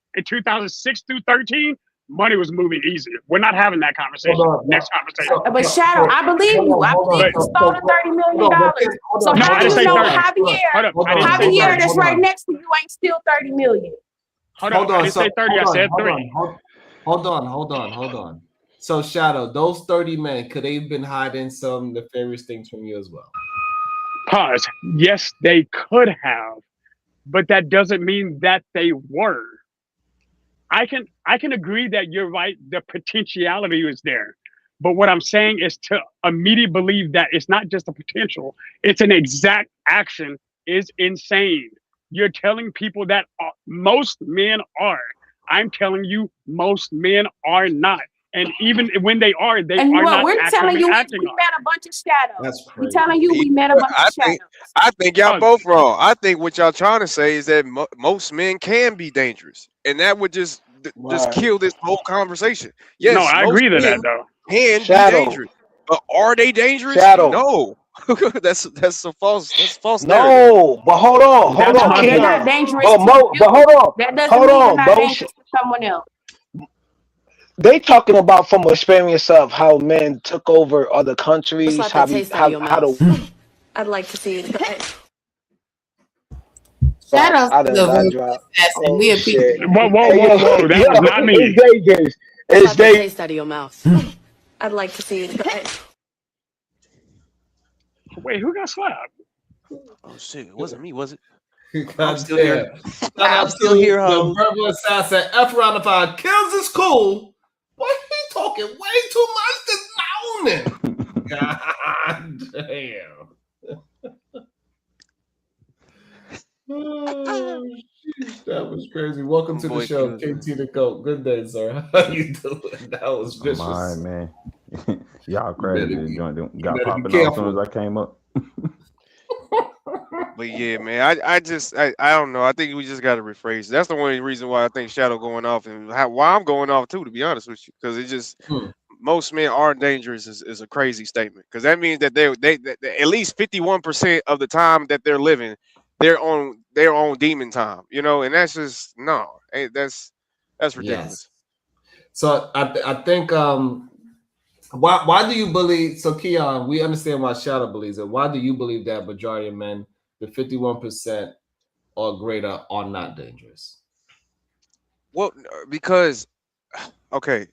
through 13, money was moving easy. We're not having that conversation. Next conversation. But Shadow, I believe you. I believe you stole the $30 million. So No, how I do didn't you say know 30. Hold up. I didn't say Javier 30. that's right next to you ain't still 30 million? Hold up. I didn't say 30. I said 3. Hold on. So Shadow, those 30 men, could they have been hiding some nefarious things from you as well? Pause. Yes, they could have, but that doesn't mean that they were. I can agree that you're right. The potentiality is there, but what I'm saying is to immediately believe that it's not just a potential; it's an exact action is insane. You're telling people that most men are. I'm telling you, most men are not. And even when they are not we're telling actively you acting we on. met a bunch of shadows. That's We're crazy. telling you we met a bunch of shadows. I think y'all both wrong. I think what y'all trying to say is that most men can be dangerous, and that would just kill this whole conversation. Yes, No, I most agree to men that though. can be Shadow. dangerous, but are they dangerous? Shadow. No, that's a false. That's a false narrative. No, but hold on, That's my They're Keon. not dangerous But to you. but hold on, That doesn't hold mean they're on, not Mo. dangerous to someone else. They talking about from experience of how men took over other Just countries, let how that taste out how of your how mouth. the I'd like to see it. Shadows I is done a got real dropped. assassin. Oh We shit! appreciate Whoa. That was not me. It's dangerous. Just It's let that dangerous. taste out of your mouth. I'd like to see it. Wait, who got slapped? Oh shit, it wasn't me, was it? God I'm still here. Shout I'm out still to here, the ho. verbal assassin F round of five. Kills is cool. Boy, he talking way too much this morning. God damn. Oh, sheesh, that was crazy. Welcome to the Boy, show, kills, KT the Goat. Good day, sir. How you doing? That was I'm vicious. all right, man. Y'all You crazy. better The be, joint you got better be popping off as soon as careful. I came up. But yeah, man, I don't know. I think we just got to rephrase. That's the only reason why I think Shadow going off and why I'm going off too, to be honest with you, because it just most men are dangerous is a crazy statement, because that means that they at least 51% of the time that they're living, they're on their own demon time, and that's just that's ridiculous. Yes. So I think Why do you believe? So Keon, we understand why Shadow believes it. Why do you believe that majority of men, the 51% or greater, are not dangerous? Well, because okay,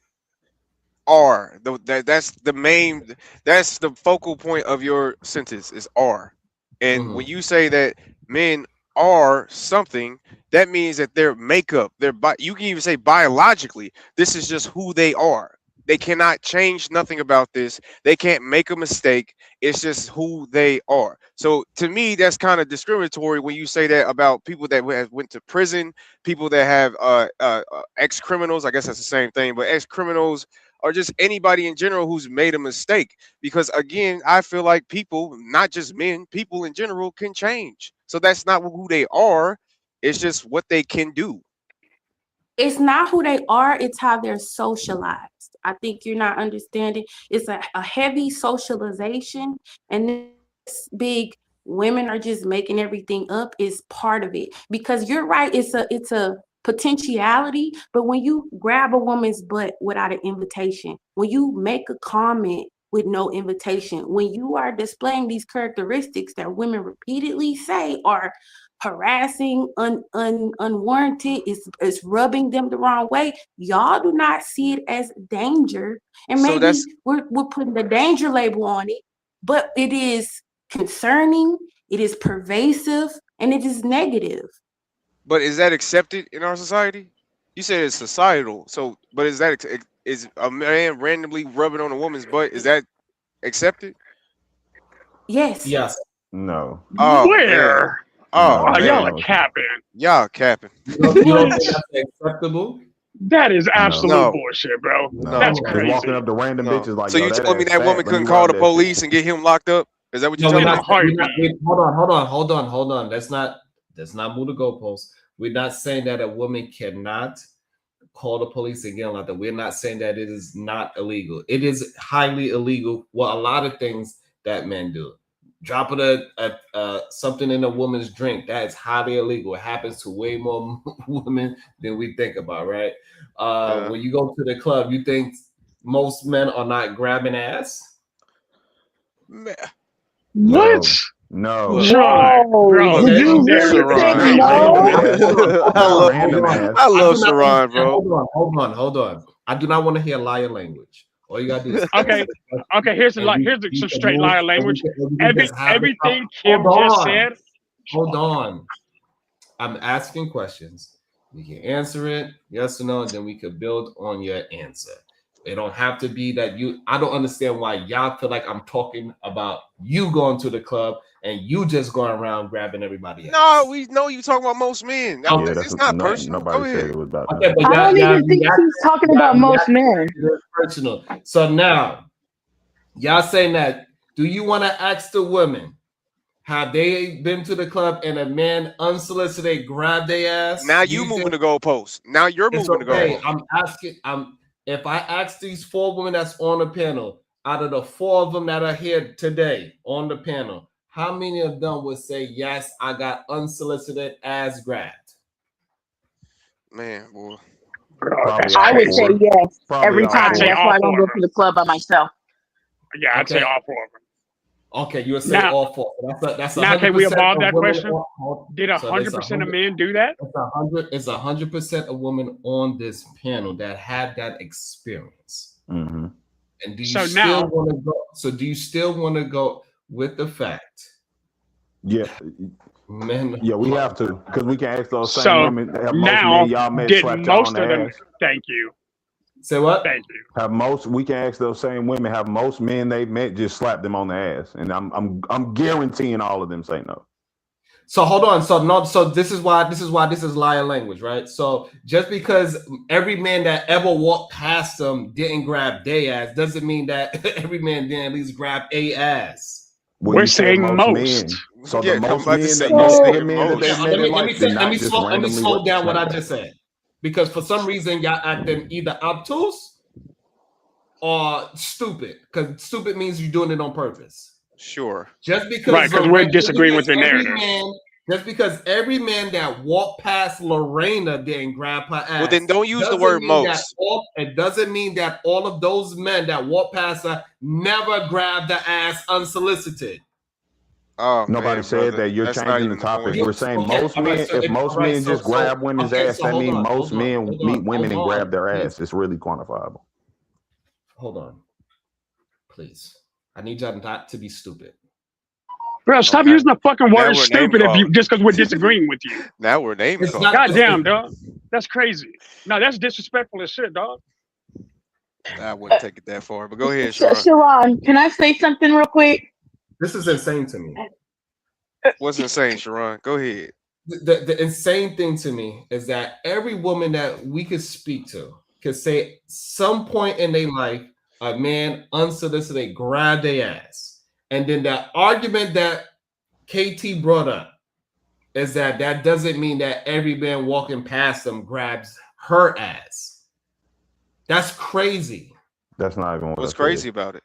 that's the main, that's the focal point of your sentence is are. And when you say that men are something, that means that their makeup, you can even say biologically, this is just who they are. They cannot change nothing about this. They can't make a mistake. It's just who they are. So to me, that's kind of discriminatory when you say that about people that have went to prison, people that have ex criminals. I guess that's the same thing, but ex criminals, or just anybody in general who's made a mistake. Because again, I feel like people, not just men, people in general can change. So that's not who they are. It's just what they can do. It's not who they are, it's how they're socialized. I think you're not understanding. It's a heavy socialization, and this big women are just making everything up is part of it. Because you're right, it's a potentiality, but when you grab a woman's butt without an invitation, when you make a comment with no invitation, when you are displaying these characteristics that women repeatedly say are harassing, unwarranted, is rubbing them the wrong way, y'all do not see it as danger. And So maybe that's, we're putting the danger label on it, but it is concerning, it is pervasive, and it is negative. but is that accepted in our society? You said it's societal. So, but is that, is a man randomly rubbing on a woman's butt, is that accepted? Yes. Yes. No. Oh man. Where? Oh Oh, y'all man. are capping. Y'all capping. You don't think What? that's acceptable? That is absolute No. bullshit, bro. No. That's Just crazy. walking up to random No. bitches like, So yo, you that telling me ass that woman fat. Let me couldn't call rub the that shit. police and get him locked up? Is that what you're No, we're telling In me? a not. We're not heartbeat. hold on. Let's not move the goalposts. We're not saying that a woman cannot call the police again like that. We're not saying that it is not illegal. It is highly illegal. Well, a lot of things that men do. Dropping something in a woman's drink, that is highly illegal. It happens to way more women than we think about, right? When you go to the club, you think most men are not grabbing ass? Man, What? No. Sean, No, bro, did Okay. this you nigga, really say Sharon. Not random no? ass. I Not love random ass. I I love do not Sharon, bro. hold on. I do not want to hear liar language. All you gotta do is answer okay, the question, here's and some we can straight move, liar language. and we can just have the Everything hold Kim just on. said. Hold on. I'm asking questions. You can answer it, yes or no, and then we could build on your answer. It don't have to be that you. I don't understand why y'all feel like I'm talking about you going to the club and you just going around grabbing everybody else. No, we know you talking about most men. Okay. Yeah, that's It's not no, personal. Go nobody said ahead. it was about Okay, them. but I don't even think he's talking about most men. it's personal. So now, y'all saying that, do you want to ask the women, have they been to the club and a man unsolicited grabbed their ass? Now Do you you moving think the goalposts. Now you're it's moving the okay? goalposts. I'm asking, if I ask these 4 women that's on the panel, out of the 4 of them that are here today on the panel, how many of them would say, yes, I got unsolicited ass grabbed? Man, boy. Bro, Probably that's I all would say crazy. four. yes Probably every all I'd time. say four. That's all why I don't four of go them. to the club by myself. Yeah, I'd say Okay. all four of them. Okay, you would say Now, all 4. That's now, can we 100% evolve of that women. question? Did So there's 100% of men do that? It's 100% of women on this panel that had that experience. Mm-hmm. And do you So still now, want to go? So do you still want to go with the fact? Yeah. Men. Yeah, we have to, because we can ask those same so women. Have most now, men y'all met did slapped y'all on most the of them? ass? Thank you, Say what? thank you. Have most? We can ask those same women. Have most men they've met just slapped them on the ass? And I'm guaranteeing all of them say no. So hold on. So this is why this is liar language, right? So just because every man that ever walked past them didn't grab their ass doesn't mean that every man didn't at least grab a ass. Well, We're you said saying most most. men. So Yeah, the I'm most about to men, say that you most of said the men that most. they've met in life did not just randomly slow wet the down what I snake. just said, because for some reason y'all acting either obtuse or stupid, because stupid means you're doing it on purpose. Sure. Just because Right, because we're disagreeing with your narrative. Just because every man that walked past Lorena didn't grab her ass. Well, then don't use the word most. It doesn't mean that all of those men that walked past her never grabbed the ass unsolicited. Oh, Nobody said that. You're changing the topic. We're saying most men. If most men just grab women's ass, that means most men meet women and grab their ass. It's really quantifiable. Hold on, please. I need y'all not to be stupid. Bro, stop using the fucking word stupid just because we're disagreeing with you. Now we're naming calling. Goddamn, dog. That's crazy. No, that's disrespectful as shit, dog. I wouldn't take it that far, but go ahead, Sharon. Sharon, can I say something real quick? This is insane to me. What's insane, Sharon? Go ahead. The insane thing to me is that every woman that we could speak to could say some point in their life, a man unsolicited grabbed their ass. And then that argument that KT brought up is that doesn't mean that every man walking past them grabs her ass. That's crazy. That's not even what's crazy about it.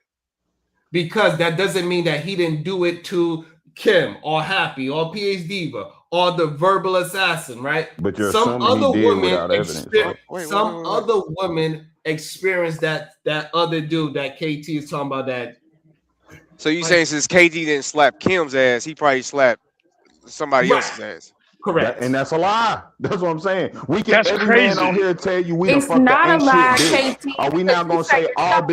Because that doesn't mean that he didn't do it to Kim or Happy or PH Diva or the verbal assassin, right? But you're assuming he did without evidence. Some other women experienced that other dude that KT is talking about that. So you saying since KT didn't slap Kim's ass, he probably slapped somebody else's ass. Correct. And that's a lie. That's what I'm saying. We can that's every crazy. man on here tell you we It's the fuck not ain't a lie, shit bitch. KT. Are we now gonna say all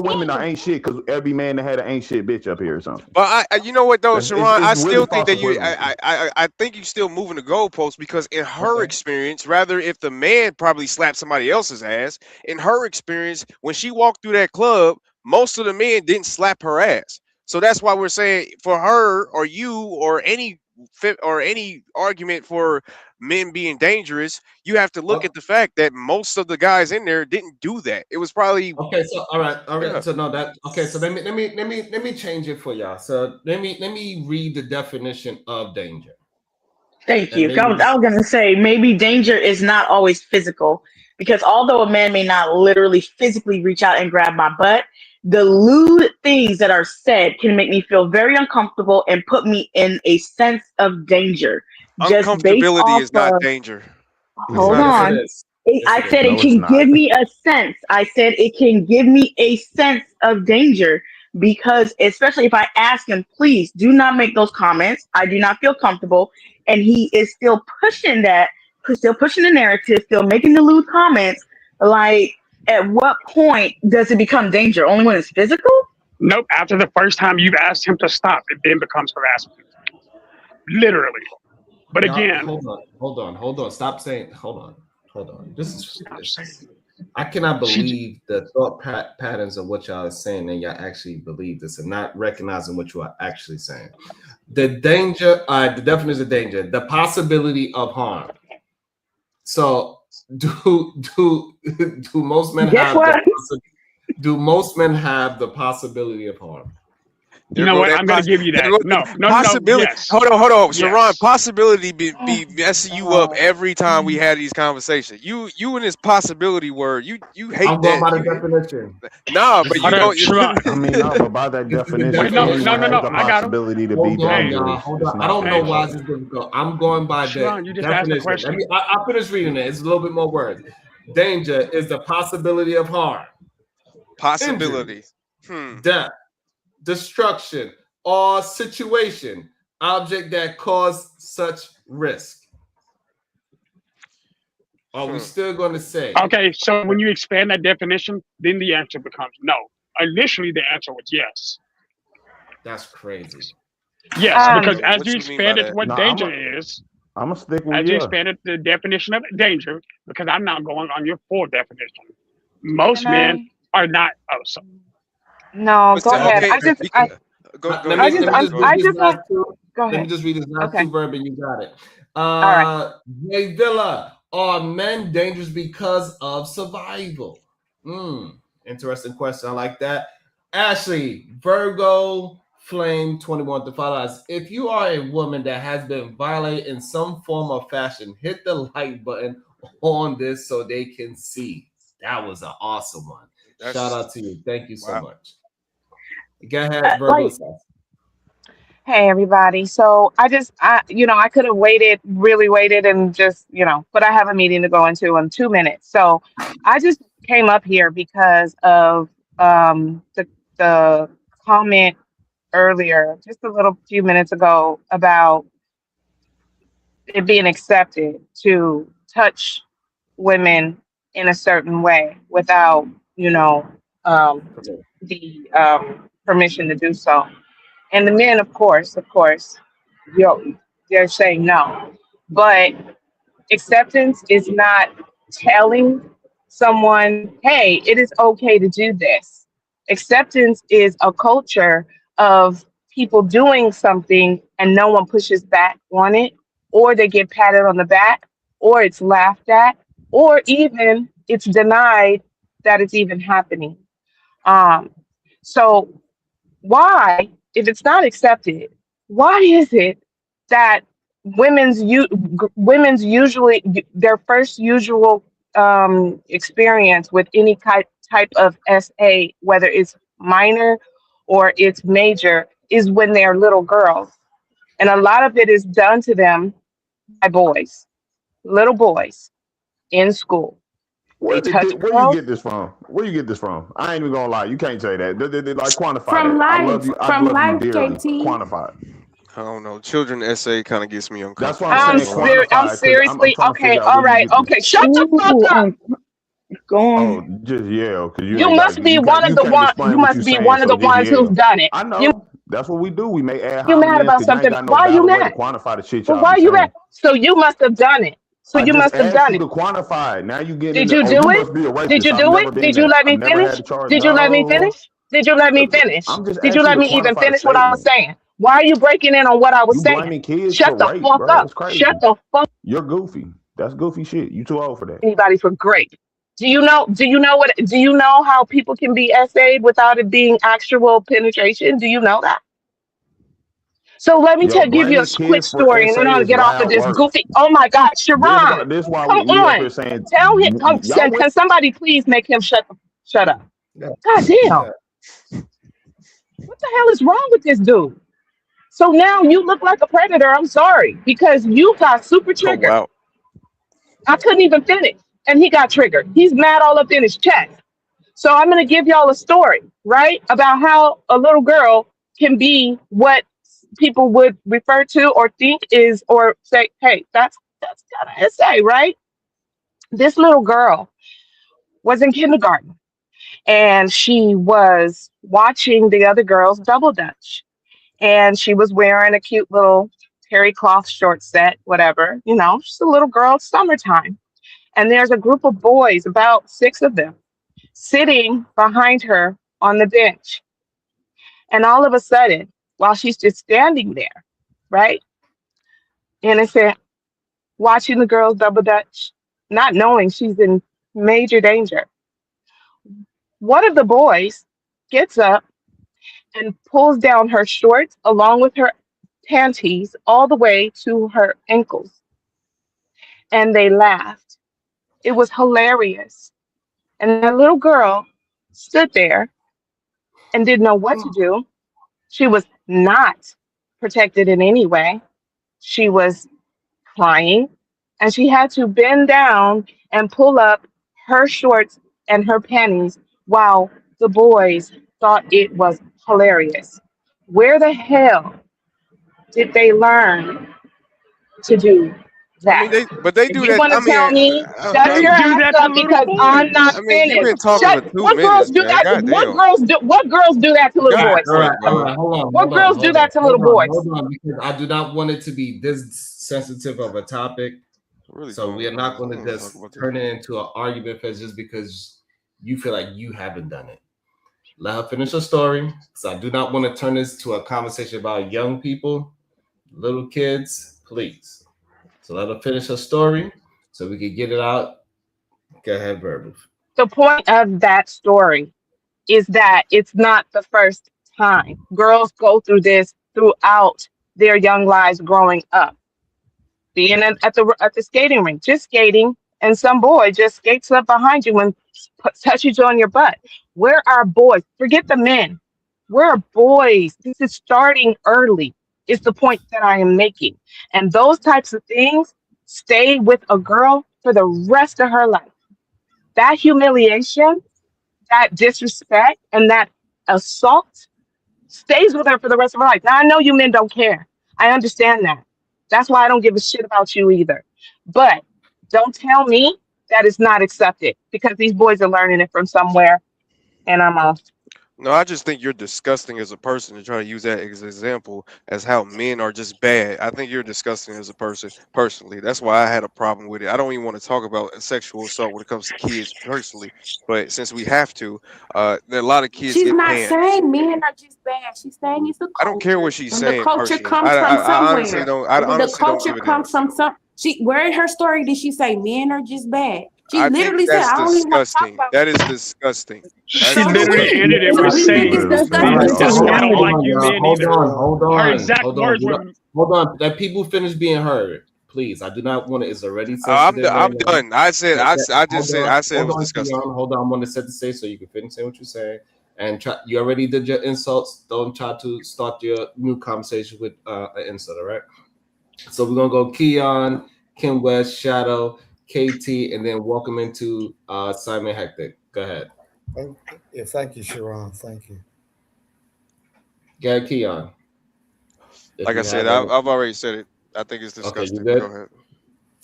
women are ain't shit because every man that had an ain't shit bitch up here or something? But you know what though, Sharon, I still really think that you possible. I think you still moving the goalposts because in her experience, rather if the man probably slapped somebody else's ass, in her experience, when she walked through that club, most of the men didn't slap her ass. So that's why we're saying for her or you or any argument for men being dangerous, you have to look at the fact that most of the guys in there didn't do that. It was probably okay. So all right. Yeah. So no, that okay. So let me change it for y'all. So let me read the definition of danger. Thank you. I was gonna say maybe danger is not always physical because although a man may not literally physically reach out and grab my butt, the lewd things that are said can make me feel very uncomfortable and put me in a sense of danger. Just based uncomfortability off is not of, danger. hold on. I said it can give me a sense. I said it can give me a sense of danger because, especially if I ask him, please do not make those comments. I do not feel comfortable. And he is still pushing that, still pushing the narrative, still making the lewd comments. Like, at what point does it become danger? Only when it's physical? Nope. After the first time you've asked him to stop, it then becomes harassment. Literally. But again, hold on. Stop saying. Hold on. This is. I cannot believe the thought patterns of what y'all are saying, and y'all actually believe this, and not recognizing what you are actually saying. The danger. The definition of danger. The possibility of harm. So, do most men do most men have the possibility of harm? You know what? I'm going to give you that. No. Possibility. Yes. Hold on. Yes. Sharon, possibility be messing you up every time we had these conversations. You and this possibility word, you hate I'm that. going by the definition. Nah, but you don't. I mean, no, but by that definition, no. the possibility to be dangerous. Hold on. I don't know why this is difficult. I'm going by Sharon, the you just asked the definition. question. I'll finish reading it. It's a little bit more words. Danger is the possibility of harm. Possibility. Death, destruction, or situation, object that cause such risk. Are we still going to say? Okay, so when you expand that definition, then the answer becomes no. Initially, the answer was yes. That's crazy. Yes, because as you expanded what danger is, I'm gonna stick with as you expanded the definition of danger, because I'm not going on your full definition. Most men are not. Oh, so. No, go ahead. Let me just read this last two verb and you got it. All right. Jay Villa, are men dangerous because of survival? Interesting question. I like that. Ashley, Virgo, Flame 21 to follow us. If you are a woman that has been violated in some form or fashion, hit the like button on this so they can see. That was an awesome one. Shout out to you. Thank you so much. Go ahead, Virgo. Hey everybody. So I could have really waited and just, but I have a meeting to go into in 2 minutes. So I just came up here because of the comment earlier, just a little few minutes ago, about it being accepted to touch women in a certain way without, um, the permission to do so. And the men, of course, they're saying no. But acceptance is not telling someone, hey, it is okay to do this. Acceptance is a culture of people doing something and no one pushes back on it, or they get patted on the back, or it's laughed at, or even it's denied that it's even happening. Um, so why, if it's not accepted, why is it that women's usually their first usual experience with any type of SA, whether it's minor or it's major, is when they're little girls, and a lot of it is done to them by boys, little boys in school. They touch Where you girls get this from? Where you get this from? I ain't even gonna lie. You can't say that. Like quantify From that. I love life, you. I from love you life, dearly. KT. Quantify it. I don't know. Children essay kind of gets me That's what uncomfortable. I'm I ain't saying. gonna lie. I'm Quantify it because I'm seriously trying to okay. figure out All where you right. get this. Okay. Shut the fuck Ooh, up. go Oh, on. just yell because you You ain't got must to. be one of You the can't one. You explain what you're must be saying. one of So the just ones who's yell. done it. I You know. That's what we do. We make ad you mad hominems about because y'all ain't something? got no Why are you valid way to mad? quantify the shit But y'all why be are you mad? saying. So you must have done it. So I you just must have asked done you it. to quantify it. Now you get Did into, you oh, do you it? must be a Did racist. you I've do it? never been Did you that. let I've me never had finish? to charge. Did you let me No, finish? Did you let me finish? I'm just Did you asking let you to me even quantify the finish what I was statement. saying? Why are you breaking in on what I was You saying? blaming kids Shut for the rape, fuck bro. up. That's crazy. Shut the fuck You're goofy. That's goofy shit. You too old for that. anybody for great. Do you know how people can be SA'd without it being actual penetration? Do you know that? So let me Yo, give you a blaming quick kids for story, and then essay I'll is get off of wild this work. goofy. Oh my God, Sharon, This why come we up on, here saying tell him. Come, y'all can somebody please make him shut up? Yeah. God damn, what the hell is wrong with this dude? So now you look like a predator. I'm sorry because you got super Oh triggered. wow. I couldn't even finish, and he got triggered. He's mad all up in his chest. So I'm going to give y'all a story, right, about how a little girl can be what people would refer to or think is or say, hey, that's kind of essay, right? This little girl was in kindergarten and she was watching the other girls double dutch, and she was wearing a cute little terry cloth short set, whatever, she's a little girl, summertime, and there's a group of boys, about 6 of them, sitting behind her on the bench. And all of a sudden, while she's just standing there, right? And I said, watching the girls double dutch, not knowing she's in major danger. One of the boys gets up and pulls down her shorts along with her panties all the way to her ankles. And they laughed. It was hilarious. And that little girl stood there and didn't know what to do. She was not protected in any way. She was crying, and she had to bend down and pull up her shorts and her panties while the boys thought it was hilarious. Where the hell did they learn to do I mean, that? they If do you that. want I to mean, tell me, shut They your do ass that to up little because I'm not boys. I mean, you've finished. been talking for 2 minutes, What girls do man. that? God damn. What girls do that to little God boys? All right, damn, all man. right, hold on, What hold on, girls do hold on, that to little hold on, boys? hold on, because I do not want it to be this sensitive of a topic. What really So going we are on? not I going don't to want to talk just about this. turn it into an argument fest just because you feel like you haven't done it. Let her finish her story, because I do not want to turn this to a conversation about young people, little kids, please. So let her finish her story so we can get it out. Go ahead, Verbal. The point of that story is that it's not the first time. Girls go through this throughout their young lives growing up. Being at the skating rink, just skating, and some boy just skates up behind you and touches you on your butt. Where are boys? Forget the men. Where are boys? This is starting early. is the point that I am making. And those types of things stay with a girl for the rest of her life. That humiliation, that disrespect, and that assault stays with her for the rest of her life. Now, I know you men don't care. I understand that. That's why I don't give a shit about you either. But don't tell me that it's not accepted because these boys are learning it from somewhere. And I'm off. No, I just think you're disgusting as a person to try to use that as an example as how men are just bad. I think you're disgusting as a person personally. That's why I had a problem with it. I don't even want to talk about sexual assault when it comes to kids personally, but since we have to, there are a lot of kids She's get not panned. saying men are just bad. She's saying it's a I don't care culture, what she's and the saying culture personally. comes from I honestly somewhere. don't. I The honestly don't culture give a damn. comes from some. Where in her story did she say men are just bad? She I think literally said, that's "I don't even want to talk disgusting. about That men." is disgusting. She So That's do literally we. disgusting. ended it with We think it's saying, disgusting "Men, That's the that's why I don't reality. like you men either." Hold Her on, exact hold on. words were, Hold on. Let people finish being heard, please. I do not want to. It's already I'm sensitive right I'm now. done. I said I just said it was disgusting. Hold on. I want to set the stage so you can finish saying what you're saying. And try, you already did your insults. Don't try to start your new conversation with an insult. All right. So we're gonna go Keon, Kim West, Shadow, KT, and then welcome into Simon Hector. Go ahead. Yeah, thank you, Sharon. Thank you. Go ahead, Keon. If Like I you said, have any. I've already said it. I think it's Okay, you disgusting. But go good? ahead.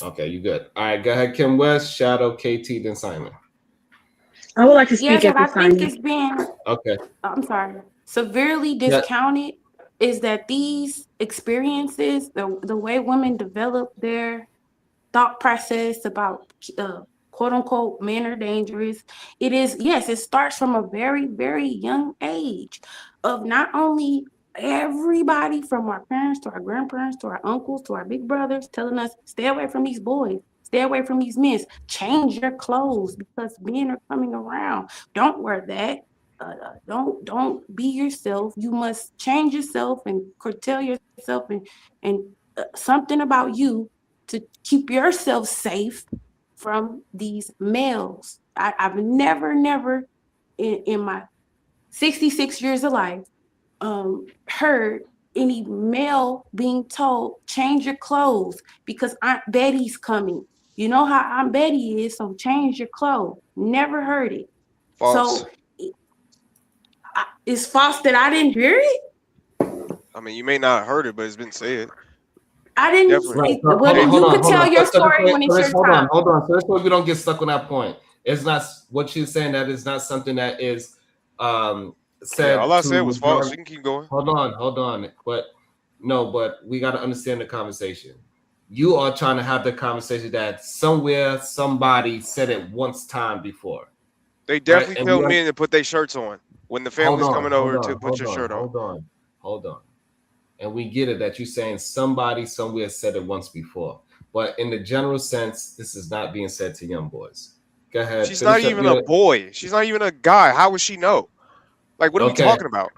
Okay, you good. All right, go ahead, Kim West, Shadow, KT, then Simon. I would like to speak Yes, what after I think Simon. is being, Okay. I'm sorry, severely Yeah. discounted is that these experiences, the way women develop their thought process about quote unquote men are dangerous. It is, yes, it starts from a very, very young age of not only everybody from our parents to our grandparents to our uncles to our big brothers telling us stay away from these boys, stay away from these men, change your clothes because men are coming around, don't wear that, don't be yourself, you must change yourself and curtail yourself, and something about you to keep yourself safe from these males. I've never in my 66 years of life heard any male being told change your clothes because Aunt Betty's coming. You know how Aunt Betty is, so change your clothes. Never heard it. False. So it's false that I didn't hear it. I mean, you may not have heard it, but it's been said. I didn't. Definitely. Right. So, Well, then hold you on, could hold tell on. your So story when it's your time. hold on. So this way we don't get stuck on that point. It's not what she's saying. That is not something that is Yeah, said all I to said was false. majority. You can keep going. Hold on. But no, but we got to understand the conversation. You are trying to have the conversation that somewhere somebody said it once time before, They right? definitely And tell we are, men to put their shirts on when the hold family's on, coming hold over to on, put hold your on, shirt on. hold on, hold on. And we get it that you're saying somebody somewhere said it once before, but in the general sense, this is not being said to young boys. Go ahead, She's not finish up even a your. boy. She's not even a guy. How would she know? Like, what are we Okay, talking about?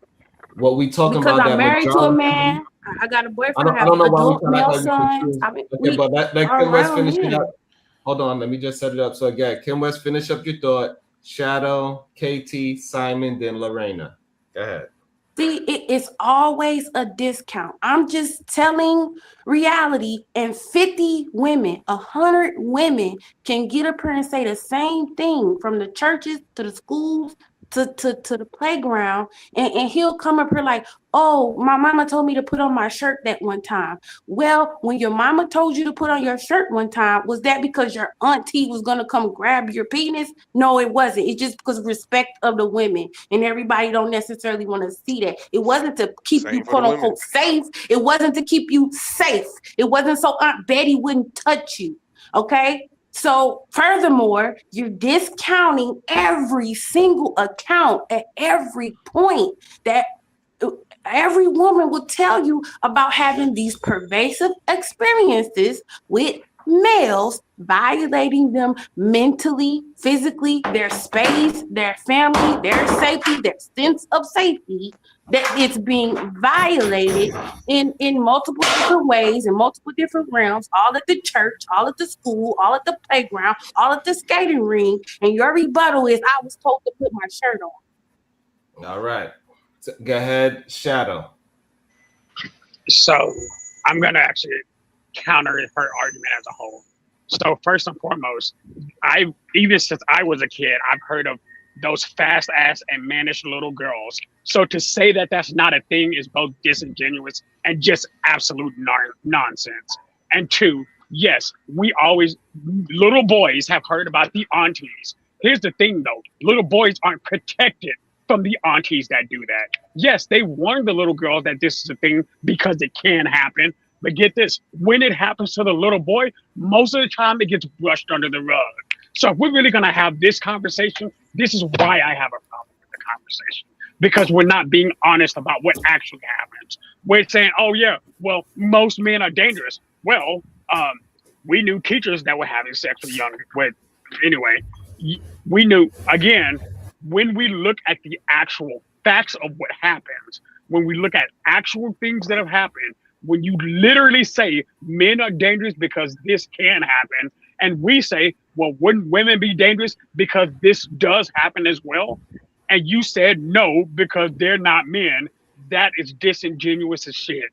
what we talking Because about I'm that married to a majority. man. I got a I boyfriend. don't, I I have don't know why we adult trying to act male like we sons. confused. I mean, Okay, we but let are Kim West around finish it up. men. Hold on, let me just set it up. So again, Kim West, finish up your thought. Shadow, KT, Simon, then Lorena. Go ahead. See, it is always a discount. I'm just telling reality, and 50 women, 100 women can get up here and say the same thing from the churches to the schools to the playground, and he'll come up here like, oh, my mama told me to put on my shirt that one time. Well, when your mama told you to put on your shirt one time, was that because your auntie was gonna come grab your penis? No, it wasn't. It's just because of respect of the women, and everybody don't necessarily want to see that. It wasn't to keep you Same for the quote women. unquote safe. It wasn't to keep you safe. It wasn't so Aunt Betty wouldn't touch you. Okay. So, furthermore, you're discounting every single account at every point that every woman will tell you about having these pervasive experiences with males violating them mentally, physically, their space, their family, their safety, their sense of safety, that it's being violated in multiple different ways, in multiple different realms, all at the church, all at the school, all at the playground, all at the skating ring. And your rebuttal is, I was told to put my shirt on. All right. So go ahead, Shadow. So I'm gonna actually counter her argument as a whole. So first and foremost, I even since I was a kid, I've heard of those fast ass and mannish little girls. So to say that that's not a thing is both disingenuous and just absolute nonsense. And two, yes, we always little boys have heard about the aunties. Here's the thing though, little boys aren't protected from the aunties that do that. Yes, they warn the little girls that this is a thing because it can happen. But get this, when it happens to the little boy, most of the time it gets brushed under the rug. So if we're really going to have this conversation, this is why I have a problem with the conversation. Because we're not being honest about what actually happens. We're saying, oh, yeah, well, most men are dangerous. Well, we knew teachers that were having sex with anyway, we knew, again, when we look at the actual facts of what happens, when we look at actual things that have happened, when you literally say men are dangerous because this can happen, and we say, well, wouldn't women be dangerous because this does happen as well? And you said no because they're not men. That is disingenuous as shit.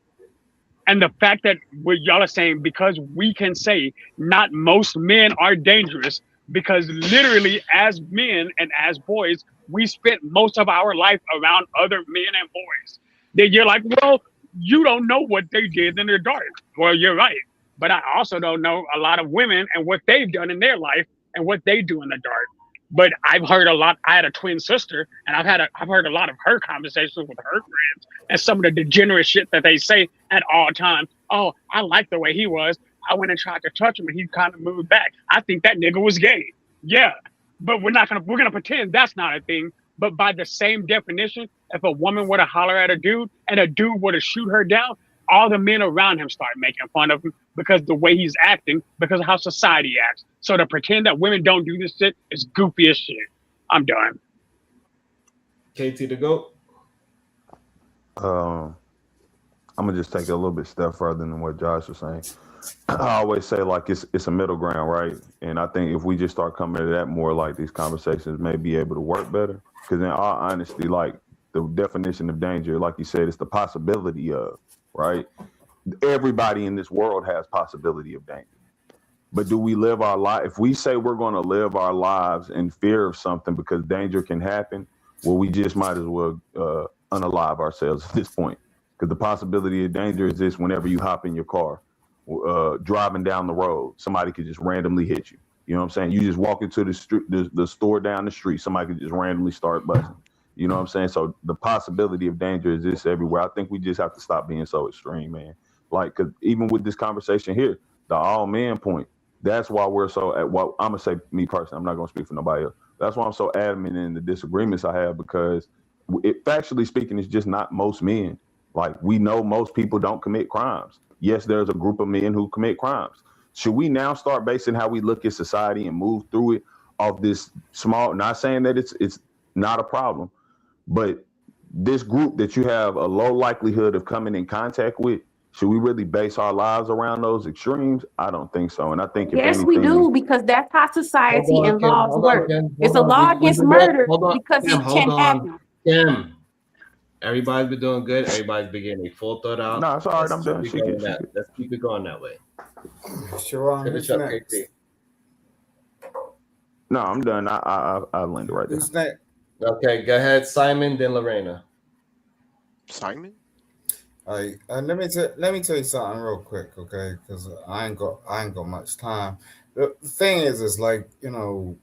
And the fact that what y'all are saying, because we can say not most men are dangerous, because literally as men and as boys, we spent most of our life around other men and boys. Then you're like, well, you don't know what they did in the dark. Well, you're right. But I also don't know a lot of women and what they've done in their life and what they do in the dark. But I've heard a lot. I had a twin sister, and I've heard a lot of her conversations with her friends and some of the degenerate shit that they say at all times. Oh, I like the way he was. I went and tried to touch him, and he kind of moved back. I think that nigga was gay. Yeah, but we're gonna pretend that's not a thing. But by the same definition, if a woman were to holler at a dude and a dude were to shoot her down, all the men around him start making fun of him because the way he's acting, because of how society acts. So to pretend that women don't do this shit is goofy as shit. I'm done. KT to go. I'm gonna just take it a little bit step further than what Josh was saying. I always say like it's a middle ground, right? And I think if we just start coming to that more, like these conversations may be able to work better. Because in all honesty, like the definition of danger, like you said, it's the possibility of, right? Everybody in this world has possibility of danger. But do we live our life? If we say we're going to live our lives in fear of something because danger can happen, well, we just might as well unalive ourselves at this point. Because the possibility of danger exists whenever you hop in your car, driving down the road. Somebody could just randomly hit you. You know what I'm saying? You just walk into the street, the store down the street. Somebody could just randomly start busting. You know what I'm saying? So the possibility of danger exists everywhere. I think we just have to stop being so extreme, man. Like, cause even with this conversation here, the all men point. That's why we're so at what I'm gonna say, me personally, I'm not gonna speak for nobody else. That's why I'm so adamant in the disagreements I have, because factually speaking, it's just not most men. Like, we know most people don't commit crimes. Yes, there's a group of men who commit crimes. Should we now start basing how we look at society and move through it off this small, not saying that it's not a problem, but this group that you have a low likelihood of coming in contact with, should we really base our lives around those extremes? I don't think so. And I think if Yes, anything, we do, because that's how society Hold on, and Kim. laws Hold on, work. Kim. It's Hold a on. law We against do that. murder Hold on, because Kim. it Hold can on, happen. Kim. Everybody's been doing good. Everybody's been getting a full thought out. no, it's all right. I'm done. Let's keep it going that way. Sharon, Finish who's up, next? KT. No, I'm done. I landed right there. Who's next? Okay, go ahead, Simon, then Lorena. Simon? All right, let me tell you something real quick, okay? Because I ain't got much time. The thing is like, we'll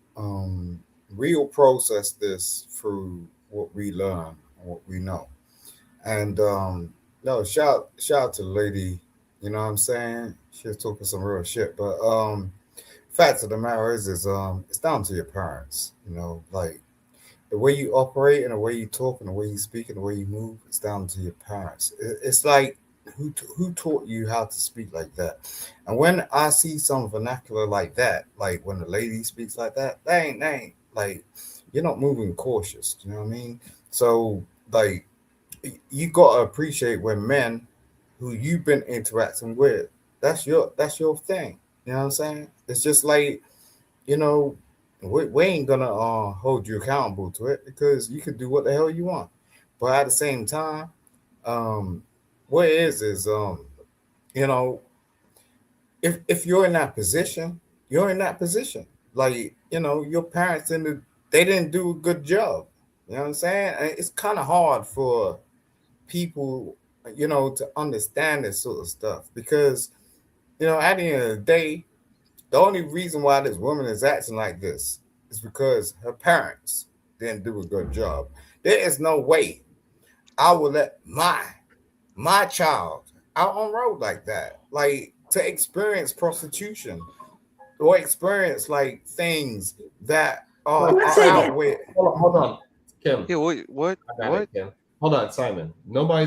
process this through what we learn and what we know. And no, shout out to the lady, you know what I'm saying? She was talking some real shit. But fact of the matter is it's down to your parents, like the way you operate and the way you talk and the way you speak and the way you move, it's down to your parents. It's like who taught you how to speak like that? And when I see some vernacular like that, like when the lady speaks like that, they ain't like, you're not moving cautious. You know what I mean? So like, you gotta appreciate when men who you've been interacting with, that's your thing. You know what I'm saying? It's just like, you know, we ain't gonna hold you accountable to it because you can do what the hell you want. But at the same time, um, what it is you know, if you're in that position, you're in that position. Like, you know, your parents they didn't do a good job. You know what I'm saying? And it's kind of hard for people, you know, to understand this sort of stuff because, you know, at the end of the day, the only reason why this woman is acting like this is because her parents didn't do a good job. There is no way I will let my child out on road like that, like to experience prostitution or experience like things that are Simon, out with. hold on, Kim. Yeah, what? I got it, Kim. Hold on, Simon. Nobody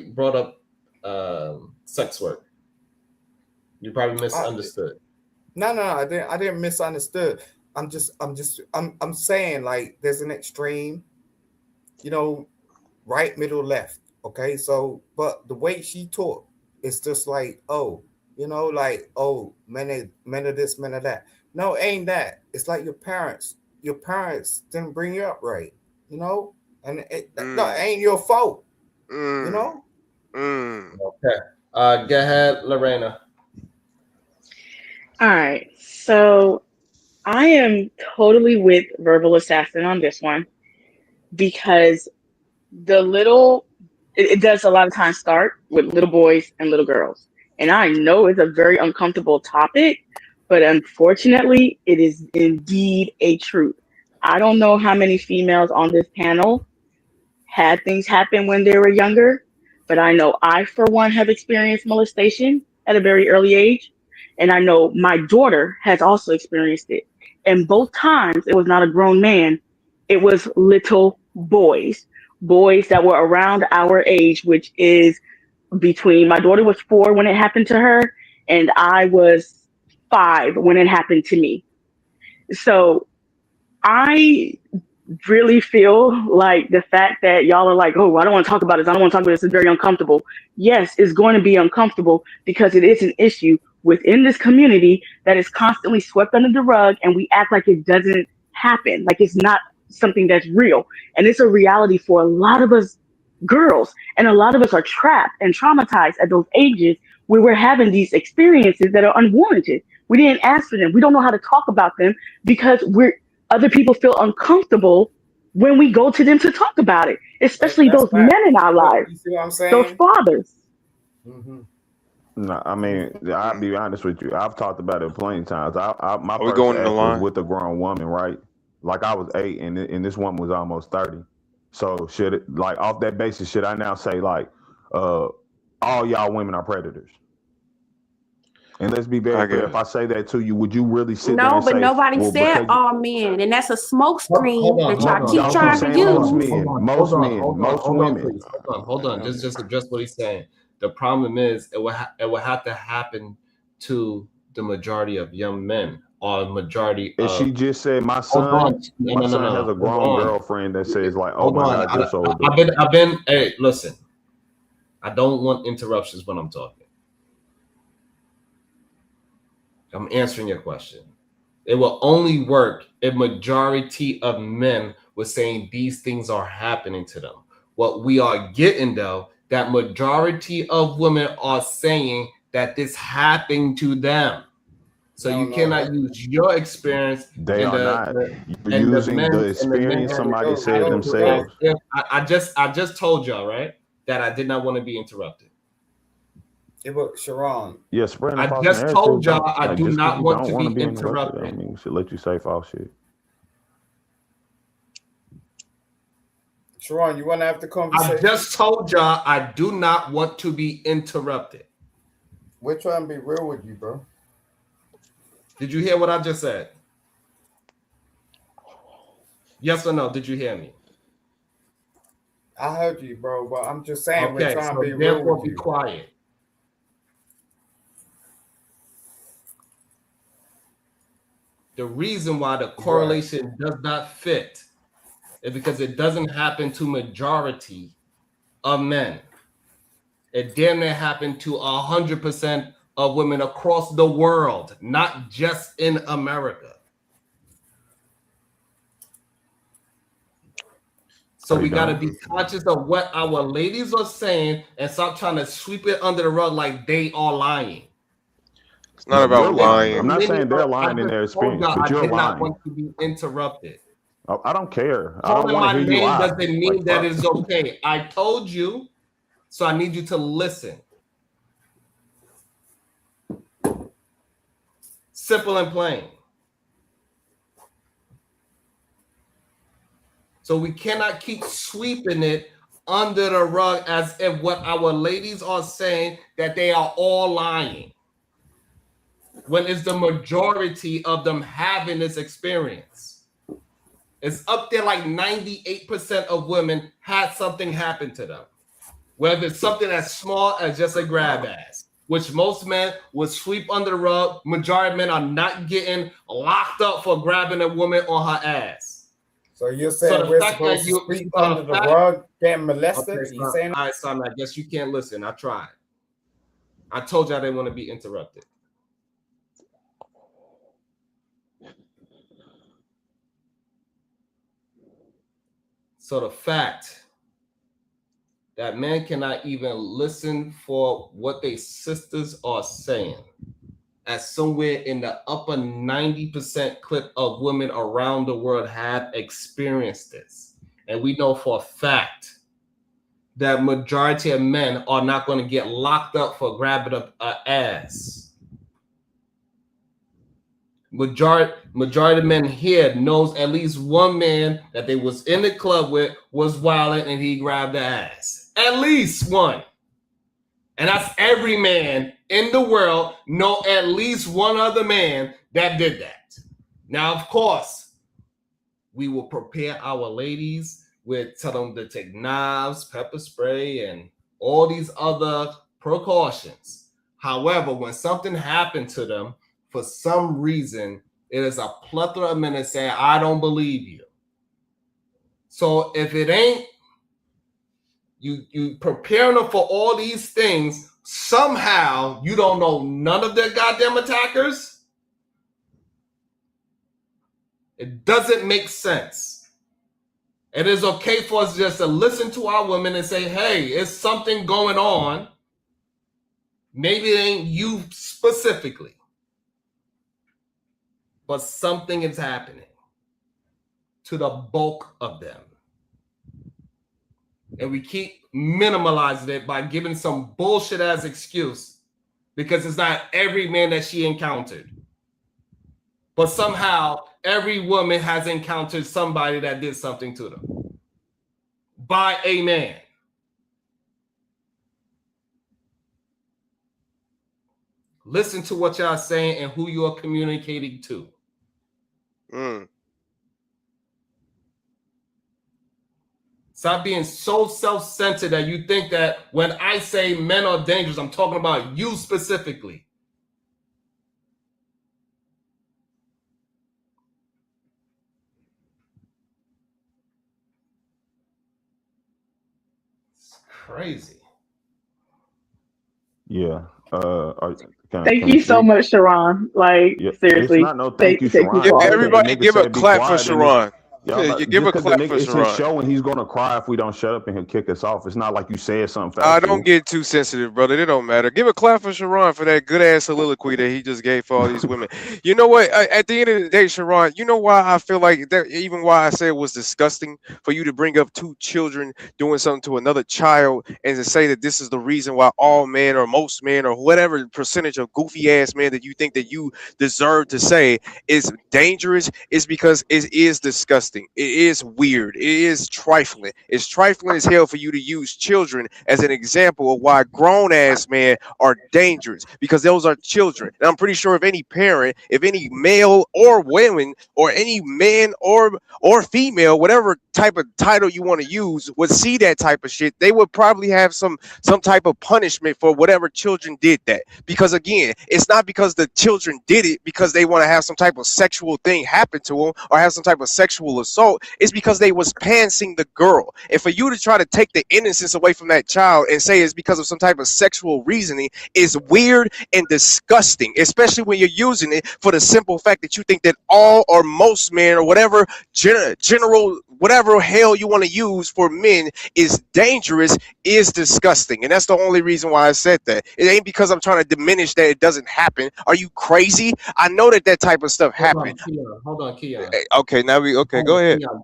brought up sex work. You probably misunderstood. No, I didn't misunderstood. I'm saying like there's an extreme, you know, right, middle, left. Okay, so but the way she taught, it's just like, oh, you know, like, oh, men of this, men of that. No, ain't that. It's like your parents didn't bring you up right, you know, and no, it ain't your fault, you know. Okay. Go ahead, Lorena. All right. So I am totally with Verbal Assassin on this one because the little, it does a lot of times start with little boys and little girls. And I know it's a very uncomfortable topic, but unfortunately, it is indeed a truth. I don't know how many females on this panel had things happen when they were younger, but I know I, for one, have experienced molestation at a very early age. And I know my daughter has also experienced it. And both times it was not a grown man, it was little boys, boys that were around our age, which is between my daughter was 4 when it happened to her, and I was 5 when it happened to me. So I really feel like the fact that y'all are like, oh, I don't want to talk about this. I don't want to talk about this. It's very uncomfortable. Yes, it's going to be uncomfortable because it is an issue within this community that is constantly swept under the rug and we act like it doesn't happen, like it's not something that's real. And it's a reality for a lot of us girls. And a lot of us are trapped and traumatized at those ages where we're having these experiences that are unwarranted. We didn't ask for them. We don't know how to talk about them because other people feel uncomfortable when we go to them to talk about it, especially That's those men fact. in our lives, You see what I'm those saying? fathers. Mm-hmm. No, I mean, I'll be honest with you. I've talked about it plenty of times. My Are we first going in the act was line? with a grown woman, right? Like I was 8, and this woman was almost 30. So like off that basis, should I now say like, all y'all women are predators? And let's be very I clear. get If it. I say that to you, would you really sit there No, and but say, nobody well, said because all men, and that's a Hold smokescreen on, that hold y'all on, keep y'all hold keep trying on, to saying hold most on, use. hold men, on, most hold on, men, hold on, most hold on, women? please. Hold on. Just address what he's saying. The problem is it will have to happen to the majority of young men or majority And she of just said, hold on. my son has No. a Hold grown on. girlfriend that says like, oh Hold my on. God, you're so adorable. I've been hey, listen. I don't want interruptions when I'm talking. I'm answering your question. It will only work if majority of men were saying these things are happening to them. What we are getting though, that majority of women are saying that this happened to them. So No, you no, cannot use your experience They and are not. You're and the using the men and the men experience no, somebody no, said no, no. themselves. if I just told y'all right that I did not want to be interrupted. Yeah, but Sharon, Yeah, spreading a I false just narrative told y'all don't I like do just because not you want don't to want to be be interrupted. I interrupted. mean, we should let you say false shit. Sharon, you want to have the I conversation? just told y'all I do not want to be interrupted. We're trying to be real with you, bro. Did you hear what I just said? Yes or no? Did you hear me? I heard you, bro, but I'm just saying we're Okay, trying to so be real therefore with be you. quiet. The reason why the Right. correlation does not fit is because it doesn't happen to majority of men. It damn near happened to 100% of women across the world, not just in America. So Are you we got to done? be conscious of what our ladies are saying and stop trying to sweep it under the rug like they are lying. It's not No, about you're lying. lying. I'm not saying they're I lying in just their told experience, y'all but I you're did not lying. want to be interrupted. I don't care. I don't Calling want to my hear you name lie. doesn't mean Like, that fuck. it's okay. I told you, so I need you to listen. Simple and plain. So we cannot keep sweeping it under the rug as if what our ladies are saying that they are all lying. When it's the majority of them having this experience. It's up there like 98% of women had something happen to them. Whether it's something as small as just a grab ass, which most men would sweep under the rug. Majority of men are not getting locked up for grabbing a woman on her ass. So you're saying the we're fact that supposed to sweep under the fact- rug, getting molested? Okay, You saying all right, Simon, I guess you can't listen. I tried. I told you I didn't want to be interrupted. So the fact that men cannot even listen for what their sisters are saying, as somewhere in the upper 90% clip of women around the world have experienced this. And we know for a fact that majority of men are not going to get locked up for grabbing an ass. Majority of men here knows at least one man that they was in the club with was violent and he grabbed the ass. At least one. And that's every man in the world know at least one other man that did that. Now, of course, we will prepare our ladies with tell them to take knives, pepper spray, and all these other precautions. However, when something happened to them, for some reason, it is a plethora of men that say, I don't believe you. So if it ain't, you preparing them for all these things, somehow you don't know none of their goddamn attackers. It doesn't make sense. It is okay for us just to listen to our women and say, hey, it's something going on. Maybe it ain't you specifically, but something is happening to the bulk of them. And we keep minimalizing it by giving some bullshit as excuse because it's not every man that she encountered. But somehow every woman has encountered somebody that did something to them by a man. Listen to what y'all saying and who you are communicating to. Stop being so self-centered that you think that when I say men are dangerous, I'm talking about you specifically. It's crazy. Yeah. Thank you so much, Sharon. Like, seriously. It's not no thank you, Sharon. Give everybody give a clap for Sharon. You give a clap for It's his Sharon. show and he's gonna cry if we don't shut up and he'll kick us off. It's not like you said something I factual. don't get too sensitive, brother. It don't matter. Give a clap for Sharon for that good ass soliloquy that he just gave for all these women. You know what? At the end of the day, Sharon, you know why I feel like that, even why I say it was disgusting for you to bring up two children doing something to another child and to say that this is the reason why all men or most men or whatever percentage of goofy ass men that you think that you deserve to say is dangerous is because it is disgusting. It is weird. It is trifling. It's trifling as hell for you to use children as an example of why grown ass men are dangerous, because those are children. And I'm pretty sure if any parent, if any male or women or any man or female, whatever type of title you want to use, would see that type of shit, they would probably have some type of punishment for whatever children did that. Because again, it's not because the children did it because they want to have some type of sexual thing happen to them or have some type of sexual assault. It's because they was pantsing the girl. And for you to try to take the innocence away from that child and say it's because of some type of sexual reasoning is weird and disgusting, especially when you're using it for the simple fact that you think that all or most men or whatever general whatever hell you want to use for men is dangerous, is disgusting. And that's the only reason why I said that. It ain't because I'm trying to diminish that it doesn't happen. Are you crazy? I know that type of stuff happens. Hold on, Keon. Okay, now go ahead. Keon,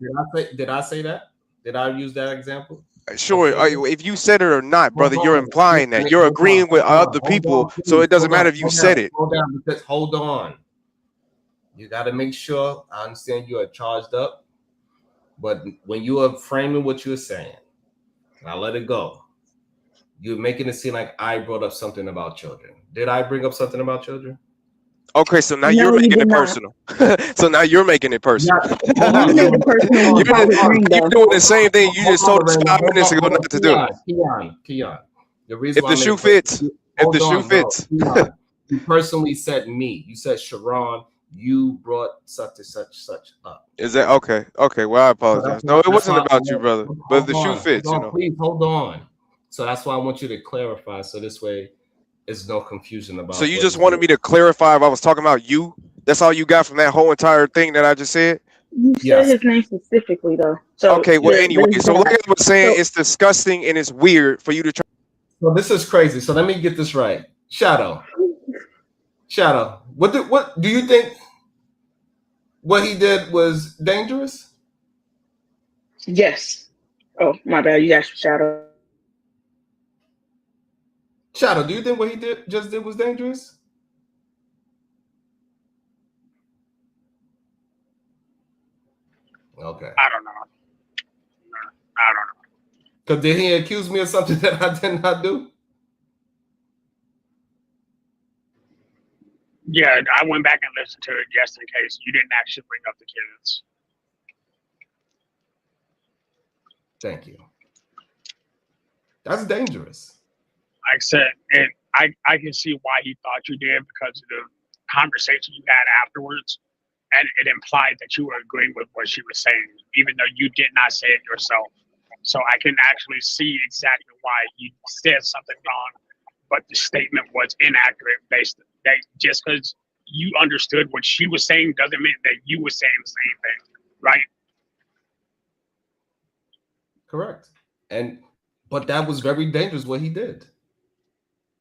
did I say that? Did I use that example? Sure, if you said it or not, brother, you're implying that. You're agreeing with other people, so it doesn't matter if you said it. Hold on. You got to make sure, I understand you are charged up, but when you are framing what you're saying, I let it go. You're making it seem like I brought up something about children. Did I bring up something about children? Okay, so now you're making it personal. So now you're making it personal. You made it personal. You're doing the same thing you just told us 5 minutes ago not to do. Keon. The reason if the shoe fits, you personally said me. You said Sharon. You brought such and such up. Is that okay? Okay, well I apologize. No, it wasn't about you, brother. But if the shoe fits, you know. Please hold on. So that's why I want you to clarify. So this way, there's no confusion about. So you just wanted me to clarify if I was talking about you? That's all you got from that whole entire thing that I just said? You said his name specifically, though. So okay, well, anyway, so like I was saying, it's disgusting and it's weird for you to try. So this is crazy. So let me get this right. Shadow, what do you think? What he did was dangerous? Yes. Oh, my bad. You asked Shadow. Shadow, do you think what he did was dangerous? Okay. I don't know. Because did he accuse me of something that I did not do? Yeah, I went back and listened to it just in case you didn't actually bring up the kids. Thank you. That's dangerous. Like I said, and I can see why he thought you did because of the conversation you had afterwards. And it implied that you were agreeing with what she was saying, even though you did not say it yourself. So I can actually see exactly why you said something wrong, but the statement was inaccurate based that just because you understood what she was saying doesn't mean that you were saying the same thing, right? Correct. But that was very dangerous what he did.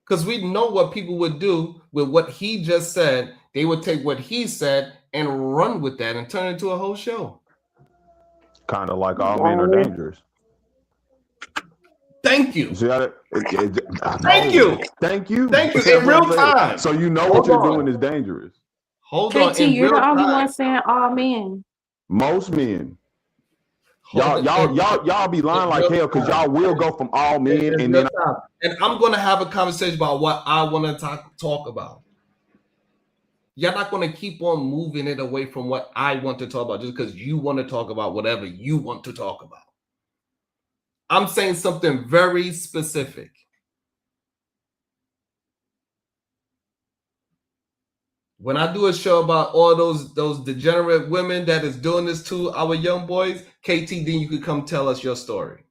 Because we know what people would do with what he just said. They would take what he said and run with that and turn it into a whole show. Kind of like all men are dangerous. Thank you. See how Thank you. Thank you. In real time. So you know what you're doing is dangerous. Hold on. KT, you're the only one saying all men. Most men. Y'all be lying like hell because y'all will go from all men and then. And I'm gonna have a conversation about what I want to talk about. You're not gonna keep on moving it away from what I want to talk about just because you want to talk about whatever you want to talk about. I'm saying something very specific. When I do a show about all those degenerate women that is doing this to our young boys, KT, then you could come tell us your story.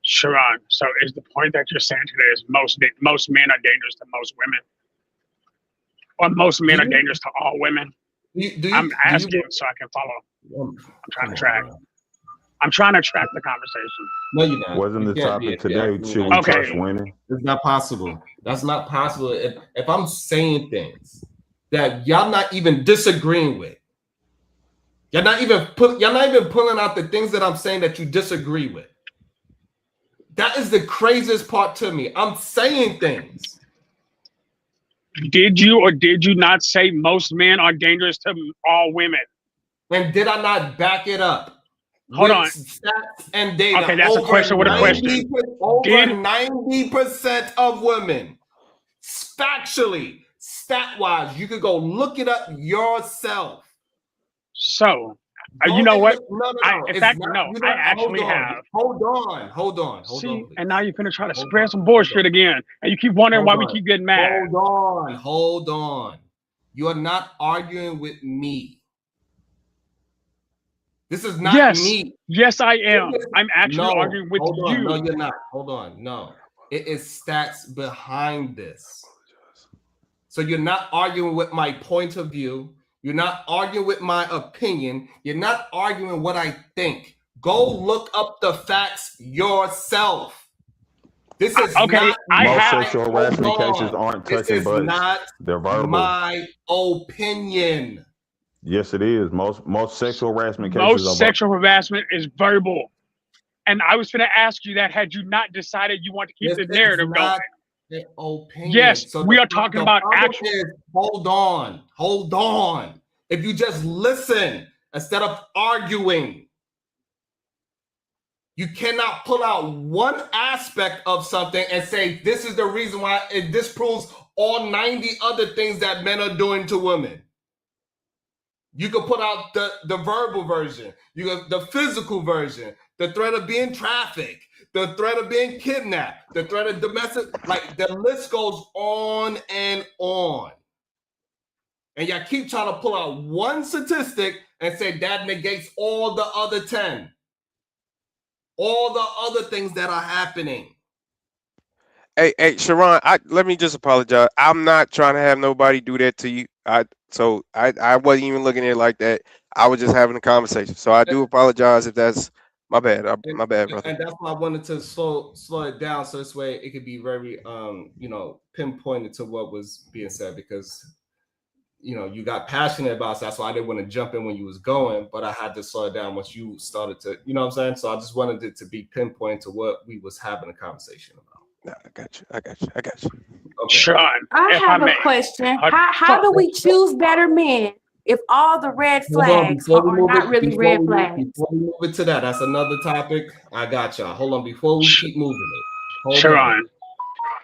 Sharon, so is the point that you're saying today is most men are dangerous to most women? Or most men are dangerous to all women? I'm asking so I can follow. I'm trying to track. I'm trying to track the conversation. No, you're not. Wasn't the topic today, should we trust women? It's not possible. That's not possible. If I'm saying things that y'all not even disagreeing with, you're not even pulling out the things that I'm saying that you disagree with. That is the craziest part to me. I'm saying things. Did you or did you not say most men are dangerous to all women? And did I not back it up? Hold on. Stats and data. Okay, that's a question with a question. Over 90% of women, factually, stat-wise, you could go look it up yourself. So, you know what? No. In fact, no. I actually have. Hold on. And now you're gonna try to spread some bullshit again, and you keep wondering why we keep getting mad. Hold on. You are not arguing with me. This is not me. Yes, I am. I'm actually arguing with you. No, you're not. Hold on. No. It is stats behind this. So you're not arguing with my point of view. You're not arguing with my opinion. You're not arguing what I think. Go look up the facts yourself. This is okay. not Most sexual harassment cases aren't this touching is butts. not They're verbal. my opinion. Yes, it is. Most sexual harassment cases Most are sexual harassment is verbal. And I was going to ask you that had you not decided you want to keep the narrative going. The opinion. Yes, so we are talking about actual. Hold on. If you just listen instead of arguing, you cannot pull out one aspect of something and say this is the reason why it disproves all 90 other things that men are doing to women. You can put out the verbal version, you got the physical version, the threat of being trafficked, the threat of being kidnapped, the threat of domestic, like the list goes on and on. And y'all keep trying to pull out one statistic and say that negates all the other 10. All the other things that are happening. Hey, Sharon, let me just apologize. I'm not trying to have nobody do that to you. I wasn't even looking at it like that. I was just having a conversation. So I do apologize if that's my bad. My bad, brother. And that's why I wanted to slow it down so this way it could be very pinpointed to what was being said, because you got passionate about it. So that's why I didn't want to jump in when you was going, but I had to slow it down once you started to, you know what I'm saying? So I just wanted it to be pinpointed to what we was having a conversation about. I got you. Okay. Sean, I have a question. How do we choose better men if all the red flags are not really red flags? Before we move it to that, that's another topic. I got y'all. Hold on, before we keep moving it. Sharon,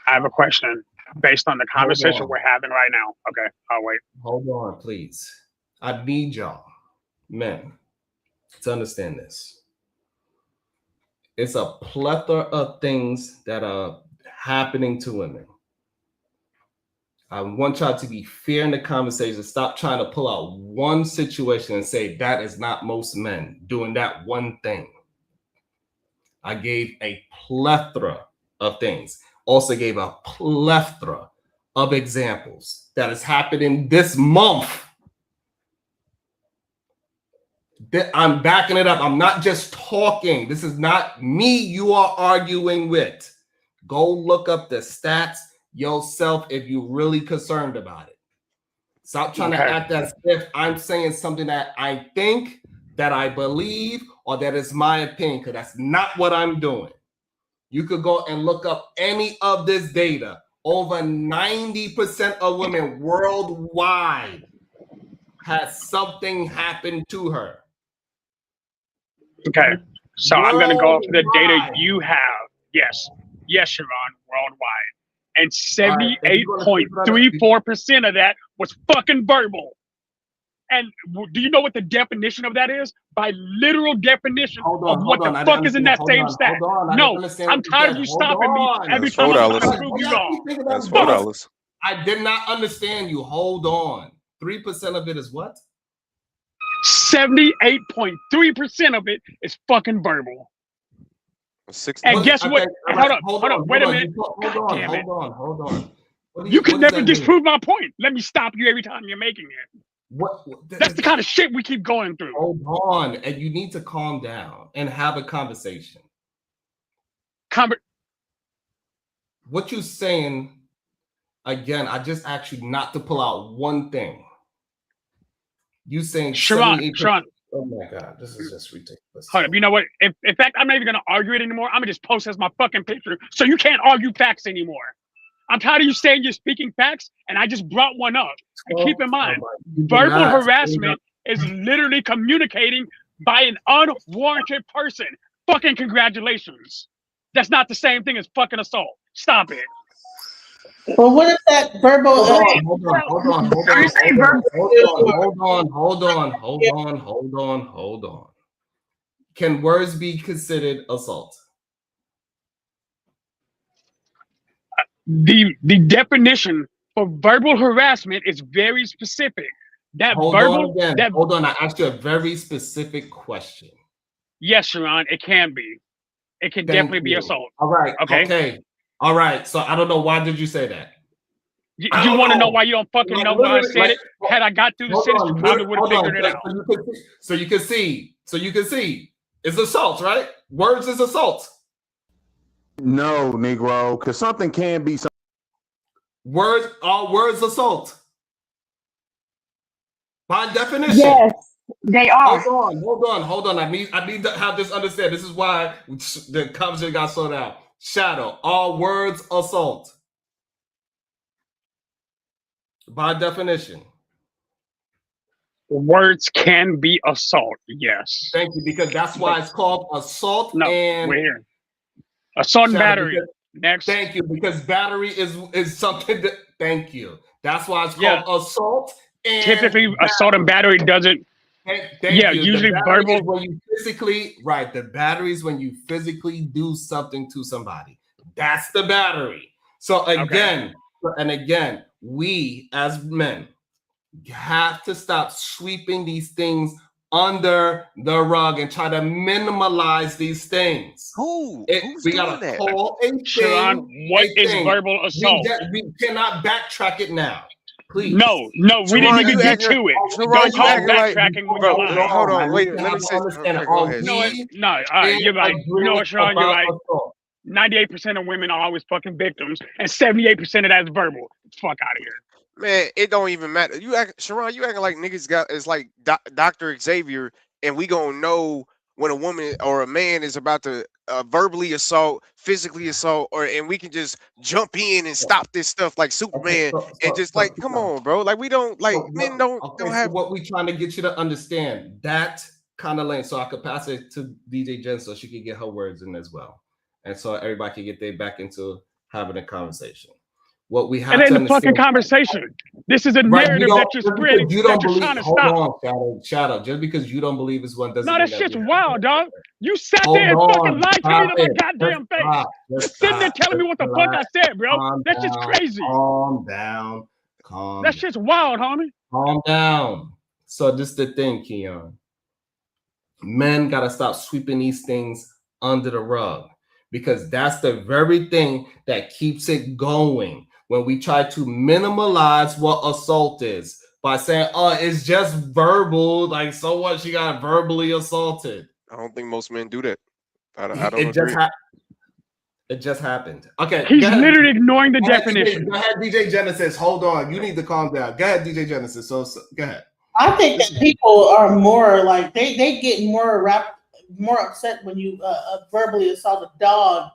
I have a question based on the conversation we're having right now. Okay, I'll wait. Hold on, please. I need y'all, men, to understand this. It's a plethora of things that are happening to women. I want y'all to be fair in the conversation. Stop trying to pull out one situation and say that is not most men doing that one thing. I gave a plethora of things. Also gave a plethora of examples that is happening this month. I'm backing it up. I'm not just talking. This is not me you are arguing with. Go look up the stats yourself if you're really concerned about it. Stop trying to act as if I'm saying something that I think, that I believe, or that is my opinion, because that's not what I'm doing. You could go and look up any of this data. Over 90% of women worldwide has something happen to her. Okay, so I'm going to go off the data you have. Yes, Sharon, worldwide. And 78.34% of that was fucking verbal. And do you know what the definition of that is? By literal definition of what the fuck is in that same stat. No, I'm tired of you stopping me every time I'm trying to prove you wrong. That's $4. I did not understand you. Hold on. 3% of it is what? 78.3% of it is fucking verbal. And guess what? Hold on. Wait a minute. Hold on. You can never disprove my point. Let me stop you every time you're making it. That's the kind of shit we keep going through. Hold on. And you need to calm down and have a conversation. What you're saying, again, I just asked you not to pull out one thing. You saying Sharon. Oh my God, this is just ridiculous. Hold up, you know what? In fact, I'm not even gonna argue it anymore. I'm gonna just post as my fucking picture, so you can't argue facts anymore. I'm tired of you saying you're speaking facts, and I just brought one up. And keep in mind, verbal harassment is literally communicating by an unwarranted person. Fucking congratulations. That's not the same thing as fucking assault. Stop it. Well, what is that verbal? Hold on. Can words be considered assault? The definition for verbal harassment is very specific. Hold on. I asked you a very specific question. Yes, Sharon, it can be. It can definitely be assault. All right. Okay. All right. So I don't know, why did you say that? You want to know why you don't fucking know why I said it? Had I got through the sentence, you probably would have figured it out. So you can see. It's assault, right? Words is assault. No, Negro, because something can be. Words assault. By definition. Yes, they are. Hold on. I need to have this understand. This is why the conversation got slowed down. Shadow. All words assault. By definition. Words can be assault, yes. Thank you, because that's why it's called assault. No, and we're here. Assault and battery. Next. Thank you, because battery is something that. Thank you. That's why it's called assault. And typically, battery. Assault and battery doesn't. Thank you. Usually verbal. When you physically, right? The battery is when you physically do something to somebody. That's the battery. So again, we as men have to stop sweeping these things under the rug and try to minimalize these things. We gotta call a thing. Sharon, what is verbal assault? We cannot backtrack it now. Please. No, we didn't even get to it. Don't call backtracking when you're lying. Hold on, wait. Let me say. Okay, go ahead. You're right. You know what, Sharon? You're right. 98% of women are always fucking victims, and 78% of that's verbal. Fuck out of here. Man, it don't even matter. Sharon, you acting like niggas it's like Dr. Xavier, and we gonna know when a woman or a man is about to verbally assault, physically assault, and we can just jump in and stop this stuff like Superman come on, bro. Like we don't men don't have. So what we trying to get you to understand that kind of lane, so I could pass it to DJ Jen so she could get her words in as well, and so everybody can get their back into having a conversation. What we have it ain't a fucking conversation. This is a narrative that you're spreading that you're trying to stop. Shadow. Just because you don't believe this one doesn't. No, that shit's wild, dog. You sat there and fucking lied to me to my goddamn face. You're sitting there telling me what the fuck I said, bro. That shit's crazy. Calm down. That shit's wild, homie. Calm down. So this is the thing, Keon. Men gotta stop sweeping these things under the rug, because that's the very thing that keeps it going. When we try to minimalize what assault is by saying, it's just verbal, like, so what, she got verbally assaulted. I don't think most men do that. I don't agree. It just happened. Okay. He's literally ignoring the definition. Go ahead, DJ Genesis. Hold on. You need to calm down. Go ahead, DJ Genesis. So go ahead. I think that people are more like, they get more upset when you verbally assault a dog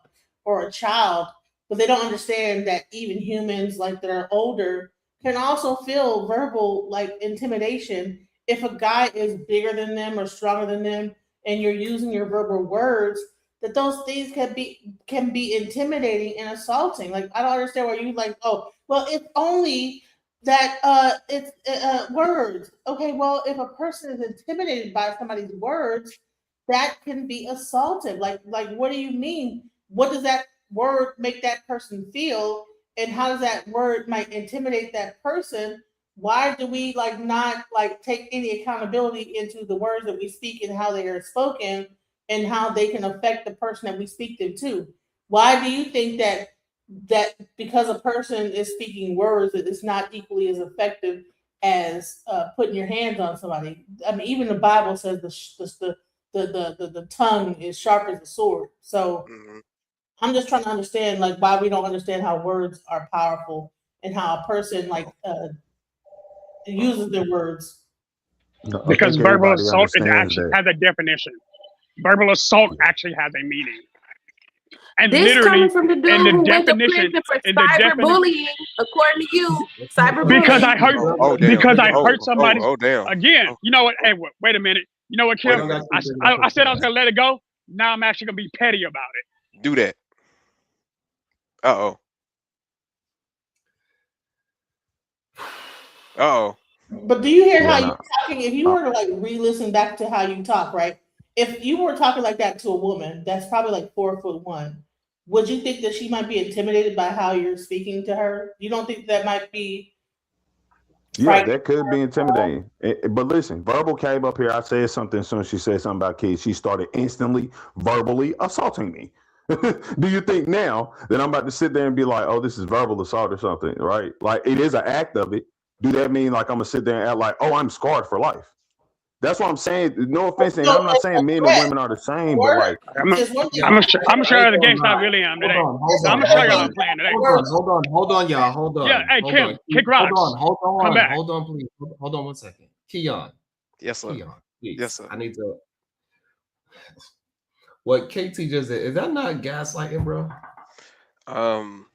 or a child. But they don't understand that even humans like that are older can also feel verbal like intimidation. If a guy is bigger than them or stronger than them, and you're using your verbal words, that those things can be intimidating and assaulting. Like, I don't understand where you like, oh, well, it's only that it's words. Okay, well, if a person is intimidated by somebody's words, that can be assaultive. Like what do you mean? What does that word make that person feel, and how does that word might intimidate that person? Why do we not take any accountability into the words that we speak and how they are spoken and how they can affect the person that we speak them to? Why do you think that because a person is speaking words that it's not equally as effective as putting your hands on somebody? I mean, even the Bible says the tongue is sharp as a sword. So I'm just trying to understand why we don't understand how words are powerful and how a person uses their words. Because verbal assault actually has a definition. Verbal assault actually has a meaning. And this literally, coming from the dude who went to prison for cyberbullying, according to you, cyberbullying. Because I hurt somebody. Again, you know what? Hey, wait a minute. You know what, Kim? I said I was gonna let it go. Now I'm actually gonna be petty about it. Do that. Uh-oh. But do you hear how you're talking? If you were to re-listen back to how you talk, right? If you were talking like that to a woman that's probably 4'1", would you think that she might be intimidated by how you're speaking to her? You don't think that might be? Yeah, that could be intimidating. But listen, verbal came up here. I said something as soon as she said something about kids. She started instantly verbally assaulting me. Do you think now that I'm about to sit there and be like, oh, this is verbal assault or something, right? Like it is an act of it. Do that mean like I'm gonna sit there and act like, oh, I'm scarred for life? That's what I'm saying. No offense, and I'm not saying men and women are the same, but like, I'm gonna show you the gangster I really am today. I'm gonna show you how I'm playing today. Hold on, y'all. Hold on. Yeah, hey hold Kim, on. kick rocks. Come back. Hold on, please. Hold on 1 second. Keon. Yes, sir. Keon, please. Yes, sir. I need to. What KT just said, is that not gaslighting, bro? Like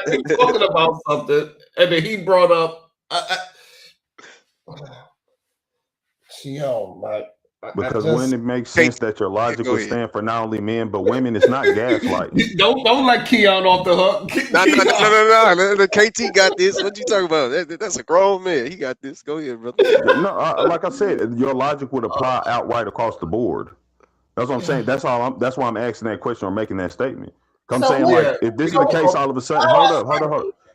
he's talking about something, and then he brought up. Because when it makes sense that your logic will stand for not only men but women, it's not gaslighting. Don't let Keon off the hook. No. KT got this. What you talking about? That's a grown man. He got this. Go ahead, brother. No, like I said, your logic would apply outright across the board. That's what I'm saying. That's why I'm asking that question or making that statement. I'm saying like, if this is the case, all of a sudden, hold up.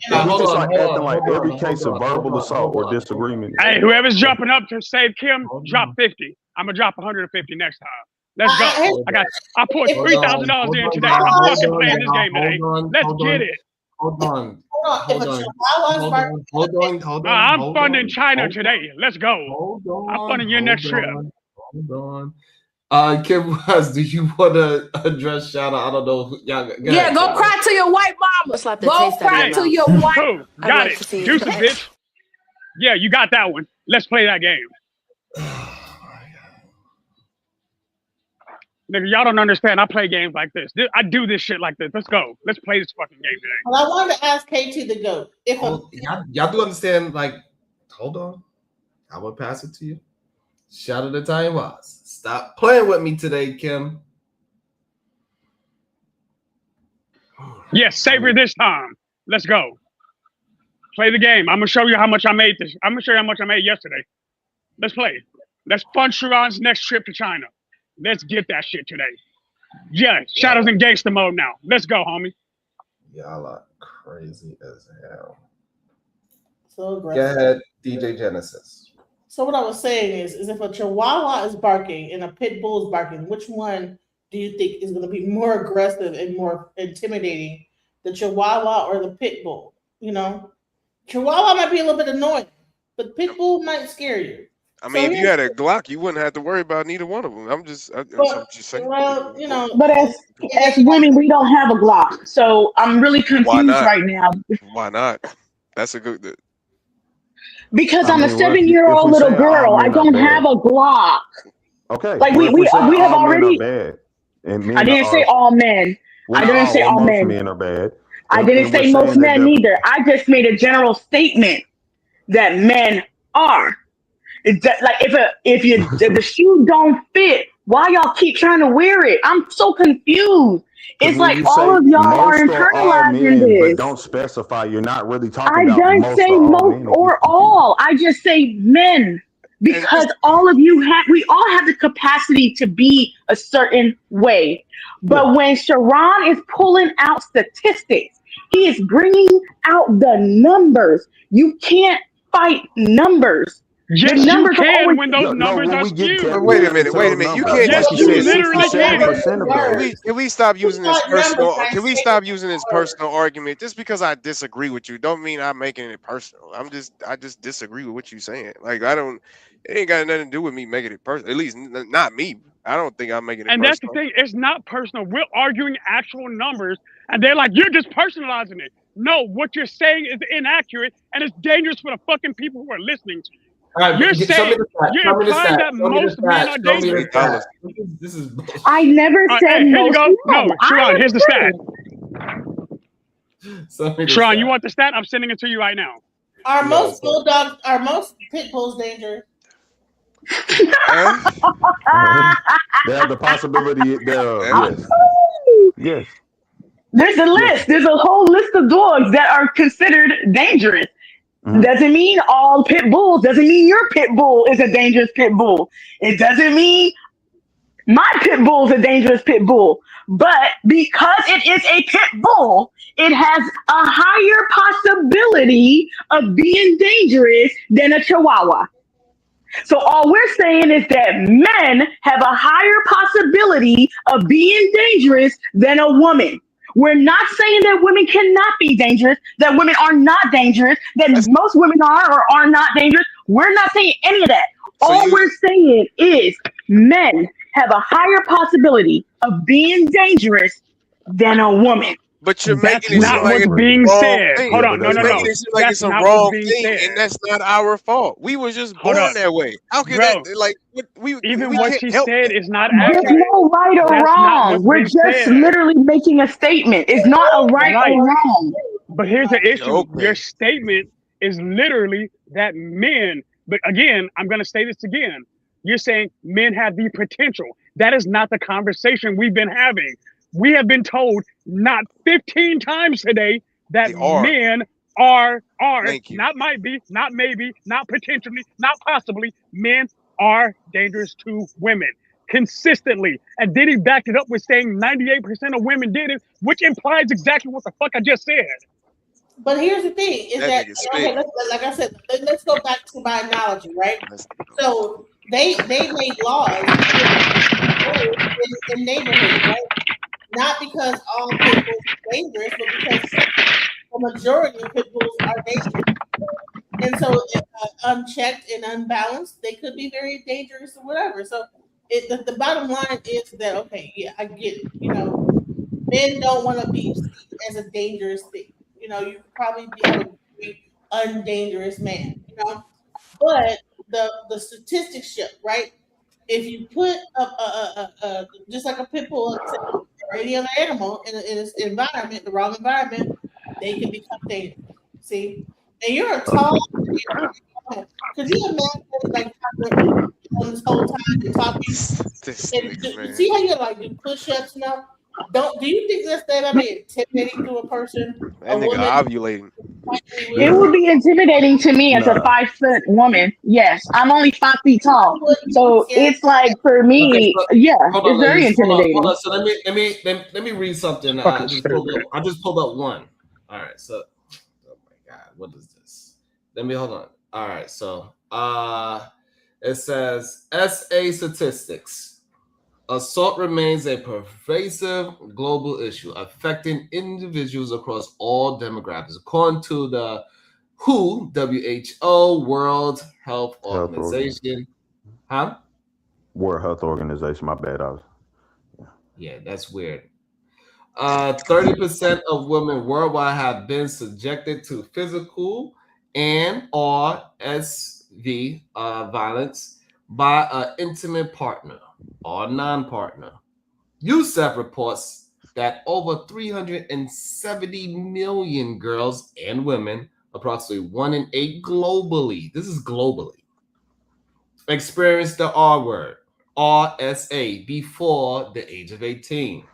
If we just like acting like every case of verbal assault or disagreement. Hey, whoever's jumping up to save Kim, drop 50. I'm gonna drop 150 next time. Let's go. I put $3,000 in today. I'm fucking playing this game today. Let's get it. Hold on. I'm funding China today. Let's go. I'm funding your next trip. Hold on. Kim West, do you want to address shout out? I don't know. Yeah, go cry to your white mama. Go cry to your white. Got it. Juicy bitch. Yeah, you got that one. Let's play that game. Nigga, y'all don't understand. I play games like this. I do this shit like this. Let's go. Let's play this fucking game today. Well, I wanted to ask KT the GOAT. Y'all do understand, like, hold on. I will pass it to you. Shout out to Italian Wise. Stop playing with me today, Kim. Yes, savor this time. Let's go. Play the game. I'm gonna show you how much I made this. I'm gonna show you how much I made yesterday. Let's play. Let's fund Sharon's next trip to China. Let's get that shit today. Yeah, Shadows in gangster mode now. Let's go, homie. Y'all are crazy as hell. So aggressive. Go ahead, DJ Genesis. So what I was saying is if a Chihuahua is barking and a pit bull is barking, which one do you think is going to be more aggressive and more intimidating, the Chihuahua or the pit bull? You know, Chihuahua might be a little bit annoying, but pit bull might scare you. I mean, if you had a Glock, you wouldn't have to worry about neither one of them. I'm just saying. Well, you know, but as women, we don't have a Glock, so I'm really confused right now. Why not? That's a good. Because I'm a 7-year-old little girl. I don't have a Glock. Okay. Like we have already. And I didn't say all men. I didn't say all men. Men are bad. I didn't say most men neither. I just made a general statement that men are. Like if the shoe don't fit, why y'all keep trying to wear it? I'm so confused. It's like all of y'all are internalizing this. But don't specify. You're not really talking about I don't say most or all. I just say men. Because we all have the capacity to be a certain way. But when Sharon is pulling out statistics, he is bringing out the numbers. You can't fight numbers. Yes, you can when those numbers are skewed. Wait a minute. You can't. Yes, you literally can. Can we stop using this personal? Can we stop using this personal argument? Just because I disagree with you, don't mean I'm making it personal. I just disagree with what you're saying. Like it ain't got nothing to do with me making it personal. At least not me. I don't think I'm making it personal. And that's the thing. It's not personal. We're arguing actual numbers, and they're like, you're just personalizing it. No, what you're saying is inaccurate, and it's dangerous for the fucking people who are listening to you. Right, you're saying you're implying that most men are dangerous. This is I never said here you go. No, Sharon, here's the stat. Sharon, you want the stat? I'm sending it to you right now. Are most pit bulls dangerous? They have the possibility thereof. Yes. There's a list. There's a whole list of dogs that are considered dangerous. Mm-hmm. Doesn't mean all pit bulls. Doesn't mean your pit bull is a dangerous pit bull. It doesn't mean my pit bull is a dangerous pit bull. But because it is a pit bull, it has a higher possibility of being dangerous than a Chihuahua. So all we're saying is that men have a higher possibility of being dangerous than a woman. We're not saying that women cannot be dangerous, that women are not dangerous, that most women are or are not dangerous. We're not saying any of that. So All we're saying is men have a higher possibility of being dangerous than a woman. But you're That's making it seem not like what's it's being a wrong said. thing. Hold on, no, You're no, making no. it seem like That's it's a not what's wrong being thing, said. and that's not our fault. We was just Hold born up, that way. How can bro. that like we Even we what can't she help said that? is not There's accurate. no right or That's not wrong. what's We're being just said. literally making a statement. It's not a right Right. or wrong. But here's the issue. Okay. Your statement is literally that men, but again, I'm going to say this again. You're saying men have the potential. That is not the conversation we've been having. We have been told not 15 times today that They are. men are Thank you. not might be, not maybe, not potentially, not possibly. Men are dangerous to women consistently. And then he backed it up with saying 98% of women did it, which implies exactly what the fuck I just said. But here's the thing: is That that nigga okay? spitting. Like I said, let's go back to my analogy, right? So they made laws in neighborhoods, right? Not because all pit bulls are dangerous, but because the majority of pit bulls are dangerous. And so, unchecked and unbalanced, they could be very dangerous or whatever. So, the bottom line is that okay, yeah, I get it. Men don't want to be seen as a dangerous thing. You probably have a very undangerous man. But the statistics show, right? If you put just like a pit bull or any other animal in this environment, the wrong environment, they can become dangerous. See, and you're a tall. Could you imagine like this whole time you're talking This and nigga, man. see how you like do push-ups now? Do you think that be intimidating to a person, That a nigga woman? ovulating. It would be intimidating to me as a Nah. 5 foot woman. Yes, I'm only 5 feet tall, so Yeah. it's like for Okay, me, so yeah, hold it's on, very ladies. Hold intimidating. on. So let me read something. Fucking stupid. I just pulled up one. All right. So, oh my god, what is this? Let me hold on. All right. So, it says SA statistics. Assault remains a pervasive global issue affecting individuals across all demographics, according to the WHO, World Health Organization. Huh? World Health Organization. My bad. Yeah, that's weird. 30% of women worldwide have been subjected to physical and or SV violence by an intimate partner or non-partner. UNICEF reports that over 370 million girls and women, approximately 1 in 8 globally, this is globally, experienced the R word, RSA, before the age of 18.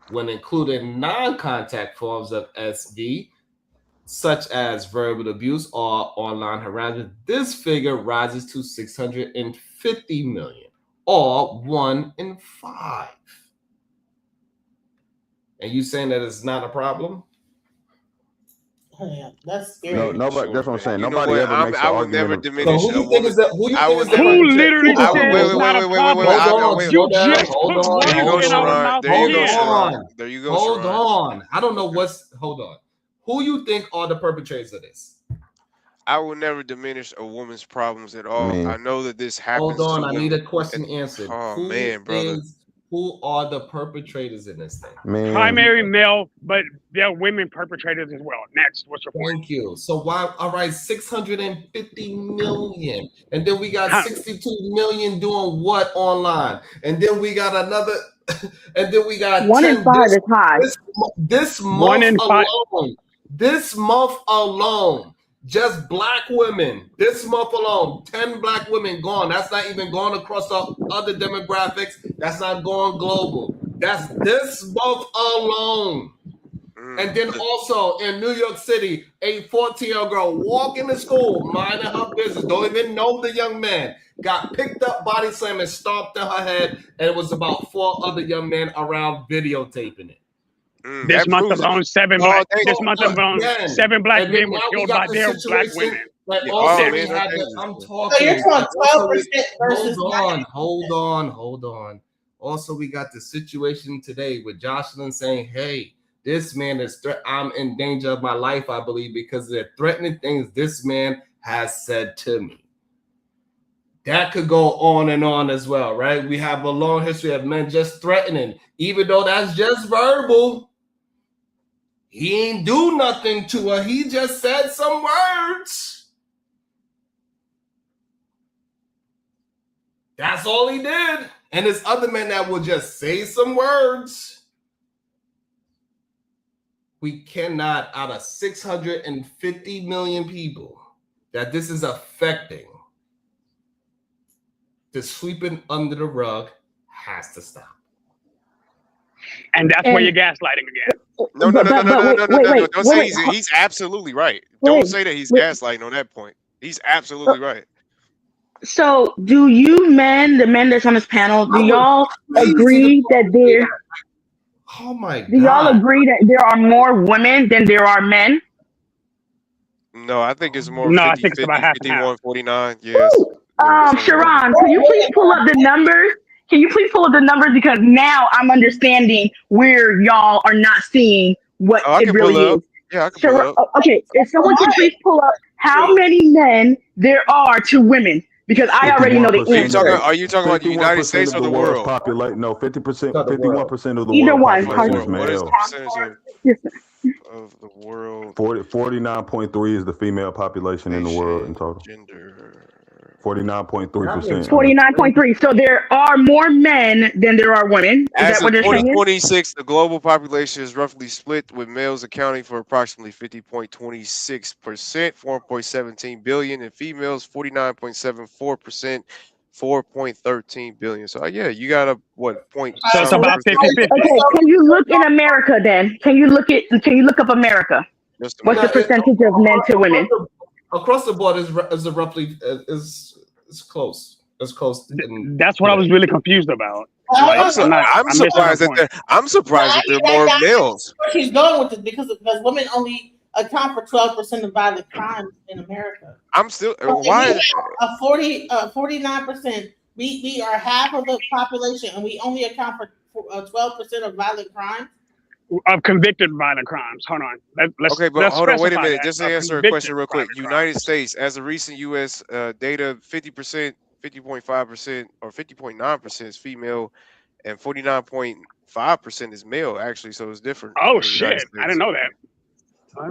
When including non-contact forms of SV, such as verbal abuse or online harassment, this figure rises to 650 million, or 1 in 5. And you saying that it's not a problem? Oh, yeah, that's scary. No, nobody. Sure, That's what I'm man. saying. You know Nobody what? ever makes the I would argument never of. So diminish who a you think woman. is that? Who you I think would is the never. Who perpetrator? literally I would said wait, it's wait, not wait, a wait, wait, wait, wait. problem? Hold on, Wait. You slow down. just Hold put on, There you words go, hold in our on, Sharon. mouth There you hold go, again. Sharon. on, There you go, hold Sharon. on. I don't know what's. Hold on. Who you think are the perpetrators of this? I will never diminish a woman's problems at all. Me. I know that this Hold happens on. to I need women. a question answered. Oh man, brother. Who are the perpetrators in this thing? Man. Primary male, but there are women perpetrators as well. Next, what's your point? Thank you. So why? All right, 650 million, and then we got Huh. 62 million doing what online, and then we got another, and then we got 1 in 10 5 is high. this 1 month in 5. alone. This month alone, just black women. This month alone, 10 black women gone. That's not even going across the other demographics. That's not going global. That's this month alone. And then also in New York City, a 14-year-old girl walking to school, minding her business, don't even know the young man, got picked up, body slammed, and stomped in her head, and it was about 4 other young men around videotaping it. This month alone, 7 black. This month alone, 7 black and then men were now we killed got by the their black situation. women. But Yeah, also all we men are had the, dangerous. I'm Yeah. So you're talking. talking Also, 12% versus hold on. Also, we got the situation today with Jocelyn saying, "Hey, this man is I'm in danger of my life, I believe, because of the threatening things this man has said to me." That could go on and on as well, right? We have a long history of men just threatening, even though that's just verbal. He ain't do nothing to her. He just said some words. That's all he did. And there's other men that will just say some words. We cannot, out of 650 million people that this is affecting, the sweeping under the rug has to stop. And that's where you're gaslighting again. No. Don't say he's absolutely right. Don't say that he's gaslighting on that point. He's absolutely right. So, do you men, the men that's on this panel, do y'all agree that there? Oh my God! Do y'all agree that there are more women than there are men? No, I think it's more No, 50, I think it's about 50, half and half. 51, 49. Yes. Sharon, can you please pull up the numbers? Can you please pull up the numbers, because now I'm understanding where y'all are not seeing what Oh, I it can really pull is. up. Yeah, I can pull up. Okay, if someone can please pull up how many men there are to women, because I already know the 51% answer. Are you talking about the United 51% States of or the the world's world? population. No, 50%, 51% of the Either world one. population is What is the male. percentage of the world? 49.3 is the female population in the world in total. Gender. 49.3%. 49.3. So there are more men than there are women. Is As that of what they're saying? 2026, the global population is roughly split, with males accounting for approximately 50.26%, 4.17 billion, and females 49.74%, 4.13 billion. So yeah, you got a point? So it's about 50-50. Okay, can you look in America then? Can you look up America? Just a What's the minute. percentage of men to women? Across the board is a roughly is close. It's close. That's what I was really confused about. I'm missing surprised the that there are more males. She's going with it because women only account for 12% of violent crimes in America. I'm still So why if we have 49%. We are half of the population, and we only account for 12% of violent crimes. Of convicted violent crimes. Hold on. Let's but hold on, wait a specify minute. that. Just to Of answer a convicted question real quick. violent United crimes. States, as a recent U.S. Data, 50%, 50.5%, or 50.9% is female, and 49.5% is male. Actually, so it's different. Oh For the United shit! I didn't States. know that.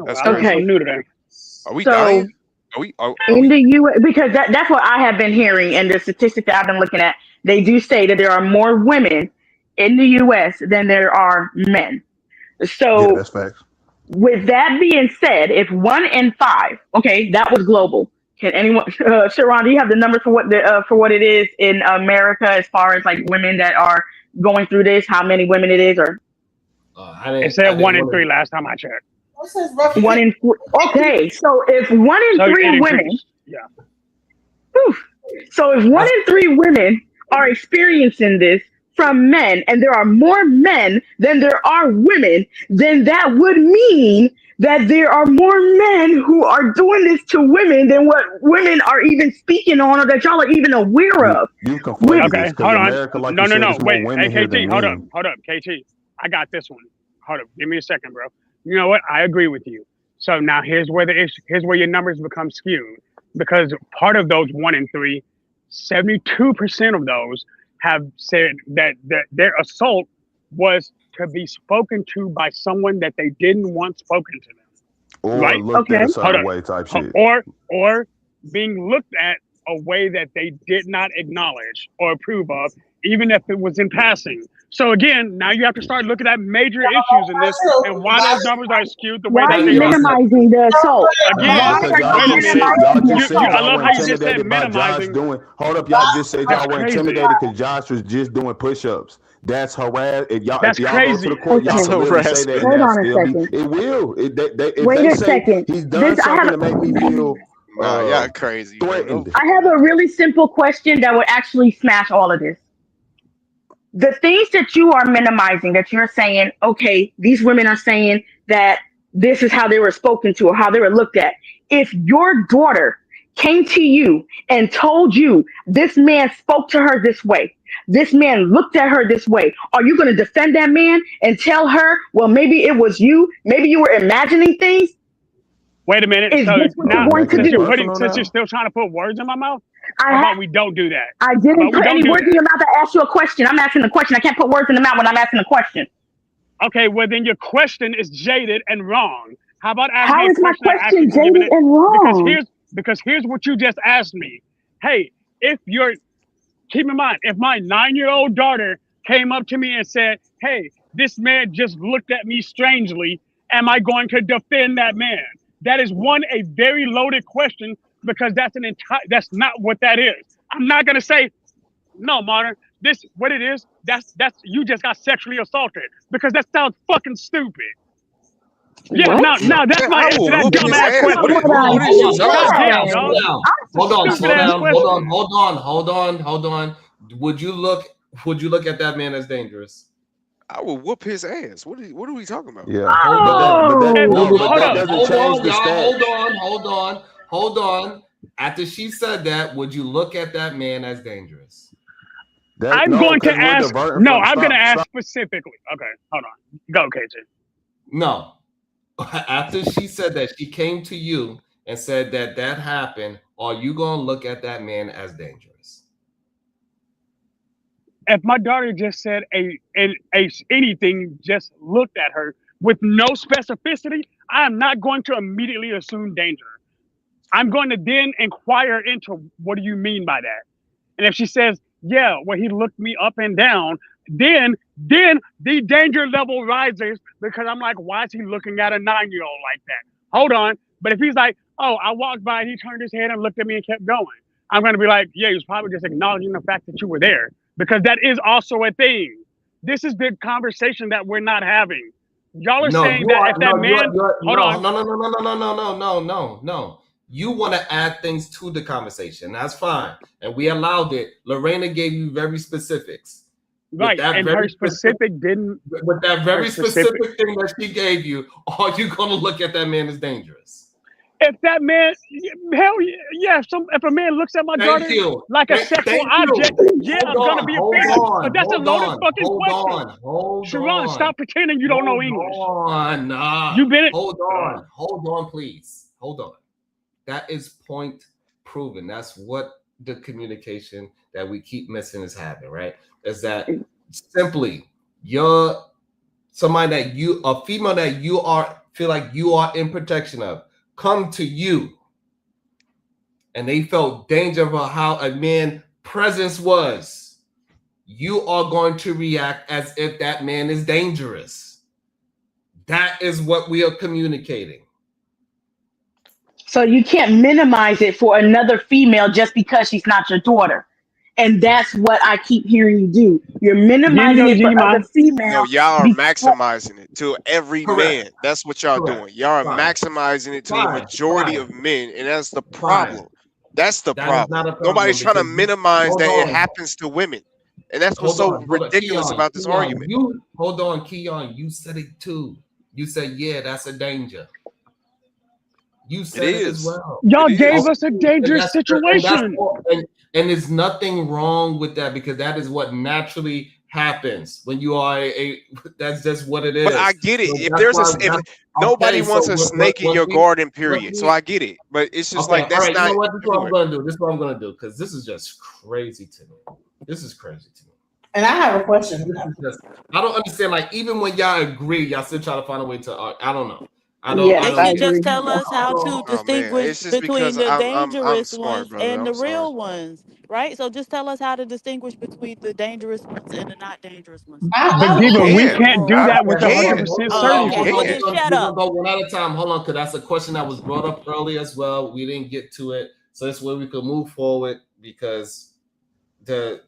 That's I learned crazy. something new today. Are we So, dying? Are in we? the U.S., because that's what I have been hearing, and the statistics that I've been looking at, they do say that there are more women in the U.S. than there are men. Yeah, So, that's facts. with that being said, if 1 in 5, okay, that was global. Can anyone, Sharon, do you have the numbers for what it is in America as far as like women that are going through this? How many women it is, or It said 1 in 3 last time I checked. It says roughly 1 in 3? Okay, so if 1 in So 3 it women, increased. Yeah. so if 1 in 3 women are experiencing this from men, and there are more men than there are women, then that would mean that there are more men who are doing this to women than what women are even speaking on, or that y'all are even aware of. You conflated Okay, this because hold on. America, like No, you said, there's more wait. women Hey, here than KT, hold men. up, KT. I got this one. Hold up, give me a second, bro. You know what? I agree with you. So now here's where your numbers become skewed, because part of those 1 in 3, 72% of those have said that their assault was to be spoken to by someone that they didn't want spoken to them. Or Right? looked at a certain way type shit. Or being looked at a way that they did not acknowledge or approve of, even if it was in passing. So again, now you have to start looking at major issues in this and why those numbers are skewed the way Why that are they you are. minimizing the assault? Again, Why Because are y'all you wait a just said minute. minimizing the I y'all love were how you just said intimidated by Josh minimizing. doing. Hold up, y'all just said That's y'all were crazy. intimidated because Josh was just doing push-ups. That's harass. If y'all That's go to crazy. the court, y'all That's can literally say that, harassment. and Hold they'll on a still be. second. It will. If Wait they a say second. he's done something to make me feel Nah, y'all crazy, bro. threatened. I have a really simple question that would actually smash all of this. The things that you are minimizing, that you're saying, okay, these women are saying that this is how they were spoken to or how they were looked at. If your daughter came to you and told you this man spoke to her this way, this man looked at her this way, are you going to defend that man and tell her, well, maybe it was you, maybe you were imagining things? Wait a minute. Is So this what now, you're going to do? since you're still trying to put words in my mouth, I how about ha- we don't do that? I How didn't about we put don't any do words in that? your mouth. I asked you a question. I'm asking a question. I can't put words in the mouth when I'm asking a question. Okay, well then your question is jaded and wrong. How about ask me How a is my question that actually question can give jaded it? and wrong? Because here's what you just asked me. Hey, if you're keep in mind, if my 9-year-old daughter came up to me and said, "Hey, this man just looked at me strangely," am I going to defend that man? That is a very loaded question because that's not what that is. I'm not gonna say, no, Marner, this what it is, that's you just got sexually assaulted because that sounds fucking stupid. Yeah, What? now that's Man, my I answer to will that whoop his dumbass ass. That's question. not what I What is you God talking damn, about? Slow dog. down. That's a stupid ass question. Would you look at that man as dangerous? I will whoop his ass. What are we talking about? Yeah, And but hold that up. doesn't Hold change on, the y'all. stats. Hold on. After she said that, would you look at that man as dangerous? I'm No, going to because we're ask. diverting No, from I'm going to ask stop. specifically. Okay, hold on. Go, KJ. No. After she said that, she came to you and said that happened. Are you going to look at that man as dangerous? If my daughter just said anything, just looked at her with no specificity, I am not going to immediately assume danger. I'm going to then inquire into what do you mean by that. And if she says, yeah, well, he looked me up and down, then the danger level rises because I'm like, why is he looking at a 9-year-old like that? Hold on. But if he's like, oh, I walked by and he turned his head and looked at me and kept going, I'm going to be like, yeah, he was probably just acknowledging the fact that you were there because that is also a thing. This is the conversation that we're not having. Y'all are saying that if that man, hold on. No. You want to add things to the conversation. That's fine. And we allowed it. Lorena gave you very specifics. Right. And her specific didn't. With that very specific thing that she gave you, are you going to look at that man as dangerous? If that man, hell yeah, if a man looks at my daughter like a sexual object, yeah, I'm going to be offended. But that's a loaded fucking question. Sharon, stop pretending you don't know English. You been it? Hold on, please. Hold on. That is point proven. That's what the communication that we keep missing is happening, right? Is that simply you're somebody that a female that you feel like you are in protection of, come to you and they felt danger about how a man's presence was, you are going to react as if that man is dangerous. That is what we are communicating. So you can't minimize it for another female just because she's not your daughter. And that's what I keep hearing you do. You're minimizing it for other females. No, y'all are maximizing it to every man. That's what y'all doing. Y'all are maximizing it to the majority of men, and that's the problem. That's the problem. Nobody's trying to minimize that it happens to women. And that's what's so ridiculous about this argument. Hold on, Keon. You said it too. You said, yeah, that's a danger. You said it as well. Y'all gave us a dangerous situation. And there's nothing wrong with that because that is what naturally happens when you are that's just what it is. But I get it. If nobody wants a snake in your garden, period. So I get it. But it's just like that's not. You know what? This is what I'm gonna do. This is what I'm gonna do because this is just crazy to me. This is crazy to me. And I have a question. I don't understand. Like even when y'all agree, y'all still try to find a way to. I don't know. They should just tell us how to distinguish between the dangerous smart, ones and the sorry. real ones, right? So just tell us how to distinguish between the dangerous ones and the not dangerous ones. But Diva, we can't do that with 100% certainty. Well, then shut up. We're gonna go one at a time. Hold on, because that's a question that was brought up earlier as well. We didn't get to it, so that's where we could move forward because the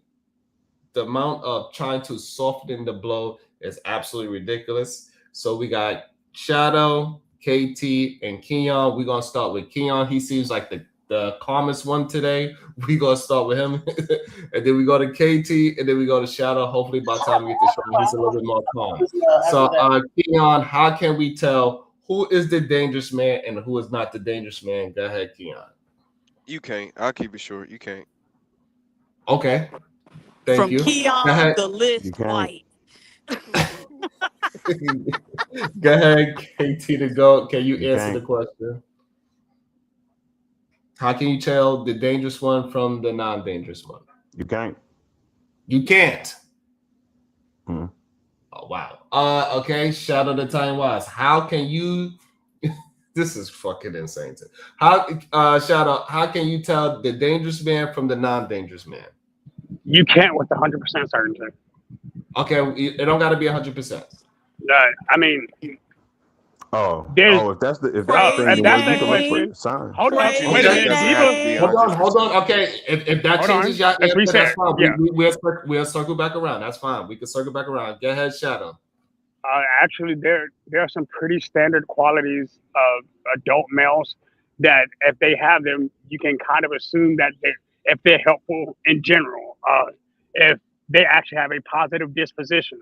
amount of trying to soften the blow is absolutely ridiculous. So we got Shadow, KT, and Keon. We're gonna start with Keon. He seems like the calmest one today. We're gonna start with him, and then we go to KT, and then we go to Shadow. Hopefully, by the time we get to Shadow, he's a little bit more calm. So, Keon, how can we tell who is the dangerous man and who is not the dangerous man? Go ahead, Keon. You can't. I'll keep it short. You can't. Okay, thank From you. Go Keon ahead. the You list can't. white. Go ahead, KT to go. Can you You answer the can't. question? How can you tell the dangerous one from the non-dangerous one? You can't. You can't. Mm. Oh wow. Okay. Shout out to Time Wise. How can you? This is fucking insane. How? Shout out. How can you tell the dangerous man from the non-dangerous man? You can't with 100% certainty. Okay, it don't got to be 100%. I mean, there's if that's the thing, if then that's you that can look for question. signs. Hold on, To wait me, a it minute, doesn't Diva. have to be Hold on. 100%. Okay, if that Hold changes on, your as we answer, that's said, fine. yeah. We'll circle back around. That's fine. We can circle back around. Go ahead, Shadow. Actually, there are some pretty standard qualities of adult males that if they have them, you can kind of assume that if they're helpful in general, if they actually have a positive disposition,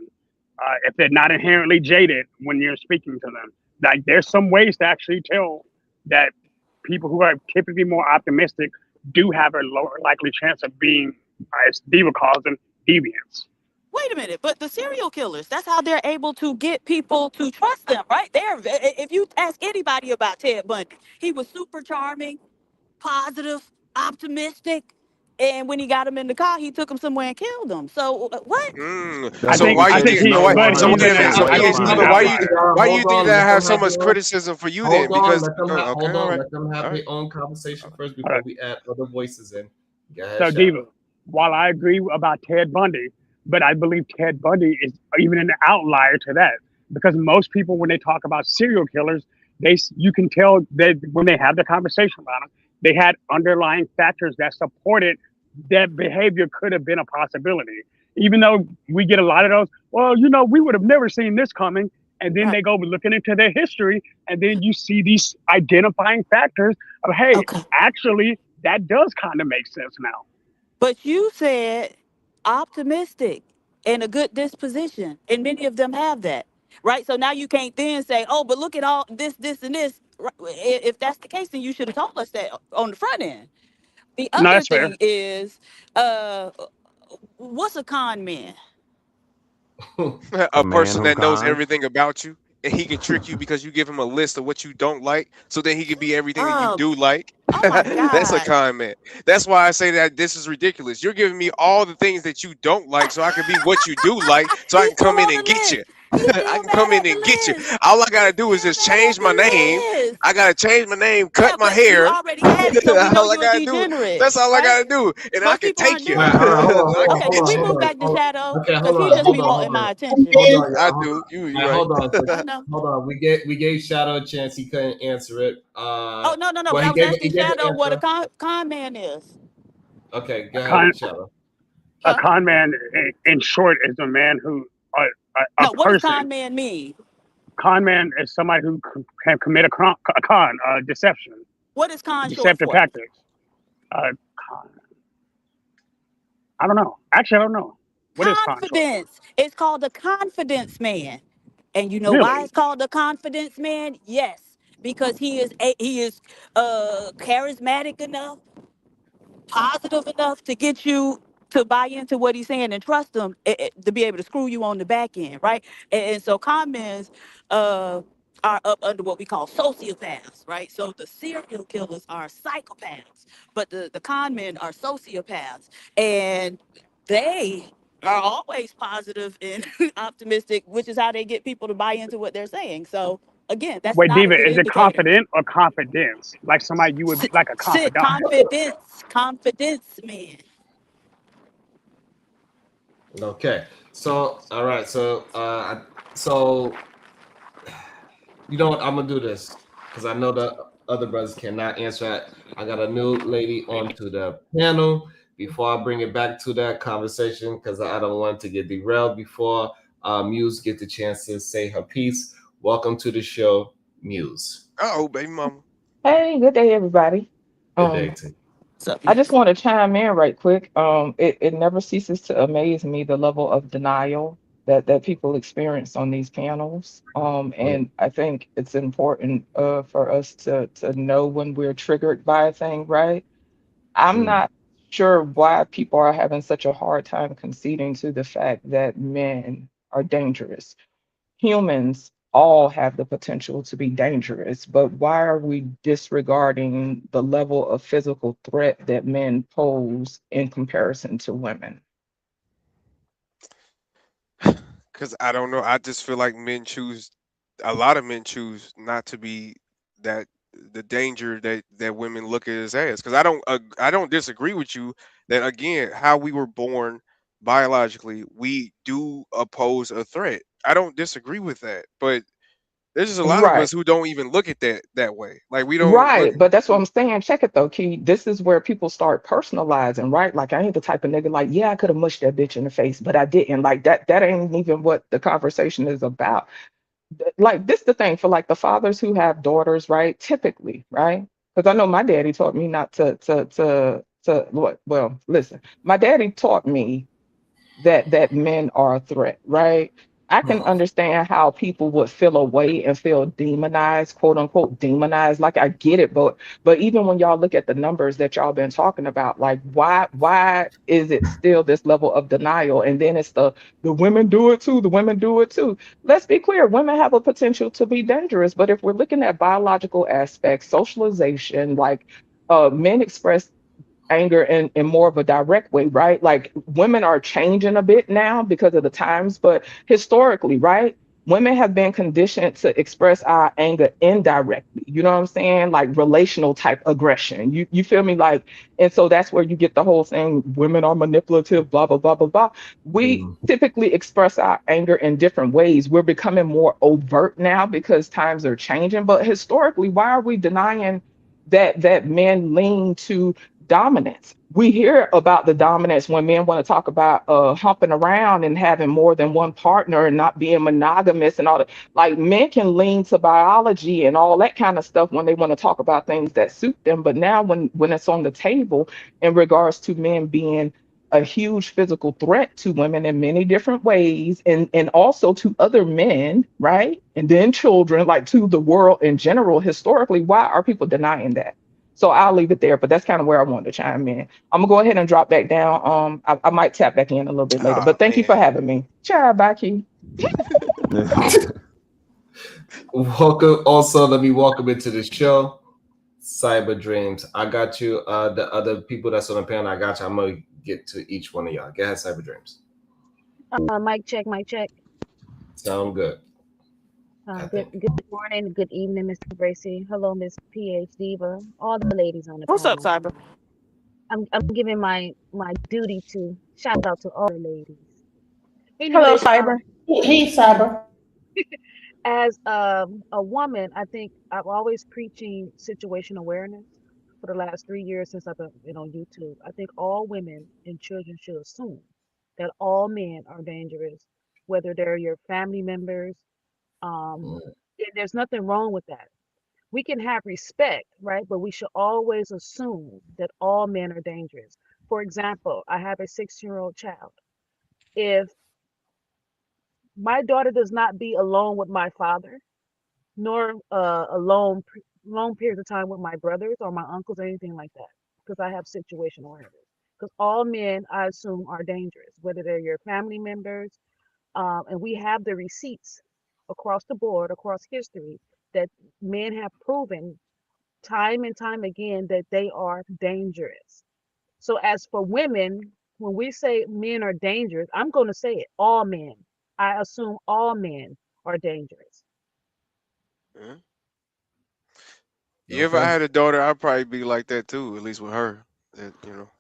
if they're not inherently jaded when you're speaking to them. Like there's some ways to actually tell that people who are typically more optimistic do have a lower likely chance of being, as Diva calls them, deviants. Wait a minute, but the serial killers, that's how they're able to get people to trust them, right? If you ask anybody about Ted Bundy, he was super charming, positive, optimistic. And when he got him in the car, he took him somewhere and killed him. So what? I So think why I you think think? he, No, why? but So he's wait a in an minute. So I think he's an Steven, outlier. why you Hold think on. that Let them has so have much their own. criticism for you then? Hold on. Because Let them have. okay, Hold all on. right, Let them have all their right. own conversation first All before right. we add other voices in. Go ahead, So Diva, Shadow. while I agree about Ted Bundy, but I believe Ted Bundy is even an outlier to that because most people, when they talk about serial killers, you can tell that when they have the conversation about them, they had underlying factors that supported that behavior could have been a possibility. Even though we get a lot of those, well, we would have never seen this coming. And then Right. they go looking into their history, and then you see these identifying factors of, hey, Okay. actually, that does kind of make sense now. But you said optimistic and a good disposition, and many of them have that, right? So now you can't then say, "Oh, but look at all this, and this." Right? If that's the case, then you should have told us that on the front end. The No, other that's fair. thing is, uh, what's a con man? A A man person who that knows cons. everything about you and he can trick you because you give him a list of what you don't like so then he can be everything that you Oh, do like. oh my That's a God! con man. That's why I say that this is ridiculous. You're giving me all the things that you don't like so I can be what you do like so I He's can still come in on and the get you. list. He's I still can mad come in at the and get you. list. All I gotta He's do is still just mad at change the my name. list. I gotta change my name, cut Yeah, my but you hair. already had it, so we know All I you're a gotta do. degenerate, That's all I right? gotta do. And I Most can people aren't take you. All doing right, that. I Okay, can can get we you. move back to Shadow? Okay, Because he just hold be on, wanting hold my on. attention. Hold on, I y'all. Hold on. do. All You right, right. hold on. I know. Hold on. We gave Shadow a chance. He couldn't answer it. Oh, no, Well, but I was he asking gave an Shadow what a answer. con man is. Okay, go A ahead, con, Shadow. a Huh? con man, in short, is a man who, a No, what does person. con man mean? Con man is somebody who can commit deception, What is con short deceptive for? tactics. Uh, con, I don't know. Actually, I don't know. What is con short for? Confidence. It's called a confidence man. And you know why Really? it's called a confidence man? Yes, because he is charismatic enough, positive enough to get you to buy into what he's saying and trust him to be able to screw you on the back end, right? And so comments uh, are up under what we call sociopaths, right? So the serial killers are psychopaths, but the con men are sociopaths, and they are always positive and optimistic, which is how they get people to buy into what they're saying. So again, that's Wait, not a Diva, good is it indicator. confident or confidence? Like somebody you would like a Sit, confidant. confidence, man. Okay. So, all right. So you know what? I'm gonna do this because I know the other brothers cannot answer that. I got a new lady onto the panel. Before I bring it back to that conversation, because I don't want to get derailed before Muse get the chance to say her piece. Welcome to the show, Muse. Oh, baby mama. Hey, good day, everybody. Good day Um, to you. What's up, I man? just want to chime in right quick. It never ceases to amaze me the level of denial that people experience on these panels. And I think it's important for us to know when we're triggered by a thing, right? I'm not sure why people are having such a hard time conceding to the fact that men are dangerous. Humans all have the potential to be dangerous, but why are we disregarding the level of physical threat that men pose in comparison to women? Because I don't know. I just feel like a lot of men choose not to be that the danger that women look at us as. Because I don't disagree with you that again, how we were born biologically, we do oppose a threat. I don't disagree with that, but there's just a lot of Right. us who don't even look at that way. Like we don't look. Right, but that's what I'm saying. Check it though, Key. This is where people start personalizing, right? Like I ain't the type of nigga like, yeah, I could have mushed that bitch in the face, but I didn't. Like that ain't even what the conversation is about. Like this the thing for like the fathers who have daughters, right? Typically, right? Because I know my daddy taught me not to what well, listen, my daddy taught me that men are a threat, right? I can understand how people would feel away and feel demonized, quote unquote demonized. Like I get it, but even when y'all look at the numbers that y'all been talking about, like why is it still this level of denial? And then it's the women do it too, the women do it too. Let's be clear, women have a potential to be dangerous, but if we're looking at biological aspects, socialization, like men express anger in more of a direct way, right? Like women are changing a bit now because of the times, but historically, right? Women have been conditioned to express our anger indirectly. You know what I'm saying? Like relational type aggression. You feel me? Like, and so that's where you get the whole thing, women are manipulative, blah, blah, blah, blah, blah. We typically express our anger in different ways. We're becoming more overt now because times are changing. But historically, why are we denying that men lean to dominance? We hear about the dominance when men want to talk about humping around and having more than one partner and not being monogamous and all that. Like men can lean to biology and all that kind of stuff when they want to talk about things that suit them. But now when it's on the table in regards to men being a huge physical threat to women in many different ways and also to other men, right? And then children, like to the world in general, historically, why are people denying that? So I'll leave it there, but that's kind of where I wanted to chime in. I'm gonna go ahead and drop back down. I might tap back in a little bit later, but thank you for having me. Ciao, bye, Key. Welcome. Also, let me welcome into the show, Cyber Dreams. I got you. The other people that's on the panel, I got you. I'm gonna get to each one of y'all. Go ahead, Cyber Dreams. Mic check, mic check. Sound good. Good morning, good evening, Mr. Bracey. Hello, Miss PhD, Diva, all the ladies on the What's up, panel. Cyber? I'm giving my duty to shout out to all the ladies. Hello, Anyways, Cyber. Hey, Cyber. as a woman, I think I'm always preaching situation awareness for the last 3 years since I've been on YouTube. I think all women and children should assume that all men are dangerous, whether they're your family members. And there's nothing wrong with that. We can have respect, right? But we should always assume that all men are dangerous. For example, I have a 6-year-old child. If my daughter does not be alone with my father, nor alone long periods of time with my brothers or my uncles or anything like that, because I have situational awareness. Because all men, I assume, are dangerous, whether they're your family members, and we have the receipts across the board, across history, that men have proven time and time again that they are dangerous. So, as for women, when we say men are dangerous, I'm going to say it, all men. I assume all men are dangerous. Mhm. Yeah, if I had a daughter, I'd probably be like that too, at least with her.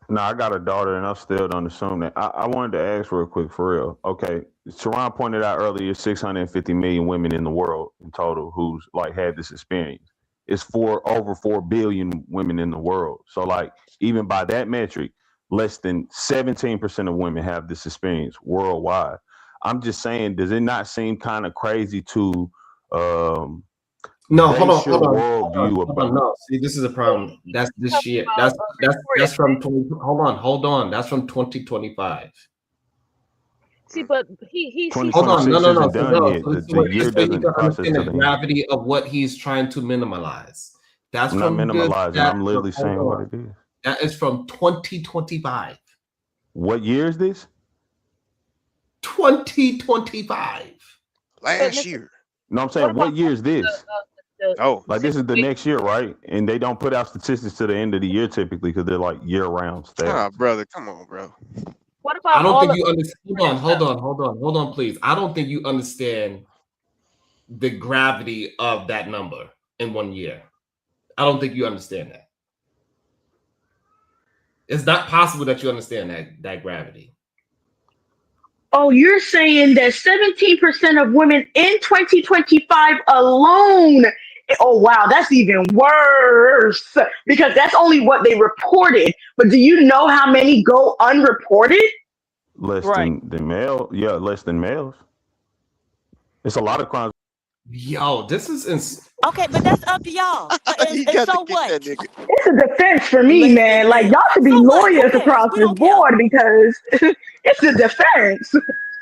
No, I got a daughter, and I still don't assume that. I wanted to ask real quick, for real. Okay, Sharon pointed out earlier, 650 million women in the world in total who's like had this experience. It's over 4 billion women in the world. So like even by that metric, less than 17% of women have this experience worldwide. I'm just saying, does it not seem kind of crazy to No, base your hold worldview on. about? No, see, this is a problem. That's this year. That's from 20, hold on. That's from 2025. See, but he Hold on, 2026 isn't So, done yet. so this is The what year so you doesn't can process understand to the the end. gravity of what he's trying to minimize. That's I'm not from good minimalizing. stats. I'm No, literally hold saying what on. it is. That is from 2025. What year is this? 2025. Last year. No, I'm saying, what year is this? Oh, Like, this is the next year, right? And they don't put out statistics to the end of the year typically because they're like year-round stats. Ah, brother, come on, bro. What about I don't all think of you understand. Hold on, please. I don't think you understand the gravity of that number in 1 year. I don't think you understand that. It's not possible that you understand that gravity. Oh, you're saying that 17% of women in 2025 alone. Oh, wow, that's even worse because that's only what they reported. But do you know how many go unreported? Less Right. than male. Yeah, less than males. It's a lot of crimes. Yo, this is Okay, but that's up to y'all. You And got to so kick what? that nigga. It's a defense for me, Less man. than Like, y'all male. should be So what? Who lawyers cares? across We this don't care. board because it's a defense.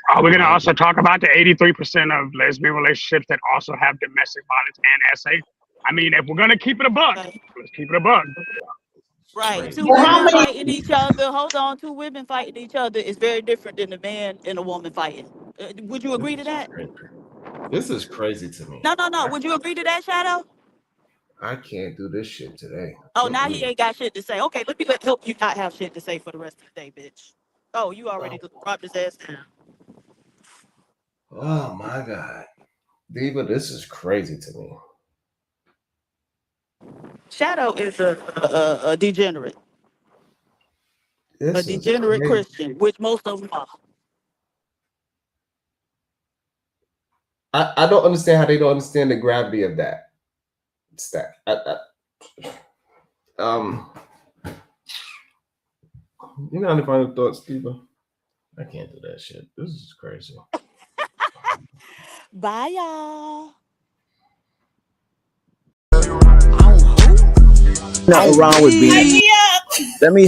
Are we gonna also talk about the 83% of lesbian relationships that also have domestic violence and SA? I mean, if we're gonna keep it a buck, let's keep it a buck. Right. Two Well, how women many? fighting each other. Hold on. Two women fighting each other is very different than a man and a woman fighting. Would you agree to that? This is crazy to me. No. Would you agree to that, Shadow? I can't do this shit today. Oh, now he ain't got shit to say. Okay, let me help you not have shit to say for the rest of the day, bitch. Oh, you already dropped his ass down. Oh my God. Diva, this is crazy to me. Shadow is a degenerate. This A is degenerate crazy. Christian, which most of them are. I don't understand how they don't understand the gravity of that stat. You got any final thoughts, Diva? I can't do that shit. This is crazy. Bye, y'all. Nothing wrong with being. Hype me up. Let me